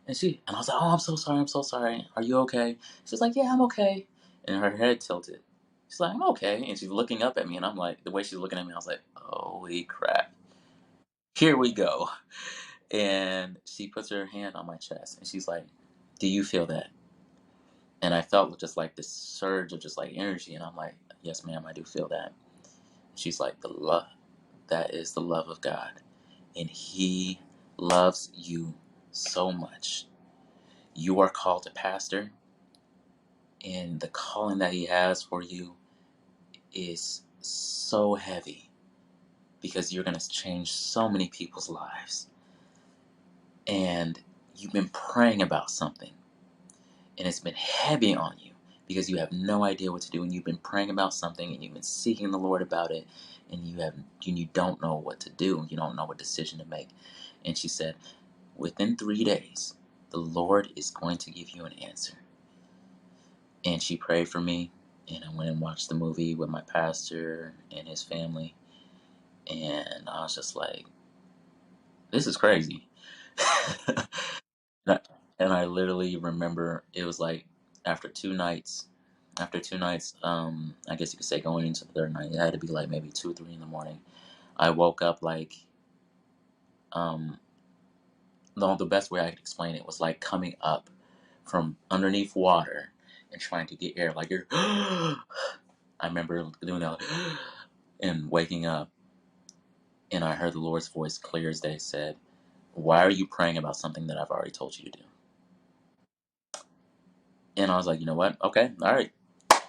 And I was like, oh, I'm so sorry. Are you okay? She's like, yeah, I'm okay. And her head tilted. She's like, I'm okay. And she's looking up at me, and I'm like, the way she's looking at me, I was like, holy crap. Here we go. And she puts her hand on my chest, and she's like, do you feel that? And I felt just like this surge of just like energy, and I'm like, yes, ma'am, I do feel that. She's like, the love, that is the love of God. And He loves you so much. You are called to pastor, and the calling that He has for you is so heavy because you're going to change so many people's lives. And you've been praying about something, and it's been heavy on you because you have no idea what to do, and you've been praying about something, and you've been seeking the Lord about it, and you don't know what to do. You don't know what decision to make. And she said, within 3 days, the Lord is going to give you an answer. And she prayed for me, and I went and watched the movie with my pastor and his family, and I was just like, this is crazy. And I literally remember it was like after two nights, I guess you could say going into the third night, it had to be like maybe 2 or 3 in the morning. I woke up like, um, no, the best way I could explain it was like coming up from underneath water and trying to get air. Like you're, I remember doing that and waking up, and I heard the Lord's voice clear as day said, why are you praying about something that I've already told you to do? And I was like, you know what? Okay, all right.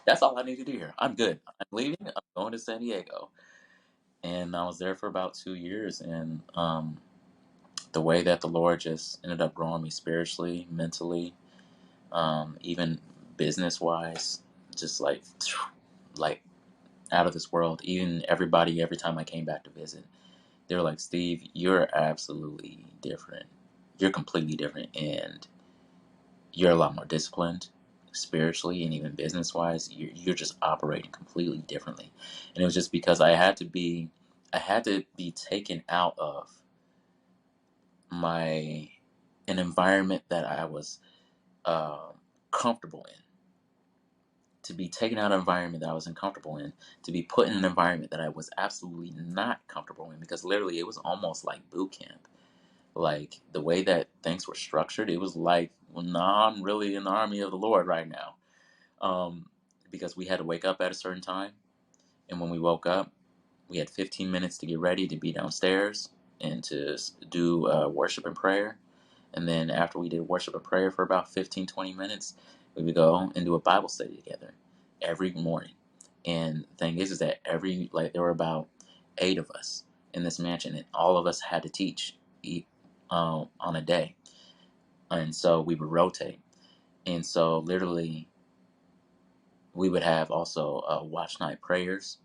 That's all I need to do here. I'm good. I'm leaving. I'm going to San Diego. And I was there for about 2 years. And the way that the Lord just ended up growing me spiritually, mentally, even business wise, just like out of this world. Even everybody, every time I came back to visit, they were like, Steve, you're absolutely different. You're completely different. And you're a lot more disciplined spiritually and even business wise. You're just operating completely differently. And it was just because I had to be taken out of an environment that I was comfortable in, to be taken out of an environment that I was uncomfortable in, to be put in an environment that I was absolutely not comfortable in, because literally it was almost like boot camp. Like the way that things were structured, it was like, well, nah, I'm really in the army of the Lord right now. Because we had to wake up at a certain time. And when we woke up, we had 15 minutes to get ready to be downstairs and to do worship and prayer. And then after we did worship and prayer for about 15, 20 minutes, we would go and do a Bible study together every morning. And the thing is that there were about 8 of us in this mansion, and all of us had to teach on a day. And so we would rotate. And so literally we would have also watch night prayers,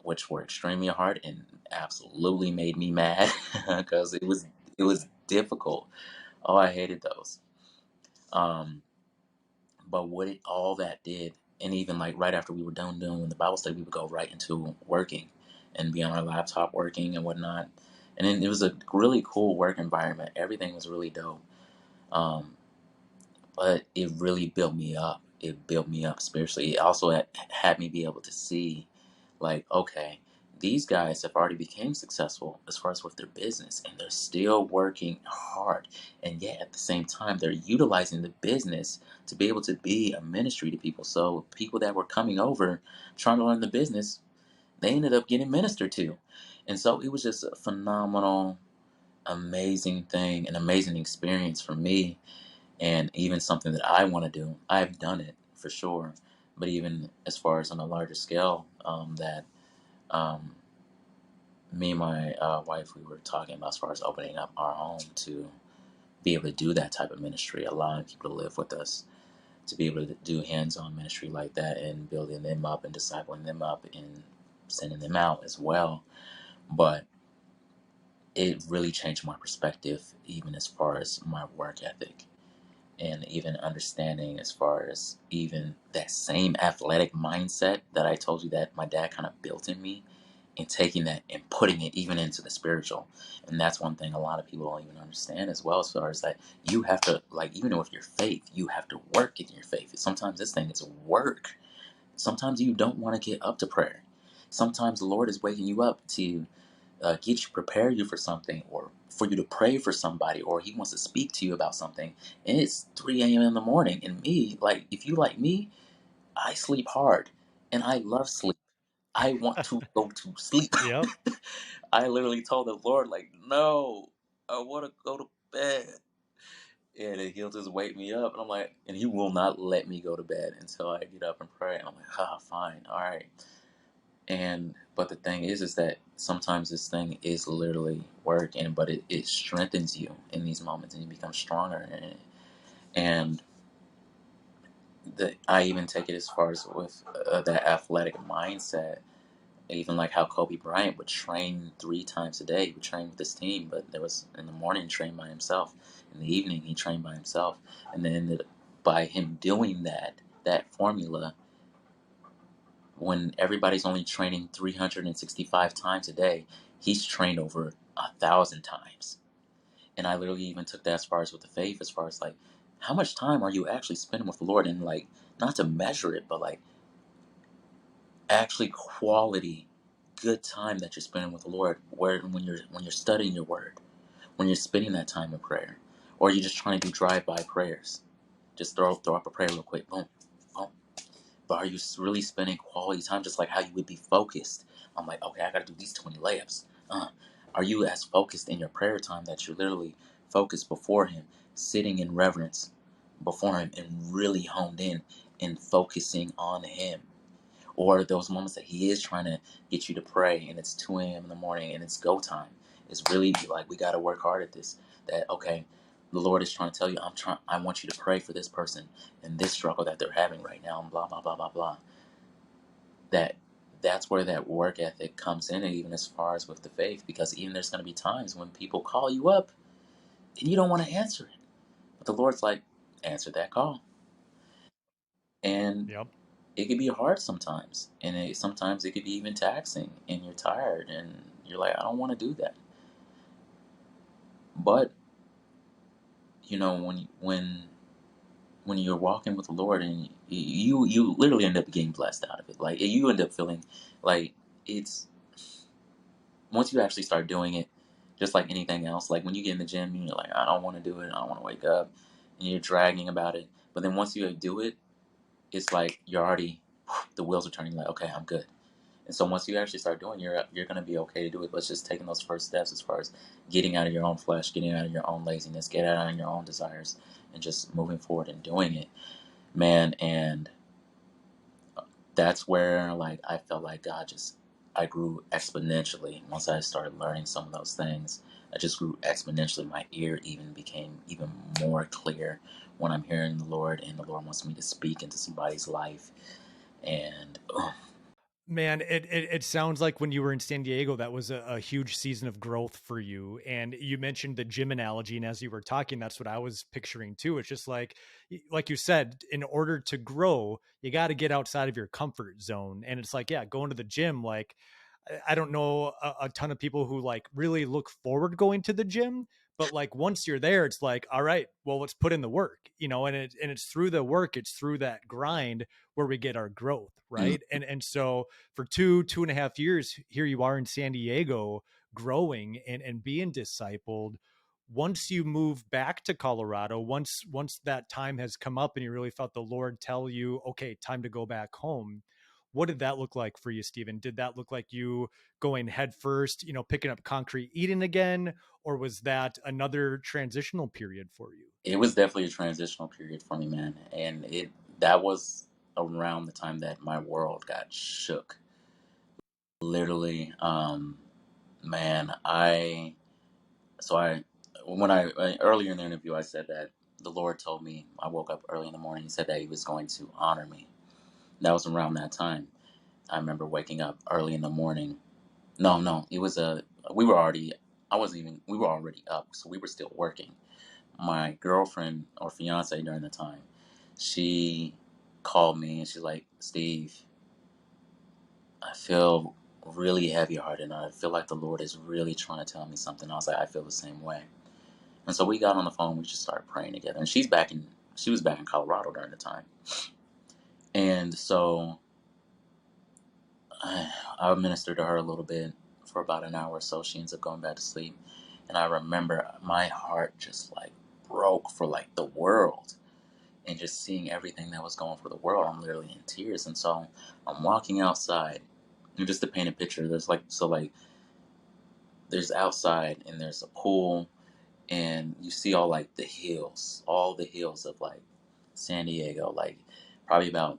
which were extremely hard and absolutely made me mad because it was difficult. Oh, I hated those. Um, but all that did, and even like right after we were done doing the Bible study, we would go right into working and be on our laptop working and whatnot. And then it was a really cool work environment. Everything was really dope. Um, but it really built me up. It built me up spiritually. It also had me be able to see, like, okay, these guys have already become successful as far as with their business, and they're still working hard. And yet at the same time, they're utilizing the business to be able to be a ministry to people. So people that were coming over trying to learn the business, they ended up getting ministered to. And so it was just a phenomenal, amazing thing, an amazing experience for me, and even something that I want to do. I've done it for sure, but even as far as on a larger scale, that um, me and my wife, we were talking about as far as opening up our home to be able to do that type of ministry, allowing people to live with us, to be able to do hands-on ministry like that, and building them up and discipling them up and sending them out as well. But it really changed my perspective, even as far as my work ethic, and even understanding as far as even that same athletic mindset that I told you that my dad kind of built in me, and taking that and putting it even into the spiritual. And that's one thing a lot of people don't even understand as well, as far as that you have to, like, even with your faith, you have to work in your faith. Sometimes this thing is work. Sometimes you don't want to get up to prayer. Sometimes the Lord is waking you up to get you, prepare you for something, or for you to pray for somebody, or He wants to speak to you about something. And it's 3 a.m. in the morning. And me, like, if you like me, I sleep hard and I love sleep. I want to go to sleep. Yep. I literally told the Lord, like, no, I want to go to bed. And then He'll just wake me up. And I'm like, and He will not let me go to bed until I get up and pray. And I'm like, fine, all right. And but the thing is that sometimes this thing is literally work, and but it strengthens you in these moments, and you become stronger in it. And I even take it as far as with that athletic mindset, even like how Kobe Bryant would train 3 times a day. He would train with his team, but there was in the morning he trained by himself, in the evening he trained by himself, and then by him doing that formula, when everybody's only training 365 times a day, he's trained over 1,000 times. And I literally even took that as far as with the faith, as far as like, how much time are you actually spending with the Lord? And like, not to measure it, but like actually quality, good time that you're spending with the Lord. Where when you're studying your Word, when you're spending that time in prayer, or you're just trying to do drive-by prayers, just throw up a prayer real quick, boom, boom. But are you really spending quality time, just like how you would be focused? I'm like, okay, I got to do these 20 layups. Are you as focused in your prayer time that you're literally focused before Him, sitting in reverence before Him, and really honed in and focusing on Him? Or those moments that He is trying to get you to pray, and it's 2 a.m. in the morning and it's go time. It's really like, we got to work hard at this. That, okay, the Lord is trying to tell you, I want you to pray for this person and this struggle that they're having right now, and blah blah blah blah blah. That's where that work ethic comes in, and even as far as with the faith, because even there's going to be times when people call you up and you don't want to answer it, but the Lord's like, answer that call. And Yep. it could be hard sometimes, and sometimes it could be even taxing, and you're tired and you're like, I don't want to do that. But when you're walking with the Lord, and you literally end up getting blessed out of it. Like, you end up feeling like it's, once you actually start doing it, just like anything else, like when you get in the gym and you're like, I don't want to do it, I don't want to wake up, and you're dragging about it. But then once you do it, it's like you're already, the wheels are turning, like, okay, I'm good. And so once you actually start doing, you're going to be okay to do it. But it's just taking those first steps, as far as getting out of your own flesh, getting out of your own laziness, getting out of your own desires, and just moving forward and doing it, man. And that's where, like, I felt like I grew exponentially once I started learning some of those things. I just grew exponentially. My ear even became even more clear when I'm hearing the Lord, and the Lord wants me to speak into somebody's life. And Man, it sounds like when you were in San Diego, that was a huge season of growth for you. And you mentioned the gym analogy, and as you were talking, that's what I was picturing too. It's just like you said, in order to grow, you got to get outside of your comfort zone. And it's like, yeah, going to the gym, like I don't know a ton of people who like really look forward going to the gym, but like once you're there, it's like, all right, well, let's put in the work, and it's through the work, it's through that grind where we get our growth, mm, right? And so for 2.5 years, here you are in San Diego, growing and being discipled. Once you move back to Colorado, once that time has come up and you really felt the Lord tell you, okay, time to go back home, what did that look like for you, Stephen? Did that look like you going head first, picking up Koncrete Eden again, or was that another transitional period for you? it was definitely a transitional period for me, man. And that was around the time that my world got shook. Literally, man, so I, when earlier in the interview, I said that the Lord told me, I woke up early in the morning, He said that He was going to honor me. That was around that time. I remember waking up early in the morning. No, it was we were already we were already up, so we were still working. My girlfriend or fiance during the time, she called me and she's like, Steve, I feel really heavy hearted and I feel like the Lord is really trying to tell me something. I was like, I feel the same way. And so we got on the phone, we just started praying together. And she was back in Colorado during the time. And so I ministered to her a little bit for about an hour or so. She ends up going back to sleep. And I remember my heart just like broke for like the world. And just seeing everything that was going for the world, I'm literally in tears. And so I'm walking outside. And just to paint a picture, there's outside and there's a pool, and you see all the hills of like San Diego, like probably about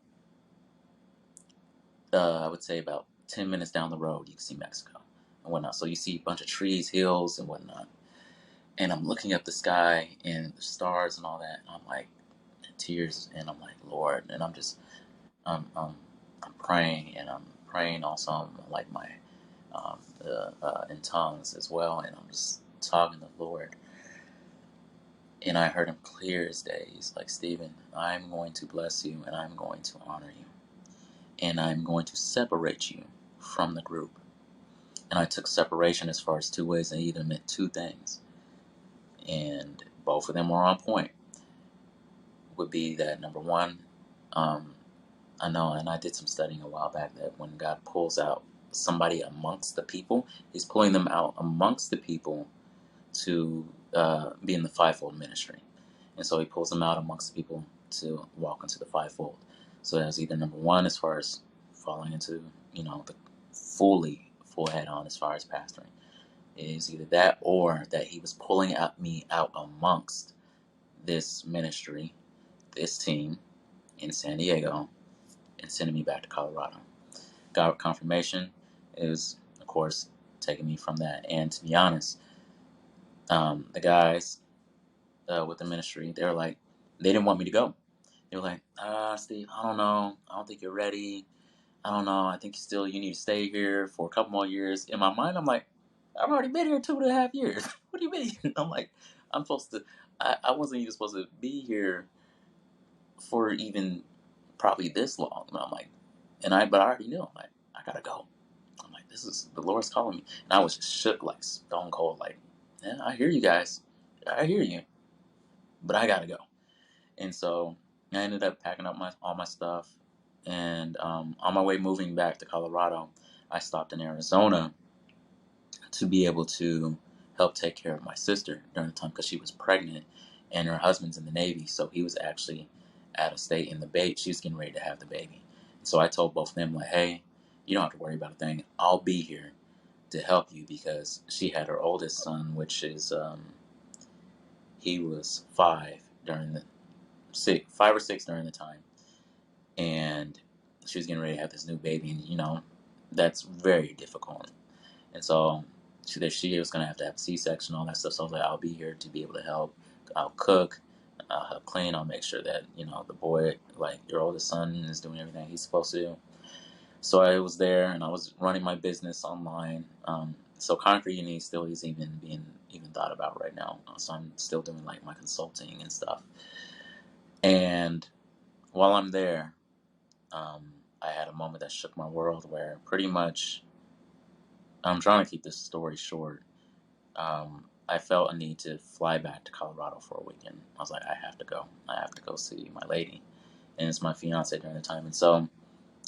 I would say about 10 minutes down the road, you can see Mexico and whatnot. So you see a bunch of trees, hills, and whatnot. And I'm looking up the sky and the stars and all that. And I'm like, in tears, and I'm like, Lord. And I'm, um, I'm praying, and I'm praying also like my, in tongues as well. And I'm just talking to the Lord. And I heard him clear as day. He's like, Stephen, I'm going to bless you and I'm going to honor you. And I'm going to separate you from the group. And I took separation as far as two ways, and either meant two things. And both of them were on point. Would be that number one, um, I know, and I did some studying a while back, that when God pulls out somebody amongst the people, he's pulling them out amongst the people to be in the fivefold ministry. And so he pulls them out amongst the people to walk into the fivefold. So that's either number one, as far as falling into, the full head on as far as pastoring. It is either that, or that he was pulling me out amongst this ministry, this team in San Diego, and sending me back to Colorado. God confirmation is, of course, taking me from that. And to be honest, the guys with the ministry, they didn't want me to go. They were like, Steve, I don't know. I don't think you're ready. I don't know. I think you need to stay here for a couple more years. In my mind, I'm like, I've already been here 2.5 years. What do you mean? I'm like, I wasn't even supposed to be here for even probably this long. And I'm like, but I already knew. I'm like, I gotta go. I'm like, the Lord's calling me. And I was just shook, like stone cold, like, yeah, I hear you guys. I hear you, but I gotta go. And so I ended up packing up all my stuff. And on my way moving back to Colorado, I stopped in Arizona to be able to help take care of my sister during the time, because she was pregnant and her husband's in the Navy. So he was actually out of state in the baby. She was getting ready to have the baby. So I told both of them, like, hey, you don't have to worry about a thing. I'll be here to help you, because she had her oldest son, which is, he was 5 or 6 during the time. And she was getting ready to have this new baby, and that's very difficult. And so she was going to have a C-section, all that stuff. So I was like, I'll be here to be able to help. I'll cook, I'll help clean, I'll make sure that the boy, like your oldest son, is doing everything he's supposed to do. So I was there, and I was running my business online. So Koncrete Eden still is even being thought about right now. So I'm still doing like my consulting and stuff. And while I'm there, I had a moment that shook my world, where pretty much, I'm trying to keep this story short. I felt a need to fly back to Colorado for a weekend. I was like, I have to go. I have to go see my lady. And it's my fiance during the time. And so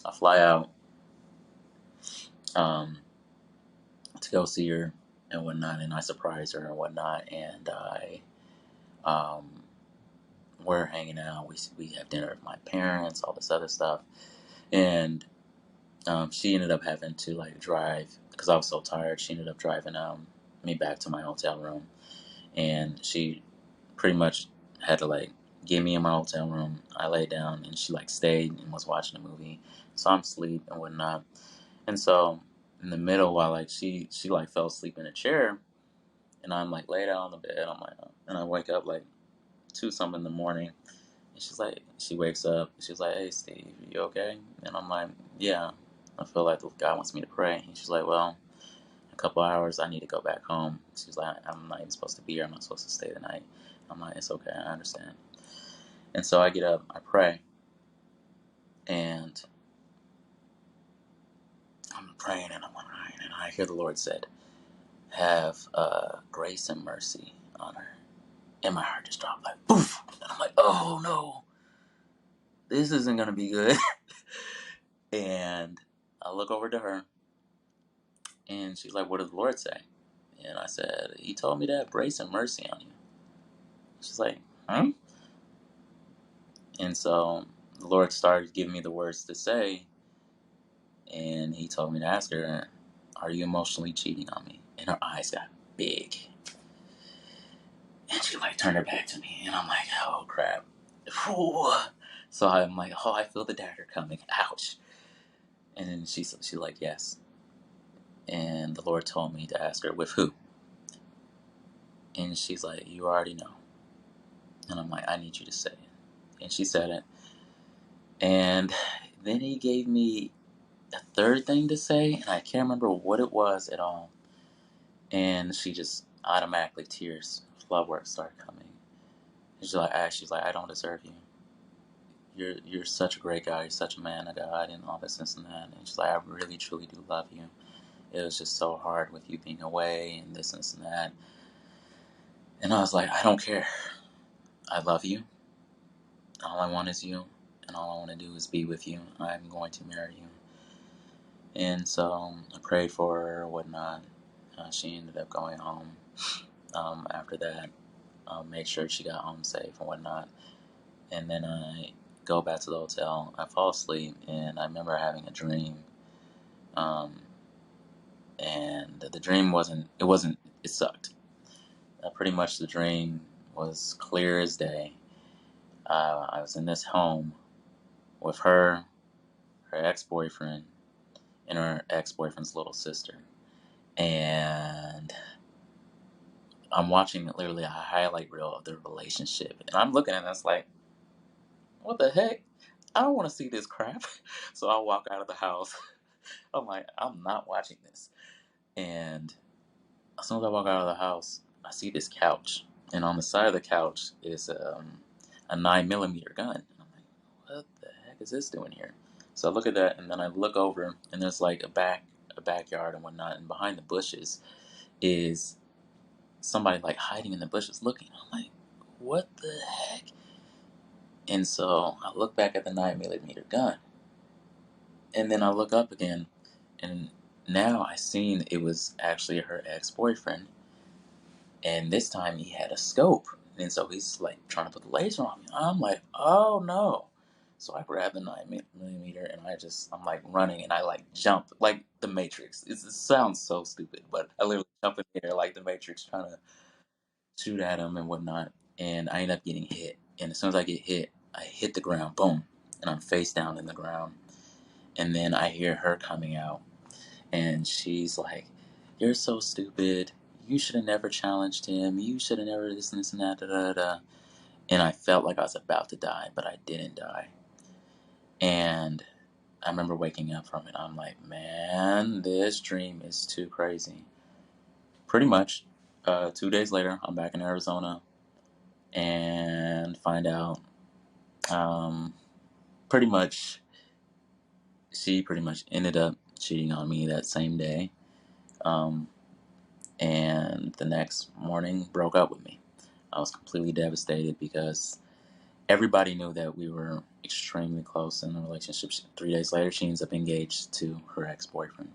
I fly out um, to go see her and whatnot. And I surprise her and whatnot. And we're hanging out. We have dinner with my parents, all this other stuff. And she ended up having to like drive, because I was so tired. She ended up driving me back to my hotel room, and she pretty much had to like get me in my hotel room. I laid down, and she like stayed and was watching a movie, so I'm asleep and whatnot. And so in the middle, while like she like fell asleep in a chair, and I'm like laid out on the bed. I'm like, and I wake up like 2 something in the morning. And she wakes up. She's like, hey, Steve, you okay? And I'm like, yeah, I feel like God wants me to pray. And she's like, well, couple hours, I need to go back home. She's like, I'm not even supposed to be here. I'm not supposed to stay the night. I'm like, it's okay. I understand. And so I get up, I pray, and I'm praying and I'm crying, and I hear the Lord said, have grace and mercy on her. And my heart just dropped like, poof. And I'm like, oh no, this isn't going to be good. And I look over to her, and she's like, what did the Lord say? And I said, he told me to have grace and mercy on you. She's like, huh? And so the Lord started giving me the words to say, and he told me to ask her, are you emotionally cheating on me? And her eyes got big. And she like turned her back to me, and I'm like, oh crap. Ooh. So I'm like, oh, I feel the dagger coming. Ouch. And then she's like, yes. And the Lord told me to ask her, with who? And she's like, you already know. And I'm like, I need you to say it. And she said it. And then he gave me a third thing to say, and I can't remember what it was at all. And she just automatically, tears, flood works started coming. She's like, I don't deserve you. You're such a great guy. You're such a man of God, and all this and that. And she's like, I really truly do love you. It was just so hard with you being away and this and that. And I was like, I don't care. I love you. All I want is you, and all I want to do is be with you. I'm going to marry you. And so I prayed for her or whatnot. She ended up going home. After that, made sure she got home safe and whatnot. And then I go back to the hotel. I fall asleep, and I remember having a dream. And the dream it sucked. Pretty much the dream was clear as day. I was in this home with her ex-boyfriend, and her ex-boyfriend's little sister. And I'm watching literally a highlight reel of their relationship. And I'm looking at this like, what the heck? I don't want to see this crap. So I walk out of the house. I'm like, I'm not watching this. And as soon as I walk out of the house, I see this couch. And on the side of the couch is a 9mm gun. And I'm like, what the heck is this doing here? So I look at that, and then I look over, and there's like a backyard and whatnot. And behind the bushes is somebody like hiding in the bushes looking. I'm like, what the heck? And so I look back at the 9mm gun, and then I look up again, and now I seen it was actually her ex-boyfriend, and this time he had a scope, and so he's like trying to put the laser on me. I'm like, oh no. So I grab the 9mm, and I'm like running, and I like jump like the Matrix. It sounds so stupid, but I literally jump in the air like the Matrix, trying to shoot at him and whatnot, and I end up getting hit. And as soon as I get hit, I hit the ground, boom, and I'm face down in the ground. And then I hear her coming out, and she's like, "You're so stupid. You should have never challenged him. You should have never this and that, da da da." And I felt like I was about to die, but I didn't die. And I remember waking up from it. I'm like, man, this dream is too crazy. Pretty much, 2 days later, I'm back in Arizona, and find out um, pretty much she pretty much ended up cheating on me that same day, um, and the next morning broke up with me. I was completely devastated because everybody knew that we were extremely close in a relationship. 3 days later, she ends up engaged to her ex-boyfriend,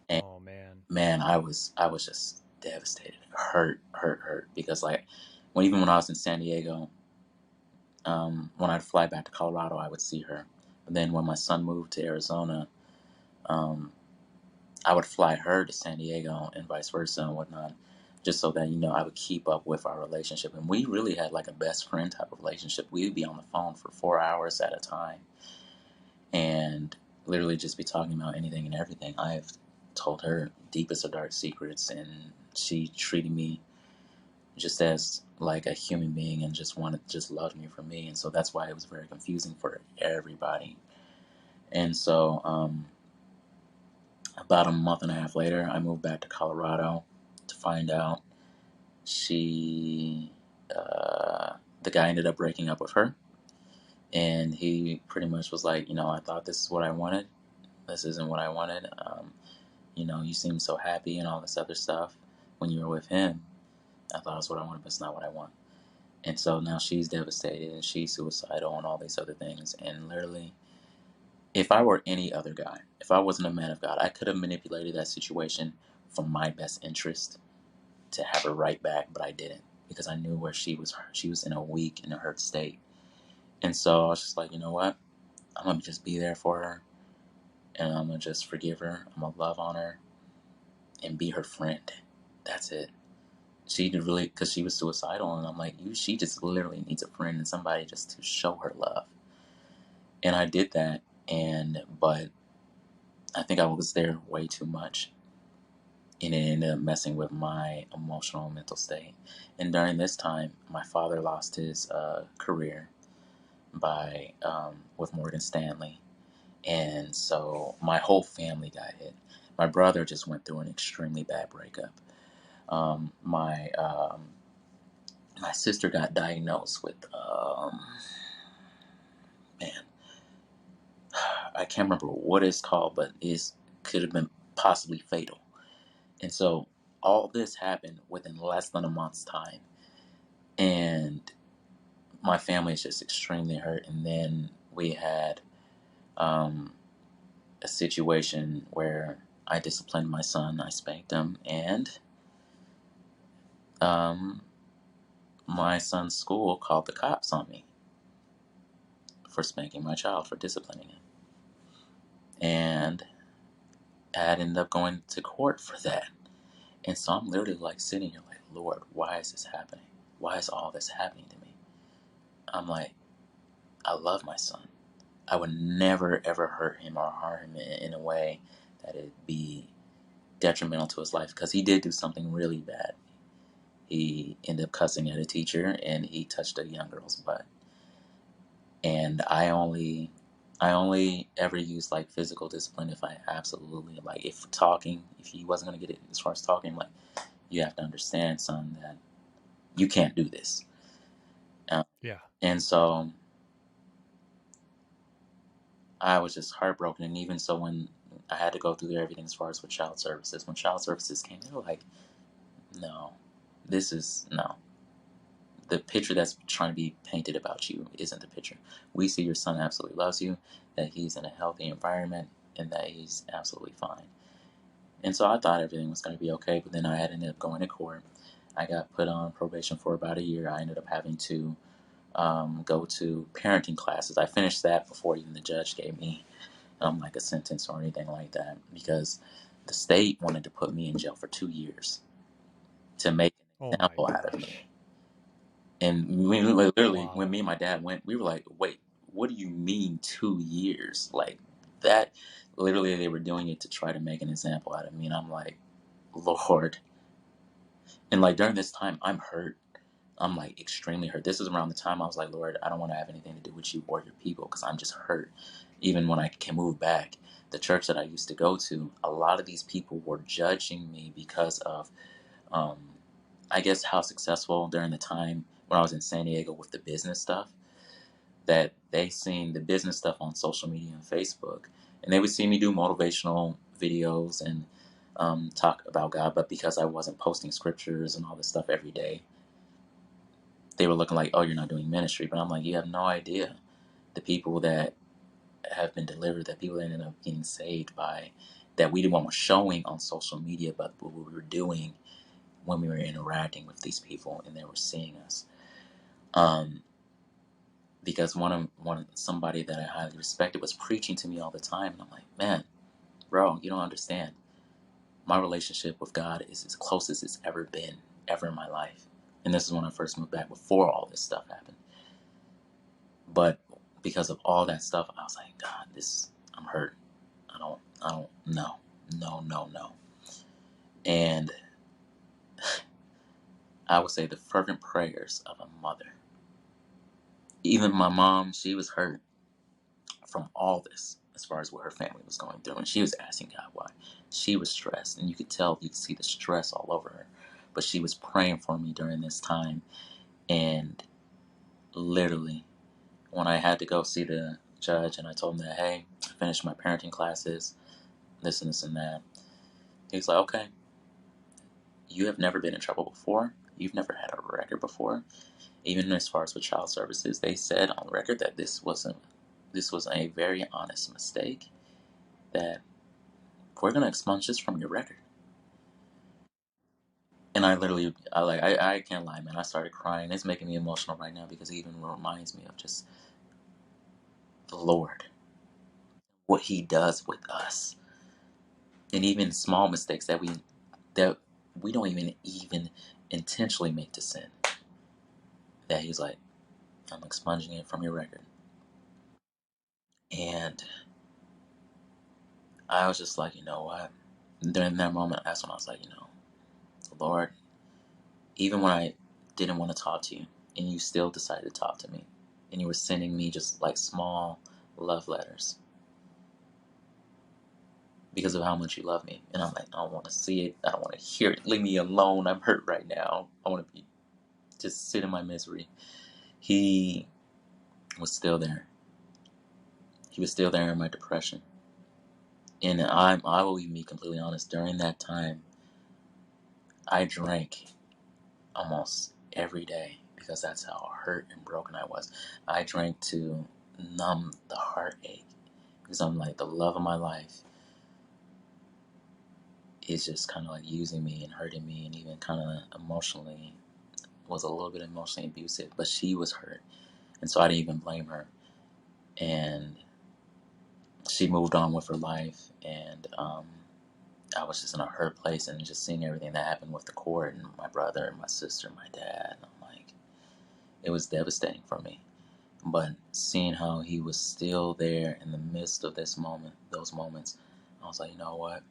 and Oh man. man, I was just devastated, hurt because like even when I was in San Diego, when I'd fly back to Colorado, I would see her. But then when my son moved to Arizona, um, I would fly her to San Diego and vice versa and whatnot, just so that, I would keep up with our relationship. And we really had like a best friend type of relationship. We'd be on the phone for 4 hours at a time and literally just be talking about anything and everything. I've told her deepest of dark secrets, and she treated me just as like a human being and just loved me for me. And so that's why it was very confusing for everybody. And so About a month and a half later, I moved back to Colorado to find out she, the guy ended up breaking up with her. And he pretty much was like, I thought this is what I wanted. This isn't what I wanted. You seem so happy and all this other stuff when you were with him. I thought it's what I wanted, but it's not what I want. And so now she's devastated and she's suicidal and all these other things. And literally, if I were any other guy, if I wasn't a man of God, I could have manipulated that situation for my best interest to have her right back, but I didn't because I knew where she was. She was in a weak and a hurt state. And so I was just like, you know what? I'm going to just be there for her and I'm going to just forgive her. I'm going to love on her and be her friend. That's it. She did really, because she was suicidal, and I'm like, she just literally needs a friend and somebody just to show her love. And I did that, but I think I was there way too much, and it ended up messing with my emotional and mental state. And during this time, my father lost his career with Morgan Stanley, and so my whole family got hit. My brother just went through an extremely bad breakup. My sister got diagnosed with man, I can't remember what it's called, but it could have been possibly fatal. And so all this happened within less than a month's time, and my family is just extremely hurt. And then we had a situation where I disciplined my son, I spanked him, and um, my son's school called the cops on me for spanking my child, for disciplining him. And I ended up going to court for that. And so I'm literally like sitting here like, Lord, why is this happening? Why is all this happening to me? I'm like, I love my son. I would never ever hurt him or harm him in a way that it'd be detrimental to his life, because he did do something really bad. He ended up cussing at a teacher and he touched a young girl's butt. And I only ever used like physical discipline if I absolutely like, if he wasn't gonna get it as far as talking, like, you have to understand, son, that you can't do this. Yeah. And so I was just heartbroken. And even so, when I had to go through everything as far as with child services, when child services came, they were like, no, no. The picture that's trying to be painted about you isn't the picture. We see your son absolutely loves you, that he's in a healthy environment, and that he's absolutely fine. And so I thought everything was going to be okay, but then I had ended up going to court. I got put on probation for about a year. I ended up having to go to parenting classes. I finished that before even the judge gave me like a sentence or anything like that, because the state wanted to put me in jail for 2 years to make Oh an my example out of me. gosh. And we literally, when Wow. me and my dad went, we were like, wait, what do you mean 2 years? Like that, literally they were doing it to try to make an example out of me. And I'm like, Lord. And like during this time, I'm hurt. I'm like extremely hurt. This is around the time I was like, Lord, I don't want to have anything to do with you or your people, because I'm just hurt. Even when I can move back, the church that I used to go to, a lot of these people were judging me because of, um, I guess, how successful during the time when I was in San Diego with the business stuff, that they seen the business stuff on social media and Facebook, and they would see me do motivational videos and talk about God, but because I wasn't posting scriptures and all this stuff every day, they were looking like, oh, you're not doing ministry. But I'm like, you have no idea the people that have been delivered, that people that ended up getting saved by, that we weren't showing on social media, but what we were doing when we were interacting with these people and they were seeing us. Because somebody that I highly respected was preaching to me all the time, and I'm like, man, bro, you don't understand. My relationship with God is as close as it's ever been, ever in my life. And this is when I first moved back, before all this stuff happened. But because of all that stuff, I was like, God, I'm hurt. I don't, no. And I would say the fervent prayers of a mother. Even my mom, she was hurt from all this. as far as what her family was going through. And she was asking God why. She was stressed, and you could see the stress all over her. But she was praying for me during this time. And literally, when I had to go see the judge and I told him that, hey, I finished my parenting classes, this and this and that, he's like, okay, you have never been in trouble before. You've never had a record before. Even as far as with child services, they said on the record that this was a very honest mistake, that we're going to expunge this from your record. And I can't lie, man. I started crying. It's making me emotional right now because it even reminds me of just the Lord, what He does with us, and even small mistakes that we don't even intentionally make to sin. That He's like, I'm expunging it from your record. And I was just like, you know what? During that moment, that's when I was like, Lord, even when I didn't want to talk to you, and you still decided to talk to me, and you were sending me just like small love letters because of how much you love me. And I'm like, I don't want to see it. I don't want to hear it. Leave me alone. I'm hurt right now. I want to just sit in my misery. He was still there. He was still there in my depression. And I will be completely honest. During that time, I drank almost every day because that's how hurt and broken I was. I drank to numb the heartache because I'm like, the love of my life is just kind of like using me and hurting me, and even kind of emotionally was a little bit emotionally abusive. But she was hurt, and so I didn't even blame her. And she moved on with her life, and I was just in a hurt place, and just seeing everything that happened with the court and my brother, my sister, my dad. I'm like, it was devastating for me. But seeing how he was still there in the midst of those moments, I was like, you know what?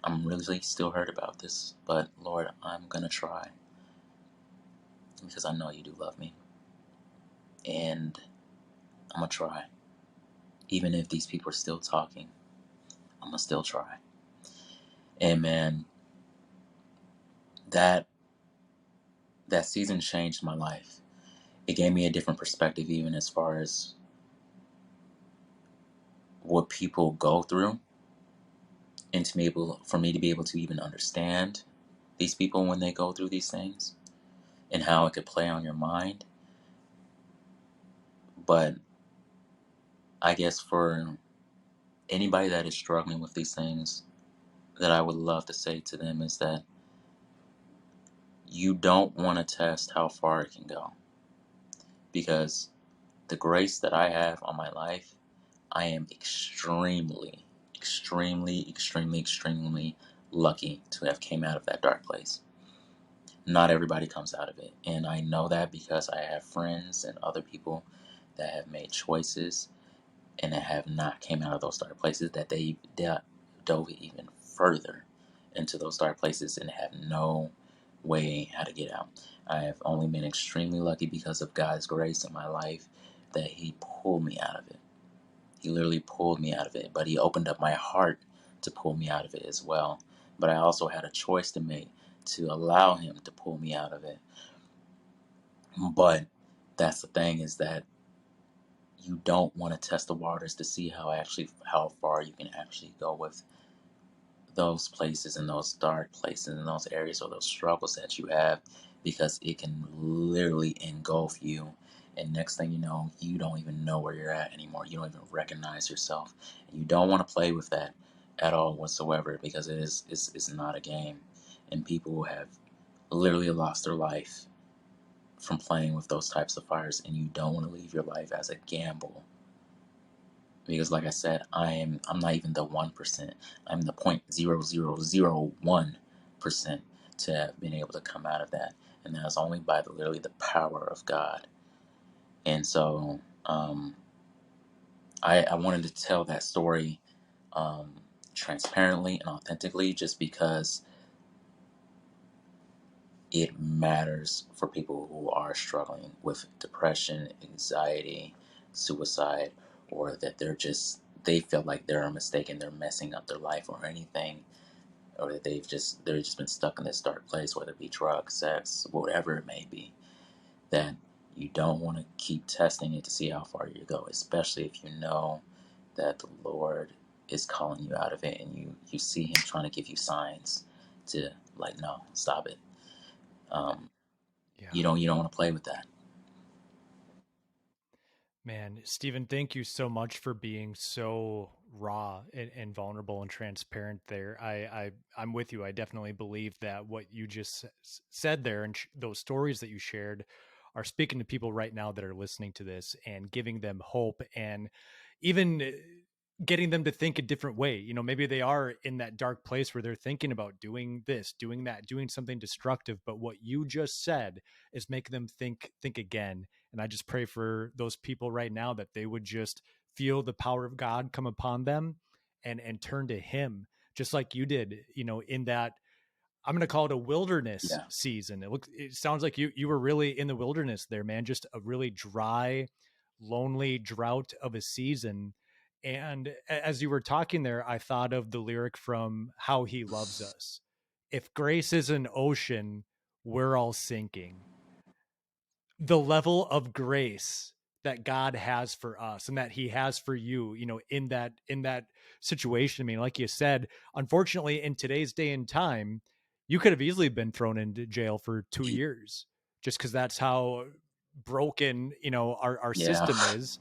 I'm really still hurt about this, but Lord, I'm gonna try because I know you do love me, and I'm gonna try. Even if these people are still talking, I'm gonna still try. And man, that that season changed my life. It gave me a different perspective, even as far as what people go through, and for me to be able to even understand these people when they go through these things, and how it could play on your mind. But I guess for anybody that is struggling with these things, that I would love to say to them is that you don't want to test how far it can go, because the grace that I have on my life, I am extremely, extremely, extremely, extremely lucky to have came out of that dark place. Not everybody comes out of it, and I know that because I have friends and other people that have made choices and that have not came out of those dark places, that they dove even further into those dark places and have no way how to get out. I have only been extremely lucky because of God's grace in my life, that He pulled me out of it. He literally pulled me out of it, but He opened up my heart to pull me out of it as well. But I also had a choice to make to allow Him to pull me out of it. But that's the thing, is that you don't want to test the waters to see how far you can actually go with those places and those dark places and those areas or those struggles that you have, because it can literally engulf you, and next thing you know, you don't even know where you're at anymore. You don't even recognize yourself, and you don't want to play with that at all whatsoever, because it's not a game, and people have literally lost their life from playing with those types of fires, and you don't want to leave your life as a gamble. Because like I said, I'm not even the 1%. I'm the 0.0001% to have been able to come out of that. And that's only by literally the power of God. And so I wanted to tell that story transparently and authentically, just because it matters for people who are struggling with depression, anxiety, suicide, or that they feel like they're a mistake and they're messing up their life or anything, or that they're just been stuck in this dark place, whether it be drugs, sex, whatever it may be, that you don't want to keep testing it to see how far you go, especially if you know that the Lord is calling you out of it, and you see him trying to give you signs to, like, no, stop it. um, Yeah. you don't want to play with that. Man, Stephen, thank you so much for being so raw and vulnerable and transparent there. I'm with you. I definitely believe that what you just said there and those stories that you shared are speaking to people right now that are listening to this and giving them hope, and even getting them to think a different way. You know, maybe they are in that dark place where they're thinking about doing this, doing that, doing something destructive, but what you just said is making them think again. And I just pray for those people right now that they would just feel the power of God come upon them and turn to him, just like you did, you know, in that, I'm going to call it a wilderness Yeah. season. It sounds like you were really in the wilderness there, man, just a really dry, lonely drought of a season. And as you were talking there, I thought of the lyric from How He Loves Us. If grace is an ocean, we're all sinking. The level of grace that God has for us and that he has for you, you know, in that situation. I mean, like you said, unfortunately in today's day and time, you could have easily been thrown into jail for 2 years just because that's how broken, you know, our Yeah. system is.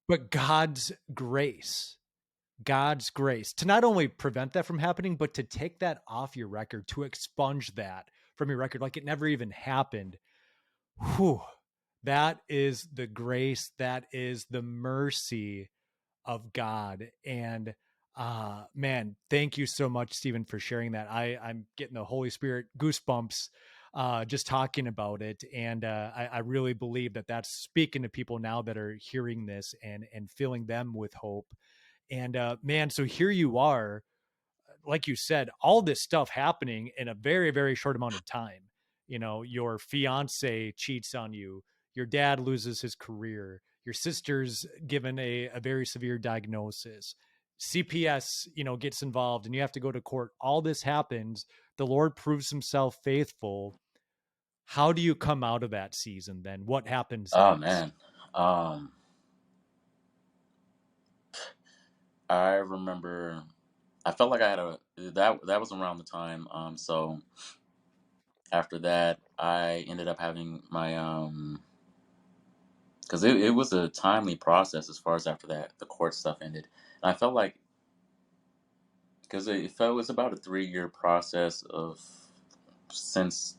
But God's grace to not only prevent that from happening, but to take that off your record, to expunge that from your record like it never even happened. Whew, that is the grace, that is the mercy of God. And man, thank you so much, Stephen, for sharing that. I'm getting the Holy Spirit goosebumps just talking about it. And I really believe that that's speaking to people now that are hearing this and filling them with hope. And man, so here you are, like you said, all this stuff happening in a very, very short amount of time. You know, your fiance cheats on you, your dad loses his career, your sister's given a very severe diagnosis, CPS, you know, gets involved and you have to go to court. All this happens. The Lord proves himself faithful. How do you come out of that season then? What happens Oh next? man. um I remember I felt like I had a that was around the time. So after that, I ended up having my because it was a timely process as far as after that the court stuff ended, and I felt like, because it was about a 3-year process of, since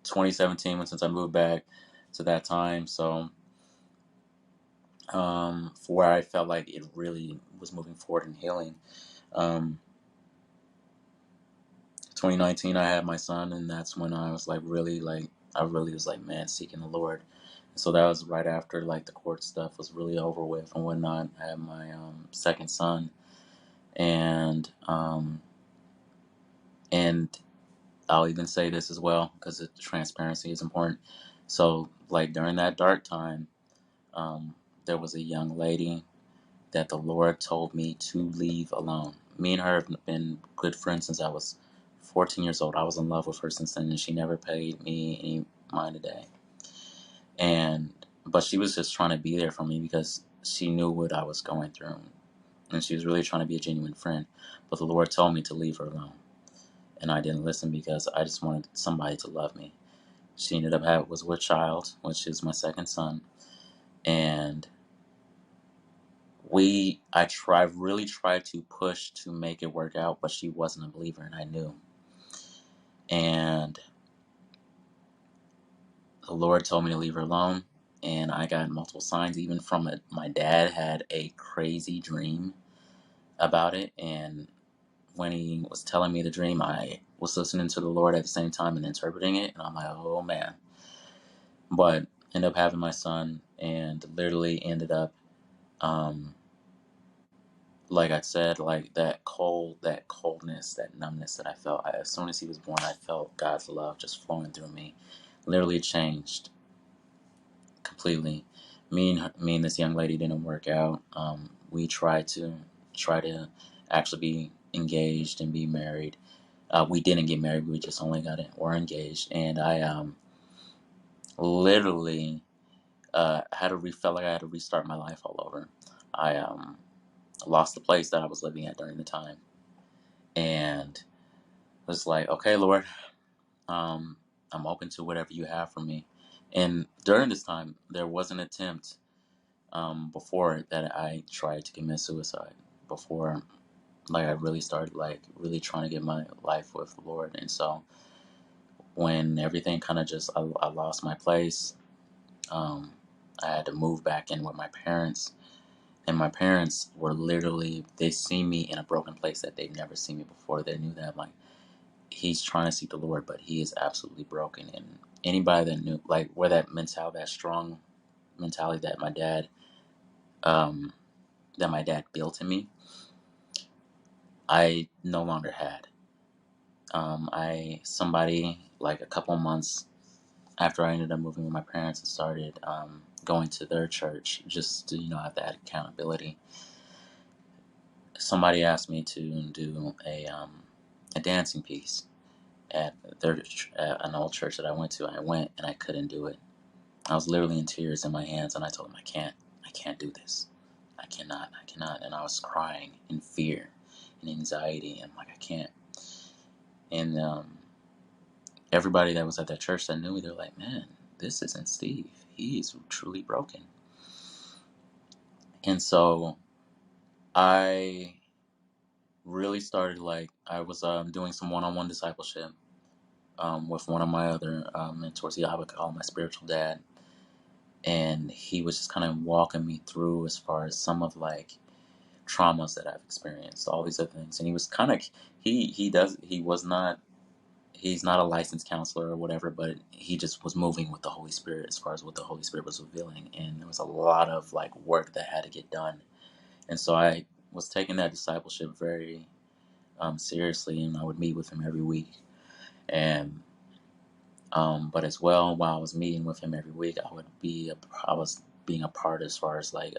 2017, since I moved back to that time. So for where I felt like it really was moving forward in healing. um 2019, I had my son, and that's when I was like really like I really was like, man, seeking the Lord. So that was right after like the court stuff was really over with and whatnot. I had my second son, and and I'll even say this as well because the transparency is important. So like during that dark time, um, there was a young lady that the Lord told me to leave alone. Me and her have been good friends since I was 14 years old. I was in love with her since then, and she never paid me any mind a day. But she was just trying to be there for me because she knew what I was going through, and she was really trying to be a genuine friend. But the Lord told me to leave her alone, and I didn't listen because I just wanted somebody to love me. She ended up was with child, which is my second son, and really tried to push to make it work out, but she wasn't a believer, and I knew. And the Lord told me to leave her alone, and I got multiple signs, even from it. My dad had a crazy dream about it, and when he was telling me the dream, I was listening to the Lord at the same time and interpreting it, and I'm like, oh man. But ended up having my son, and literally ended up, um, like I said, like that coldness, that numbness that I felt. As soon as he was born, I felt God's love just flowing through me. Literally changed completely. me and this young lady didn't work out. We try to actually be engaged and be married. We didn't get married. We just only got it. We're engaged, and I literally felt like I had to restart my life all over. I lost the place that I was living at during the time, and was like, okay, Lord, I'm open to whatever you have for me. And during this time, there was an attempt before that I tried to commit suicide. Before, like, I really started like really trying to get my life with the Lord. And so when everything kind of just I lost my place, um, I had to move back in with my parents. And my parents were literally, they see me in a broken place that they've never seen me before. They knew that, like, he's trying to seek the Lord, but he is absolutely broken. And anybody that knew, like, where that mentality, that strong mentality um, that my dad built in me, I no longer had. Somebody, like, a couple months after I ended up moving with my parents and started going to their church just to, have that accountability. Somebody asked me to do a dancing piece at at an old church that I went to. I went and I couldn't do it. I was literally in tears in my hands, and I told him, I can't do this. I cannot. And I was crying in fear and anxiety, and like, I can't. And everybody that was at that church that knew me, they're like, man, this isn't Steve. He's truly broken. And so I really started, like, I was doing some one-on-one discipleship with one of my other mentors. I would call my spiritual dad. And he was just kind of walking me through as far as some of, like, traumas that I've experienced, all these other things. And he was kind of, he's not a licensed counselor or whatever, but he just was moving with the Holy Spirit as far as what the Holy Spirit was revealing. And there was a lot of, like, work that had to get done. And so I was taking that discipleship very seriously, and I would meet with him every week. And but as well, while I was meeting with him every week, I was being a part as far as, like,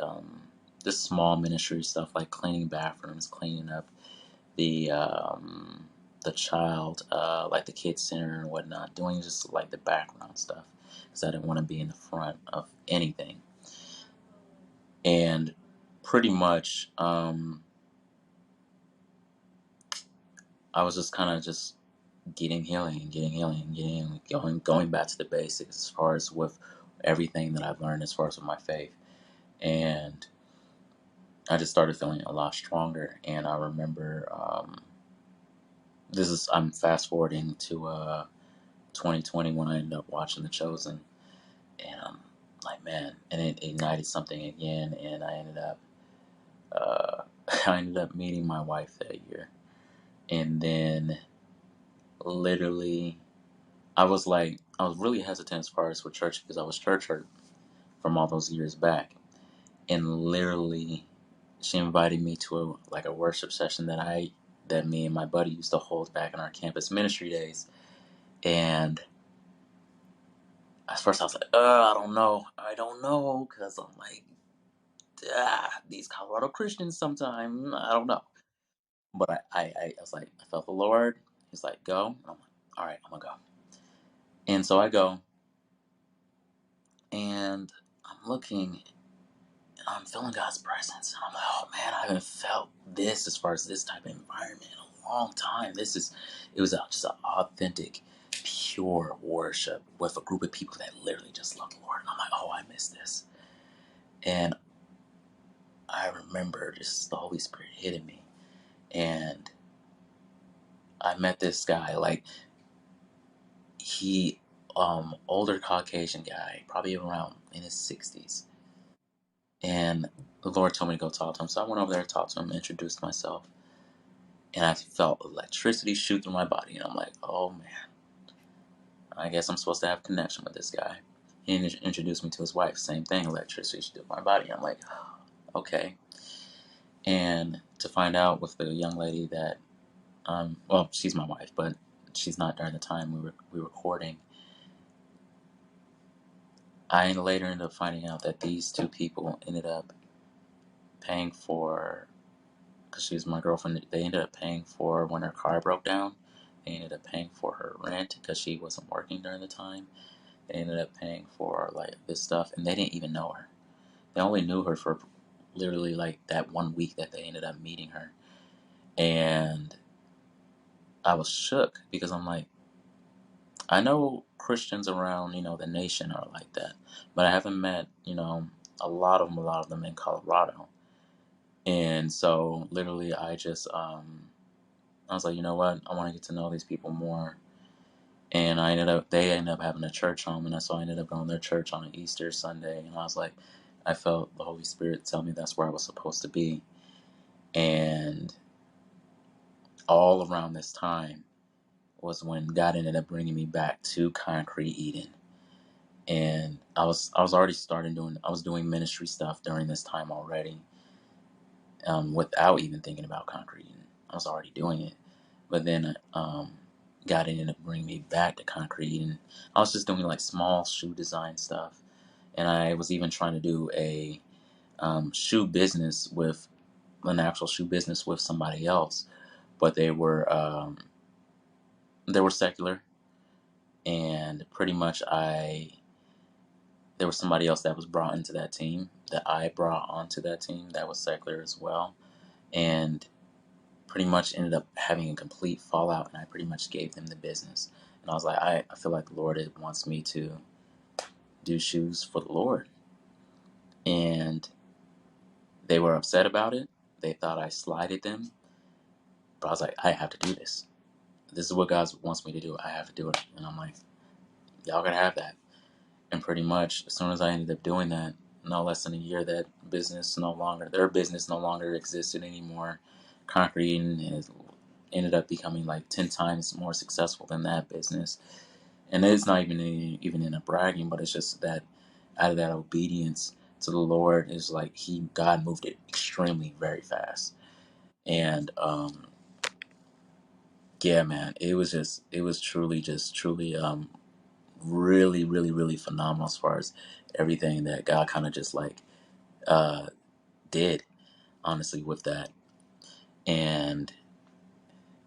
this small ministry stuff, like cleaning bathrooms, cleaning up the child, like the kids center and whatnot, doing just like the background stuff, because I didn't want to be in the front of anything. And pretty much, I was just kind of just getting healing and getting healing and getting healing, going back to the basics as far as with everything that I've learned as far as with my faith. And I just started feeling a lot stronger. And I remember, I'm fast forwarding to 2020 when I ended up watching The Chosen. And I'm like, man, and it ignited something again. And I ended up, I ended up meeting my wife that year. And then literally, I was really hesitant as far as with church, because I was church hurt from all those years back. And literally, she invited me to a worship session that me and my buddy used to hold back in our campus ministry days. And at first I was like, I don't know, because I'm like, these Colorado Christians sometimes, I don't know. But I was like, I felt the Lord. He's like, go. And I'm like, all right, I'm gonna go. And so I go, and I'm looking, and I'm feeling God's presence. And I'm like, oh man, I haven't felt this as far as this type of environment in a long time. It was just an authentic, pure worship with a group of people that literally just love the Lord. And I'm like, oh, I miss this. And I remember just the Holy Spirit hitting me. And I met this guy, like, he, older Caucasian guy, probably around in his 60s. And the Lord told me to go talk to him. So I went over there, talked to him, introduced myself. And I felt electricity shoot through my body. And I'm like, oh man, I guess I'm supposed to have a connection with this guy. He introduced me to his wife. Same thing, electricity shoot through my body. I'm like, okay. And to find out with the young lady that, well, she's my wife, but she's not during the time we were recording. I later ended up finding out that these two people ended up paying for, because she was my girlfriend, they ended up paying for when her car broke down. They ended up paying for her rent because she wasn't working during the time. They ended up paying for like this stuff, and they didn't even know her. They only knew her for literally like that 1 week that they ended up meeting her. And I was shook because I'm like, I know Christians around, the nation are like that, but I haven't met, a lot of them in Colorado. And so literally I was like, you know what? I want to get to know these people more. And they ended up having a church home, and so I ended up going to their church on an Easter Sunday. And I was like, I felt the Holy Spirit tell me that's where I was supposed to be. And all around this time was when God ended up bringing me back to Koncrete Eden. And I was already I was doing ministry stuff during this time already, without even thinking about Koncrete Eden. I was already doing it. But then God ended up bringing me back to Koncrete, and I was just doing like small shoe design stuff, and I was even trying to do a shoe business with an actual shoe business with somebody else, but they were secular, and pretty much there was somebody else that was brought into that team that I brought onto that team that was secular as well, and pretty much ended up having a complete fallout, and I pretty much gave them the business. And I was like, I feel like the Lord wants me to do shoes for the Lord. And they were upset about it. They thought I slighted them. But I was like, I have to do this. This is what God wants me to do. I have to do it. And I'm like, y'all gotta have that. And pretty much as soon as I ended up doing that, no less than a year, their business no longer existed anymore. Koncrete has ended up becoming like 10 times more successful than that business. And it's not even in a bragging, but it's just that out of that obedience to the Lord is like God moved it extremely very fast. And yeah, man, it was truly really, really, really phenomenal as far as everything that God kind of just like uh did, honestly, with that. And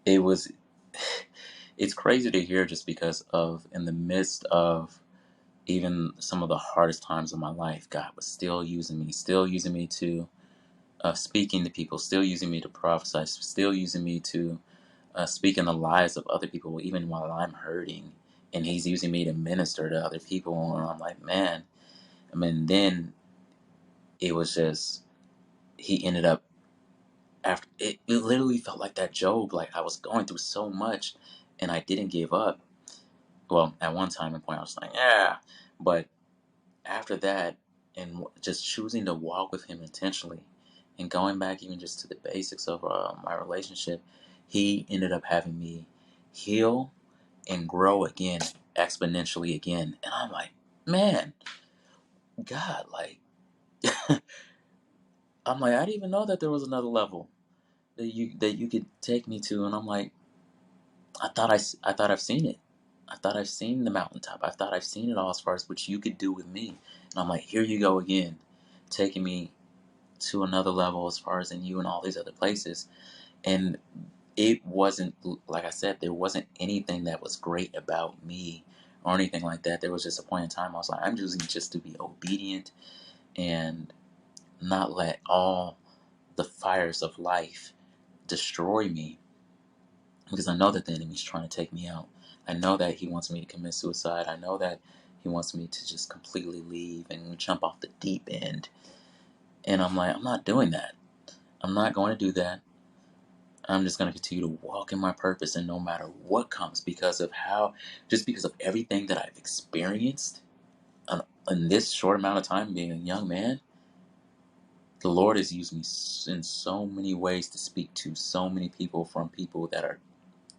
it was it's crazy to hear, just because of in the midst of even some of the hardest times of my life, God was still using me to speaking to people, still using me to prophesy, still using me to speak in the lives of other people, even while I'm hurting. And He's using me to minister to other people. And I'm like, man, I mean, then it was just, He ended up, after it literally felt like that Job, like I was going through so much and I didn't give up. Well, at one time and point, I was like, yeah, but after that, and just choosing to walk with Him intentionally and going back even just to the basics of my relationship, He ended up having me heal and grow again, exponentially again. And I'm like, man, God, like, I'm like, I didn't even know that there was another level that you could take me to. And I'm like, I thought I've seen it. I thought I've seen the mountaintop. I thought I've seen it all as far as what you could do with me. And I'm like, here you go again, taking me to another level as far as in you and all these other places. And it wasn't, like I said, there wasn't anything that was great about me or anything like that. There was just a point in time I was like, I'm choosing just to be obedient and not let all the fires of life destroy me, because I know that the enemy's trying to take me out. I know that he wants me to commit suicide. I know that he wants me to just completely leave and jump off the deep end. And I'm like, I'm not doing that. I'm not going to do that. I'm just going to continue to walk in my purpose, and no matter what comes, just because of everything that I've experienced in this short amount of time being a young man, the Lord has used me in so many ways to speak to so many people, from people that are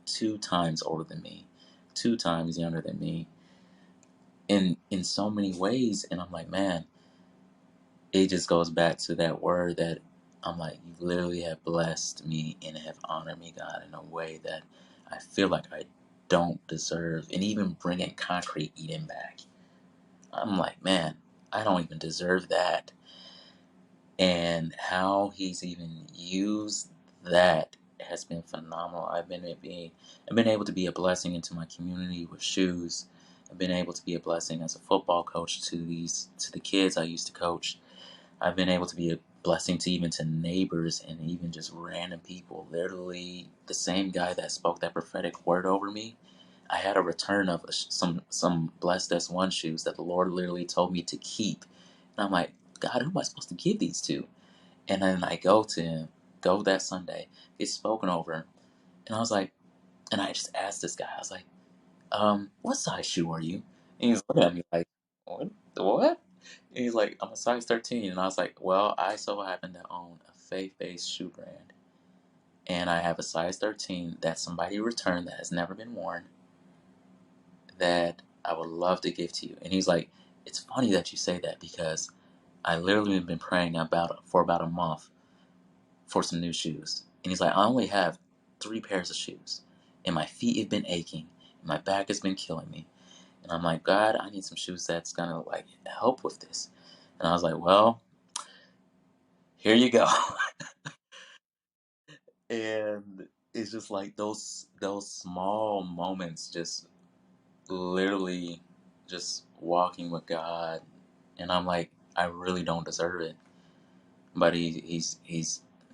2 times older than me, 2 times younger than me, in so many ways. And I'm like, man, it just goes back to that word that I'm like, you literally have blessed me and have honored me, God, in a way that I feel like I don't deserve. And even bringing Koncrete Eden back, I'm like, man, I don't even deserve that. And how he's even used that has been phenomenal. I've been able to be a blessing into my community with shoes. I've been able to be a blessing as a football coach to the kids I used to coach. I've been able to be a blessing to even to neighbors and even just random people. Literally, the same guy that spoke that prophetic word over me, I had a return of some blessed S1 shoes that the Lord literally told me to keep. And I'm like, God, who am I supposed to give these to? And then I go to him, go that Sunday, get spoken over, and I was like, and I just asked this guy, I was like, what size shoe are you? And he's looking at me like, what? What? And he's like, I'm a size 13. And I was like, well, I so happen to own a faith-based shoe brand. And I have a size 13 that somebody returned that has never been worn that I would love to give to you. And he's like, it's funny that you say that because I literally have been praying for about a month for some new shoes. And he's like, I only have 3 pairs of shoes. And my feet have been aching. And my back has been killing me. And I'm like, God, I need some shoes that's gonna like help with this. And I was like, well, here you go. And it's just like those small moments, just literally just walking with God. And I'm like, I really don't deserve it. But he's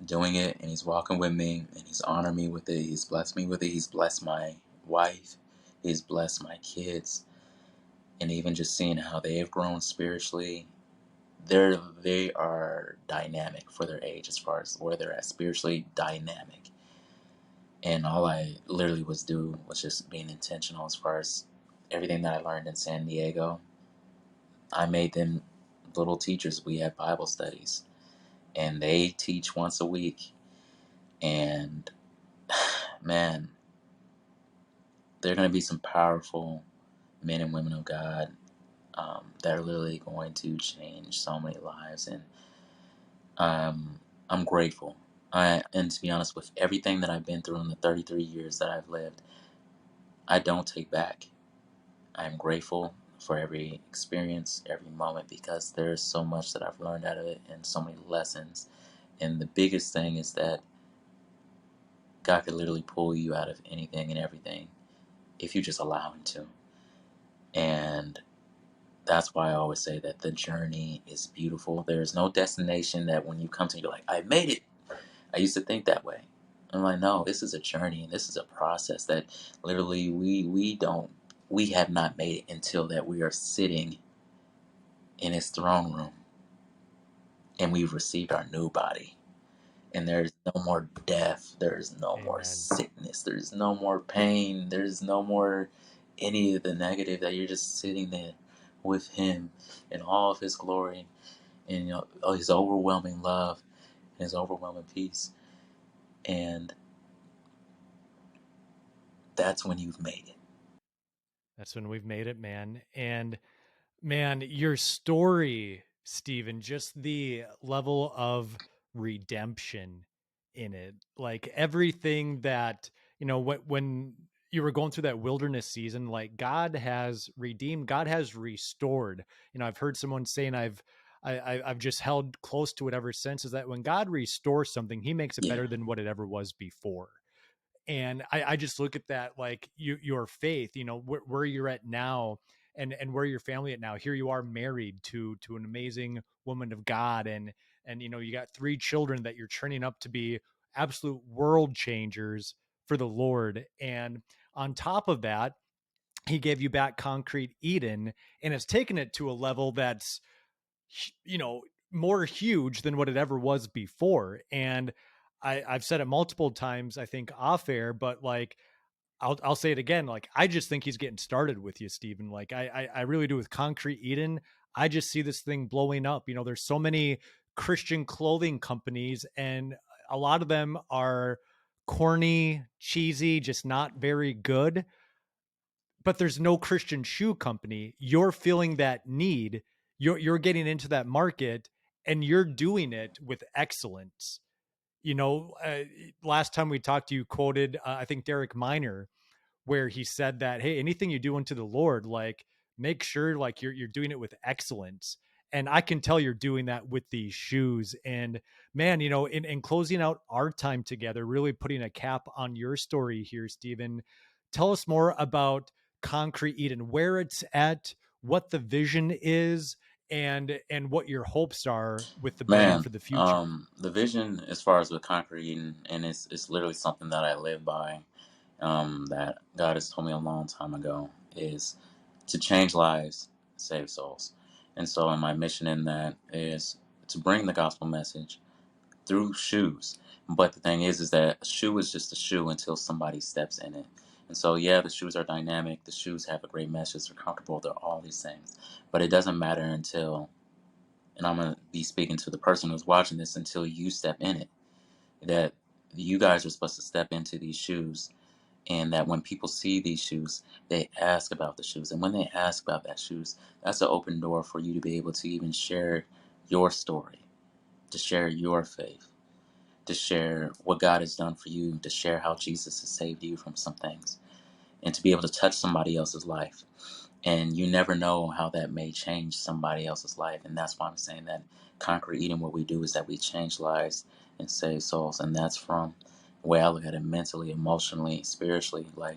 doing it, and he's walking with me, and he's honored me with it. He's blessed me with it. He's blessed my wife. He's blessed my kids. And even just seeing how they've grown spiritually, they are dynamic for their age as far as where they're at spiritually dynamic. And all I literally was just being intentional as far as everything that I learned in San Diego. I made them little teachers. We had Bible studies, and they teach once a week. And man, there are going to be some powerful men and women of God that are literally going to change so many lives. And I'm grateful. And to be honest, with everything that I've been through in the 33 years that I've lived, I don't take back. I'm grateful for every experience, every moment, because there's so much that I've learned out of it and so many lessons. And the biggest thing is that God could literally pull you out of anything and everything if you just allow Him to. And that's why I always say that the journey is beautiful. There's no destination that when you come to, you're like, I made it. I used to think that way. I'm like, no, this is a journey, and this is a process that literally we have not made it until that we are sitting in His throne room and we've received our new body. And there's no more death, there's no more Amen. sickness, there's no more pain, there's no more any of the negative, that you're just sitting there with Him in all of His glory and His overwhelming love and His overwhelming peace. And that's when you've made it. That's when we've made it, man. And man, your story, Stephen, just the level of redemption in it, like everything that, when you were going through that wilderness season, like God has redeemed, God has restored. I've heard someone saying I've just held close to it ever since, is that when God restores something, He makes it Yeah. better than what it ever was before. And I just look at that, like your faith, where you're at now, and where your family at now. Here you are, married to an amazing woman of God, and you got 3 children that you're training up to be absolute world changers for the Lord. And on top of that, He gave you back Koncrete Eden, and has taken it to a level that's, you know, more huge than what it ever was before. And I've said it multiple times, I think off air, but like I'll say it again. Like, I just think He's getting started with you, Stephen. Like I really do with Koncrete Eden. I just see this thing blowing up. There's so many Christian clothing companies, and a lot of them are corny, cheesy, just not very good. But there's no Christian shoe company. You're feeling that need. You're getting into that market, and you're doing it with excellence. Last time we talked, you quoted, I think, Derek Miner, where he said that, hey, anything you do unto the Lord, like, make sure like you're doing it with excellence. And I can tell you're doing that with these shoes. And man, you know, in closing out our time together, really putting a cap on your story here, Stephen, tell us more about Koncrete Eden, where it's at, what the vision is, and what your hopes are with the brand Man, for the future. the vision as far as with Concrete, and it's literally something that I live by, that God has told me a long time ago, is to change lives, save souls. And so, my mission in that is to bring the gospel message through shoes. But the thing is that a shoe is just a shoe until somebody steps in it. And so, yeah, the shoes are dynamic. The shoes have a great message. They're comfortable. They're all these things. But it doesn't matter until, and I'm going to be speaking to the person who's watching this, until you step in it. That you guys are supposed to step into these shoes, and that when people see these shoes, they ask about the shoes. And when they ask about that shoes, that's an open door for you to be able to even share your story, to share your faith, to share what God has done for you, to share how Jesus has saved you from some things, and to be able to touch somebody else's life. And you never know how that may change somebody else's life. And that's why I'm saying that Concrete Eden, what we do is that we change lives and save souls. And that's from the way I look at it, mentally, emotionally, spiritually. Like,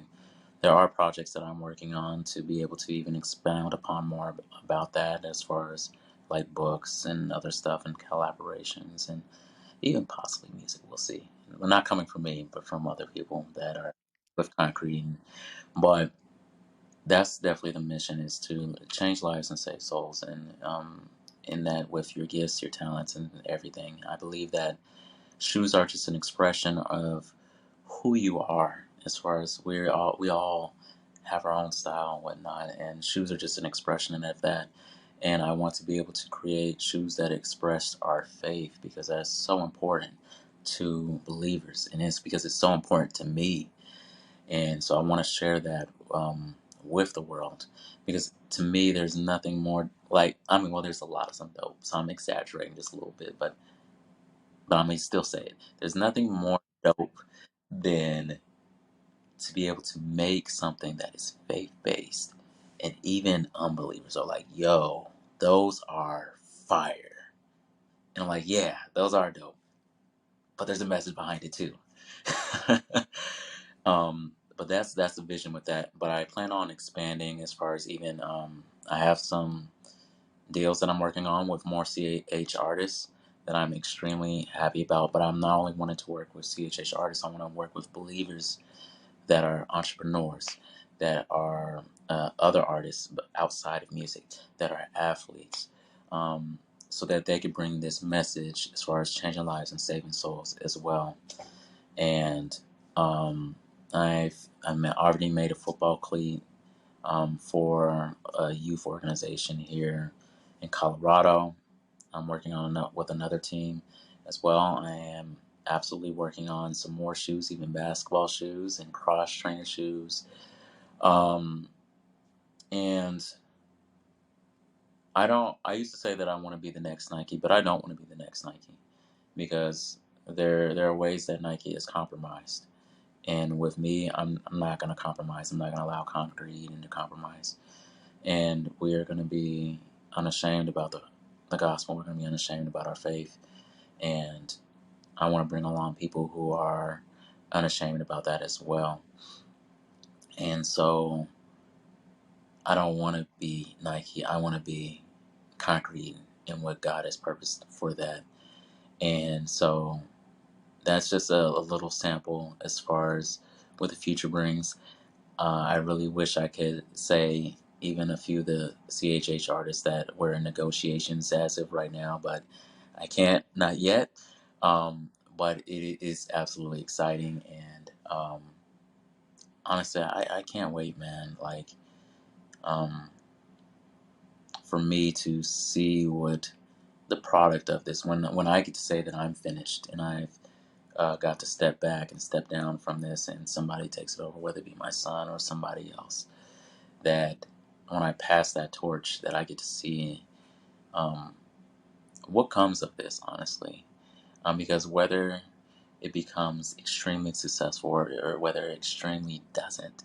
there are projects that I'm working on to be able to even expound upon more about that, as far as like books and other stuff and collaborations and even possibly music. We'll see. Well, not coming from me, but from other people that are with Concrete Eden. But that's definitely the mission, is to change lives and save souls. And in that, with your gifts, your talents, and everything, I believe that shoes are just an expression of who you are. As far as we all have our own style and whatnot, and shoes are just an expression of that. And I want to be able to create shoes that express our faith, because that's so important to believers, and it's because it's so important to me. And so I want to share that, with the world, because to me, there's nothing more like, I mean, well, there's a lot of some dope, so I'm exaggerating just a little bit, but I'm gonna still say it. There's nothing more dope than to be able to make something that is faith based, and even unbelievers are like, "Yo, those are fire," and I'm like, "Yeah, those are dope, but there's a message behind it too." But that's the vision with that. But I plan on expanding, as far as even, I have some deals that I'm working on with more CH artists that I'm extremely happy about. But I'm not only wanting to work with CHH artists, I want to work with believers that are entrepreneurs, that are, other artists outside of music, that are athletes, so that they could bring this message as far as changing lives and saving souls as well. And already made a football cleat, for a youth organization here in Colorado. I'm working on with another team as well. I am absolutely working on some more shoes, even basketball shoes and cross trainer shoes. Um, and I used to say that I want to be the next Nike, but I don't want to be the next Nike, because there are ways that Nike is compromised. And with me, I'm not going to compromise. I'm not going to allow Concrete Eden to compromise. And we are going to be unashamed about the gospel. We're going to be unashamed about our faith. And I want to bring along people who are unashamed about that as well. And so I don't want to be Nike. I want to be Concrete and what God has purposed for that. And so that's just a little sample as far as what the future brings. I really wish I could say even a few of the CHH artists that we're in negotiations as of right now, but I can't, not yet. But it is absolutely exciting, and, honestly, I can't wait, man. Like, um, for me to see what the product of this, when I get to say that I'm finished and I've, got to step back and step down from this, and somebody takes it over, whether it be my son or somebody else, that when I pass that torch, that I get to see, um, what comes of this, honestly. Because whether it becomes extremely successful, or whether it extremely doesn't,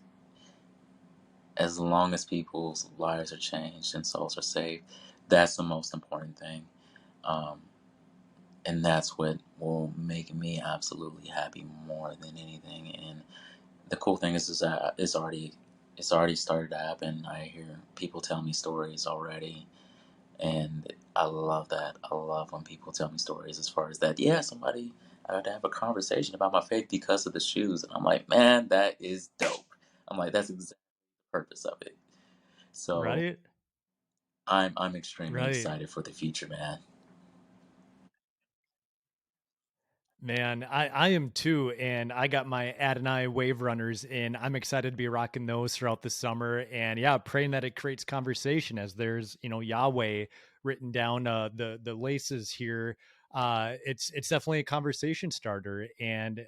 as long as people's lives are changed and souls are saved, that's the most important thing. Um, and that's what will make me absolutely happy more than anything. And the cool thing is that it's already started to happen. I hear people tell me stories already, and I love that. I love when people tell me stories as far as that. Yeah, somebody I had to have a conversation about my faith because of the shoes, and I'm like, man, that is dope. I'm like, that's exactly the purpose of it. So Right? I'm extremely Right. excited for the future, man. Man, I am too, and I got my Adonai Wave Runners in. I'm excited to be rocking those throughout the summer, and yeah, praying that it creates conversation as there's Yahweh written down the laces here. It's definitely a conversation starter, and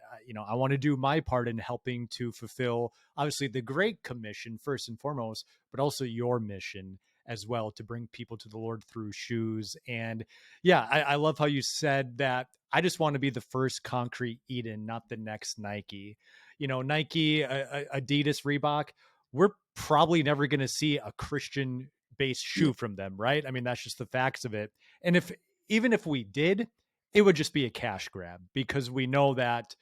I want to do my part in helping to fulfill obviously the Great Commission first and foremost, but also your mission as well to bring people to the Lord through shoes. And yeah, I love how you said that. I just want to be the first Koncrete Eden, not the next Nike. Nike, Adidas, Reebok, we're probably never going to see a Christian based Yeah. shoe from them, right? I mean, that's just the facts of it. And even if we did, it would just be a cash grab because we know that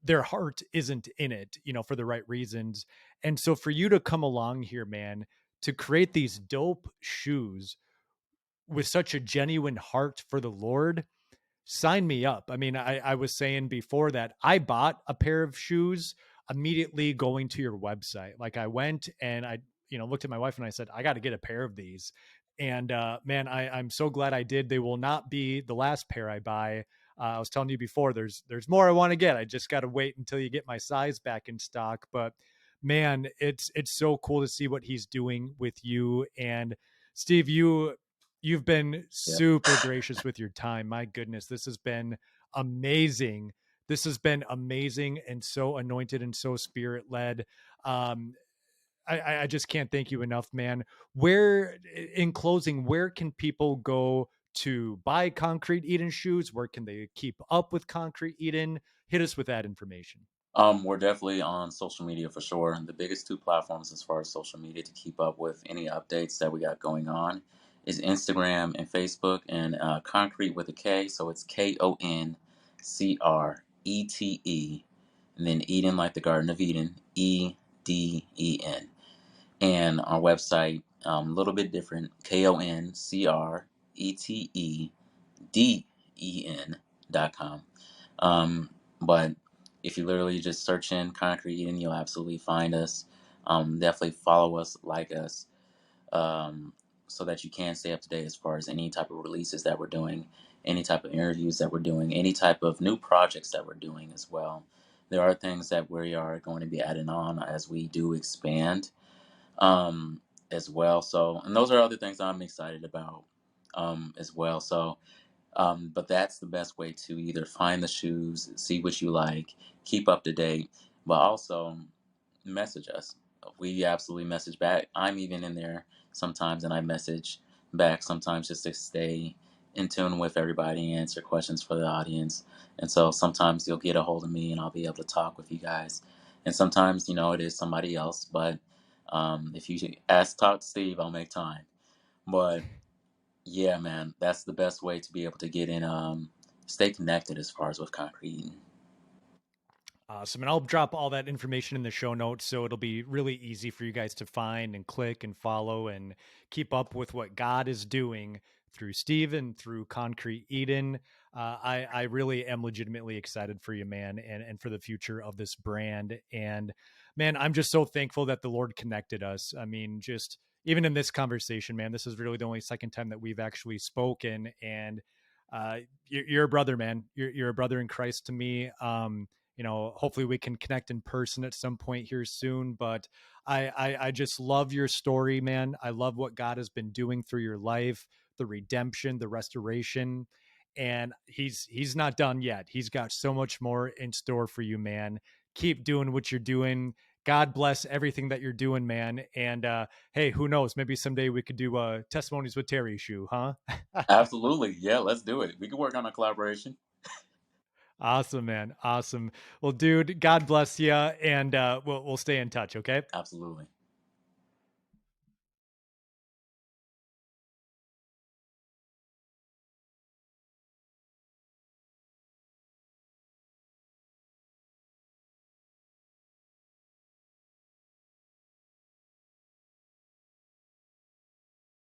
their heart isn't in it, for the right reasons. And so for you to come along here, man, to create these dope shoes with such a genuine heart for the Lord, sign me up. I mean, I was saying before that I bought a pair of shoes immediately going to your website. Like I went and I, looked at my wife and I said, I got to get a pair of these. And man, I'm so glad I did. They will not be the last pair I buy. I was telling you before, there's more I want to get. I just got to wait until you get my size back in stock. But man, it's so cool to see what he's doing with you. And Steve, you've been Yeah. super gracious with your time. My goodness, this has been amazing. This has been amazing and so anointed and so spirit led. Um, I just can't thank you enough, man. In closing, where can people go to buy Koncrete Eden shoes? Where can they keep up with Koncrete Eden? Hit us with that information. We're definitely on social media for sure. And the biggest two platforms as far as social media to keep up with any updates that we got going on is Instagram and Facebook, and Concrete with a K. So it's Concrete, and then Eden like the Garden of Eden, Eden. And our website, a little bit different, KONCRETEDEN.com. But if you literally just search in Concrete Eden, you'll absolutely find us. Definitely follow us, like us, um, so that you can stay up to date as far as any type of releases that we're doing, any type of interviews that we're doing, any type of new projects that we're doing as well. There are things that we are going to be adding on as we do expand, um, as well. So, and those are other things I'm excited about, as well. So, but that's the best way to either find the shoes, see what you like, keep up to date, but also message us. We absolutely message back. I'm even in there sometimes, and I message back sometimes just to stay in tune with everybody and answer questions for the audience. And so sometimes you'll get a hold of me and I'll be able to talk with you guys. And sometimes, it is somebody else, but if you talk to Steve, I'll make time. But yeah, man, that's the best way to be able to get in, stay connected as far as with Concrete. Awesome. And I'll drop all that information in the show notes so it'll be really easy for you guys to find and click and follow and keep up with what God is doing through Steven, through Concrete Eden. I really am legitimately excited for you, man, and for the future of this brand. And man, I'm just so thankful that the Lord connected us. I mean, just even in this conversation, man, this is really the only second time that we've actually spoken. And you're a brother, man. You're a brother in Christ to me. Hopefully we can connect in person at some point here soon. But I just love your story, man. I love what God has been doing through your life, the redemption, the restoration. And he's not done yet. He's got so much more in store for you, man. Keep doing what you're doing. God bless everything that you're doing, man. And hey, who knows? Maybe someday we could do testimonies with Terry shoe, huh? Absolutely. Yeah, let's do it. We can work on a collaboration. Awesome, man. Awesome. Well, dude, God bless you, and we'll stay in touch. Okay. Absolutely.